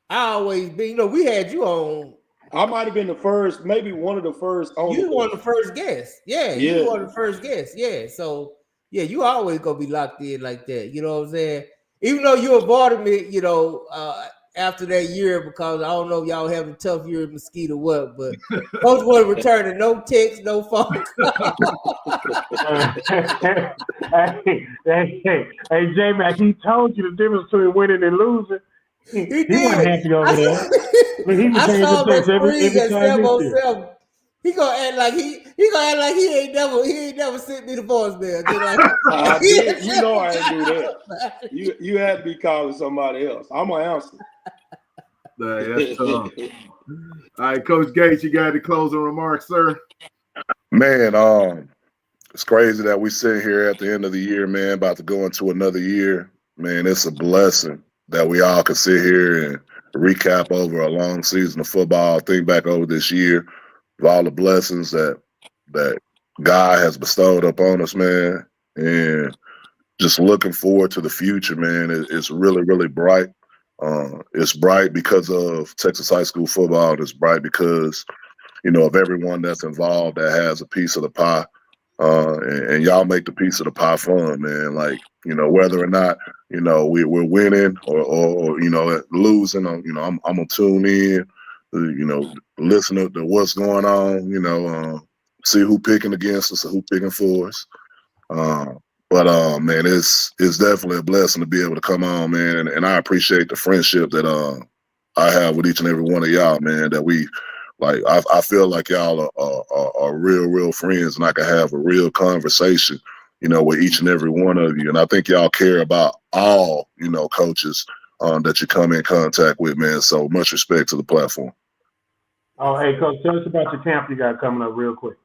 always been. We had you on. I might have been the first, maybe one of the first. You were one of the first guests. Yeah, you were one of the first guests. Yeah, so yeah, you always gonna be locked in like that. You know what I'm saying? Even though you avoided me, after that year because I don't know if y'all having a tough year in Mesquite or what, but Coach wasn't returning no text, no phone. Hey, J-Mac, he told you the difference between winning and losing. He wasn't happy over there. I saw him at Springs at 707. He gonna act like he ain't never sent me the voicemail. You know I ain't do that. You had to be calling somebody else. I'm gonna answer. That's all right, Coach Gates, you got any closing remarks, sir? Man, it's crazy that we sit here at the end of the year, man, about to go into another year. Man, it's a blessing that we all can sit here and recap over a long season of football, think back over this year of all the blessings that God has bestowed upon us, man, and just looking forward to the future, man. It's really, really bright. It's bright because of Texas high school football. It's bright because, of everyone that's involved that has a piece of the pie. And y'all make the piece of the pie fun, man. Like, whether or not, we're winning or losing, I'm gonna tune in, listen to what's going on, see who picking against us or who picking for us. But man, it's definitely a blessing to be able to come on, man. And I appreciate the friendship that I have with each and every one of y'all, man, that we like. I feel like y'all are real friends, and I can have a real conversation, with each and every one of you. And I think y'all care about all, coaches that you come in contact with, man. So much respect to the platform. Oh, hey, Coach, tell us about your camp you got coming up real quick.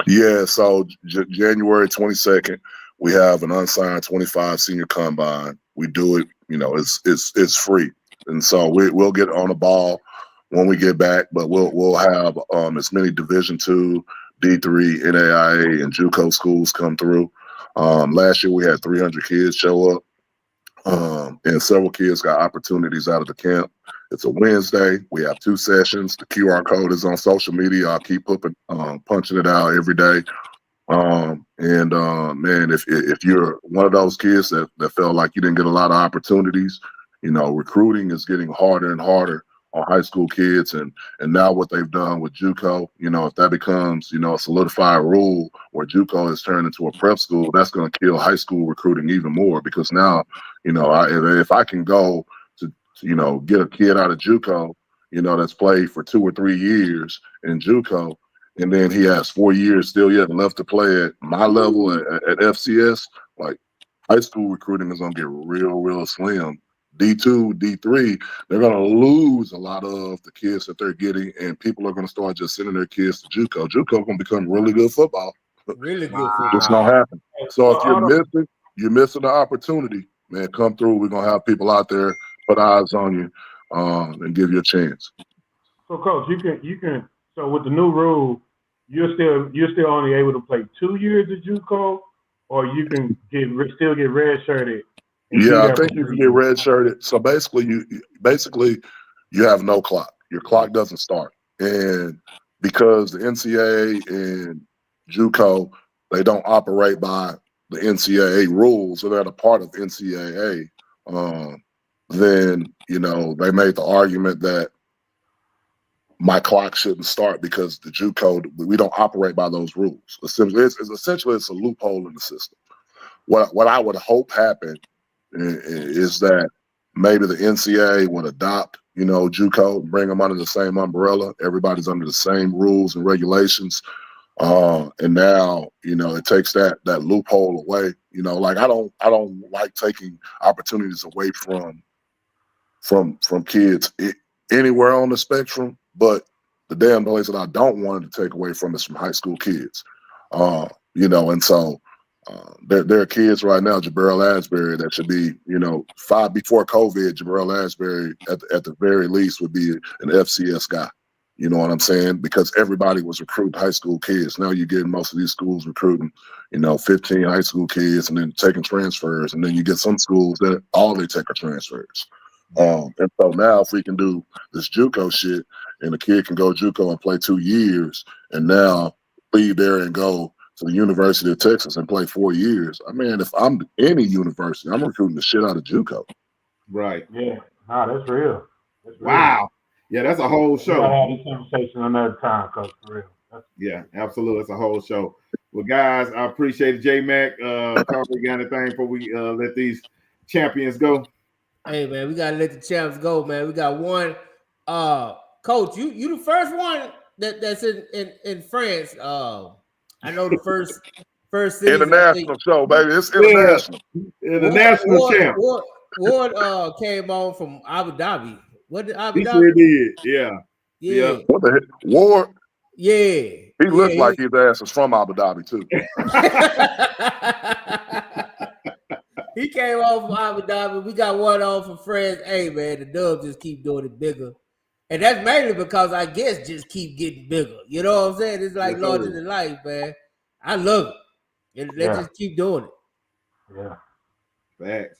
Yeah, so January 22nd, we have an unsigned 25 senior combine. We do it, it's free, and so we'll get on the ball when we get back. But we'll have as many Division II, D3, NAIA, and JUCO schools come through. Last year we had 300 kids show up, and several kids got opportunities out of the camp. It's a Wednesday. We have 2 sessions. The QR code is on social media. I'll keep punching it out every day. Man, if you're one of those kids that felt like you didn't get a lot of opportunities, recruiting is getting harder and harder on high school kids. And now what they've done with JUCO, if that becomes, a solidified rule where JUCO is turned into a prep school, that's going to kill high school recruiting even more, because now, if I can go to get a kid out of JUCO, that's played for 2 or 3 years in JUCO, and then he has 4 years still yet left to play at my level at FCS, like, high school recruiting is going to get real slim. D2, D3, they're going to lose a lot of the kids that they're getting, and people are going to start just sending their kids to JUCO. JUCO going to become really good football. Really good football. It's going to happen. So if you're missing the opportunity, man, come through. We're going to have people out there put eyes on you and give you a chance. So, Coach, you can. So with the new rule, you're still only able to play 2 years at JUCO, or you can still get redshirted. Yeah, I think you can get redshirted. So basically, you have no clock. Your clock doesn't start, and because the NCAA and JUCO, they don't operate by the NCAA rules, so they're a part of NCAA. Then they made the argument that my clock shouldn't start because the JUCO, we don't operate by those rules. Essentially, it's a loophole in the system. What I would hope happened is that maybe the NCAA would adopt, JUCO, bring them under the same umbrella. Everybody's under the same rules and regulations. And now, it takes that loophole away. Like I don't like taking opportunities away from kids anywhere on the spectrum, but the damn place that I don't want to take away from is from high school kids. And so there are kids right now, Jabril Asbury, that should be, before COVID, Jabril Asbury at the very least would be an FCS guy. You know what I'm saying? Because everybody was recruiting high school kids. Now you're getting most of these schools recruiting, 15 high school kids and then taking transfers. And then you get some schools that all they take are transfers. And so now if we can do this JUCO shit and the kid can go JUCO and play 2 years and now leave there and go to the University of Texas and play 4 years. I mean, if I'm any university, I'm recruiting the shit out of JUCO. Right. Yeah. No, that's real. Wow. Yeah, that's a whole show. We'll have this conversation another time, Coach, for real. Yeah, absolutely. It's a whole show. Well, guys, I appreciate it. J-Mac, Carl, we got anything before we let these champions go? Hey, man, we got to let the champs go, man. We got one. Coach, you the first one that's in France. I know the first season. International show, baby. It's international. Yeah, the national champ. Ward came on from Abu Dhabi. What did Abu Dhabi? He sure did. Yeah. What the heck? Ward? Yeah. He looked like his ass is from Abu Dhabi, too. He came on from Abu Dhabi. We got one on from France. Hey, man, the Dubs just keep doing it bigger. And that's mainly because I guess just keep getting bigger. You know what I'm saying? It's like larger than life, man. I love it. Let's just keep doing it. Yeah. Facts.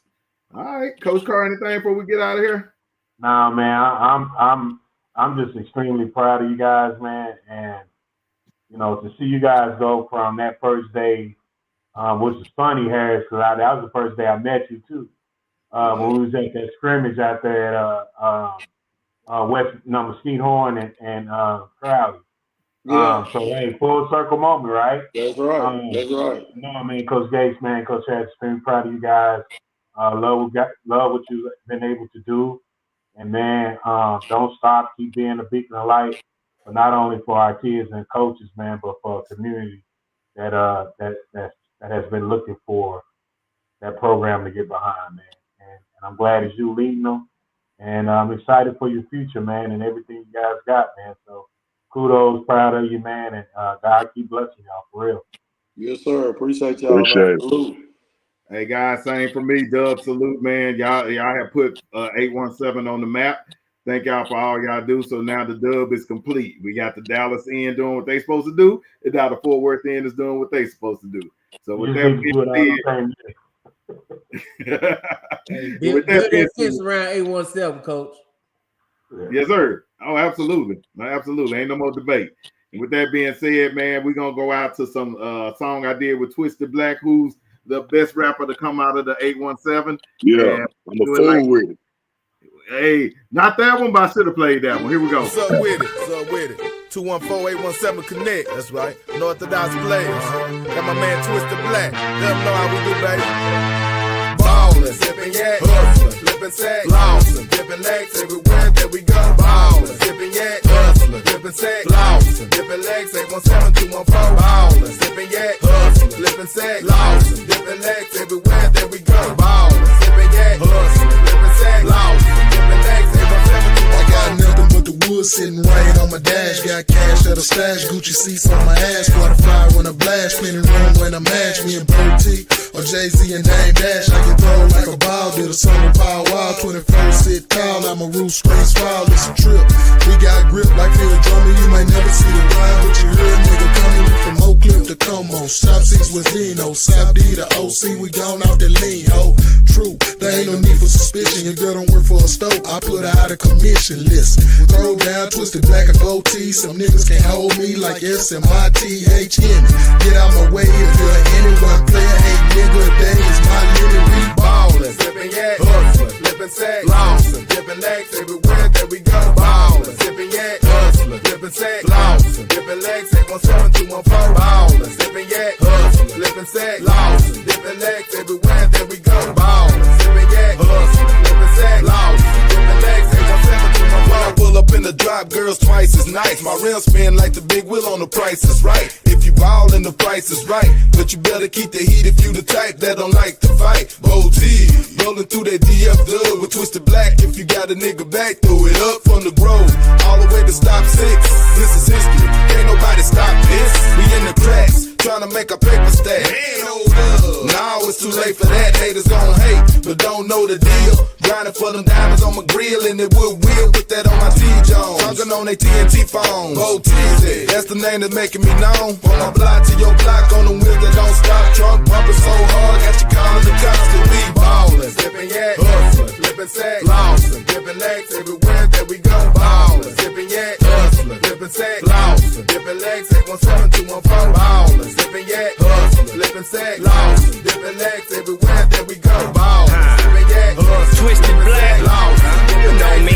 All right. Coach Carr, anything before we get out of here? Nah, man, I'm just extremely proud of you guys, man, and to see you guys go from that first day, which is funny, Harris, because that was the first day I met you too. When we was at that scrimmage out there at Mesquite Horn and Crowley. Yeah. So hey, full circle moment, right? That's right. That's right. No, I mean, Coach Gates, man, Coach Harris, extremely proud of you guys. Love what you've been able to do. And man, don't stop. Keep being a beacon of light, but not only for our kids and coaches, man, but for a community that has been looking for that program to get behind, man. And I'm glad it's you leading them. And I'm excited for your future, man, and everything you guys got, man. So kudos, proud of you, man, and God keep blessing y'all for real. Yes, sir. Appreciate y'all. Appreciate it. Hey guys, same for me. Dub, salute, man. Y'all have put 817 on the map. Thank y'all for all y'all do. So now the dub is complete. We got the Dallas end doing what they supposed to do, and now the Fort Worth end is doing what they supposed to do. So with that being said, build that fence around 817, Coach. Yes, sir. Oh, absolutely. Absolutely. Ain't no more debate. And with that being said, man, we're gonna go out to some song I did with Twisted Black, who's the best rapper to come out of the 817. Yeah, I'm a fool with it. Hey, not that one, but I should have played that one. Here we go. What's up with it? What's up with it? 214-817 Connect. That's right. Northodox Players. Got my man Twisted Black. Let them know how we do, baby. Ballin', sippin' yak, hustlin', flippin' sack, lossin', dippin' legs everywhere that we go. Ballin', sippin' yak, hustlin', flippin' sack, lossin', dippin' legs 817-214. Ballin', sippin' yak, hustlin', flippin' sack, lossin', dippin' legs everywhere that we go. Ballin', sippin' yak, hustlin', flippin' sack, lossin', dippin' legs 817-214. I got nothing but the wood sitting right on my dash. Got cash at a stash, Gucci seats on my ass. Water fire when I blast, spinning room when I match. Me and Bird T or Jay-Z and Dame Dash. I can throw like a ball, did a summer power wild. 21st sit tall, I'm a roof screen foul. It's a trip. We got grip like Phil Drummer. You might never see the wild, but you hear a nigga coming from Oak Cliff to Como. South 6 with Dino, South D to OC. We gone out the lean, ho. True, there ain't no need for suspicion. Your girl don't work for a stove. I put her out of commission. Listen, throw down, Twisted Black and goatee. Some niggas can't hold me like SMITHN. Get out my way if you're anyone player. Hey, nigga, that is my limit. We Ballin', sippin' yak, hustlin', flippin' sack, lossin', dippin' legs everywhere that we go. Ballin', sippin' yak, hustlin', flippin' sack, lossin', dippin' legs 817-214. Ballin', sippin' yak, hustlin', flippin' sack, lossin', dippin' legs everywhere that we go. Ballin', sippin' yak, hustlin', flippin' sack, lossin', dippin' legs 817-214. When I pull up in the drop, girls twice as nice. My rims spin like the big wheel on The Price is Right. If you ballin', the price is right, but you better keep the heat if you the type that don't like to fight. Bold T, rolling through that DF dub with Twisted Black. If you got a nigga back, throw it up from the Grove all the way to stop 6. This is history, ain't nobody stop this. We in the cracks, trying to make a paper stack. Now it's too late for that. Haters gon' hate, but don't know the deal. Grinding for them diamonds on my grill, and it will put that on my T-Jones. Talking on they TNT phones. Bold T, that's the name that's making me known. From my block to your block on the wheels that don't stop. Truck bumping so hard, got you calling the cops to we ballin'. Sippin' yak, hustlin', flippin' sack, lossin', dippin' legs everywhere that we go. Ballin', sippin' yak, hustlin', flippin' sack, lossin', dippin' legs 817-214. Ballin', sippin' yak, hustlin', flippin' sack, lossin', dippin' legs everywhere that we go. Ballin', sippin' yak, hustlin', Twisted Black, you know me.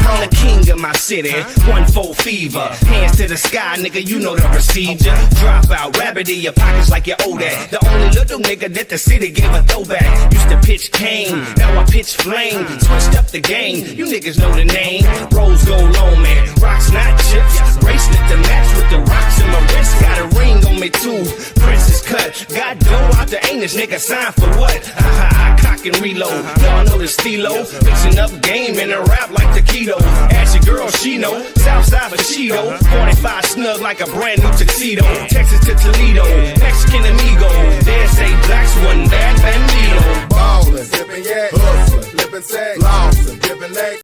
I'm the king of my city, 1-4 fever. Hands to the sky, nigga, you know the procedure. Drop out, rabbit in your pockets like you owe that. The only little nigga that the city gave a throwback. Used to pitch cane, now I pitch flame. Switched up the game, you niggas know the name. Rose gold long man, rocks not chips. Bracelet to match with the rocks in my wrist. Got a ring on me too, princess cut. Got dough out the anus, nigga, sign for what? I cock and reload, y'all know the stilo. Mixing up game and a rap like the keto. Ask your girl, she know. Southside for Cheeto. 45 snug like a brand new tuxedo. Texas to Toledo.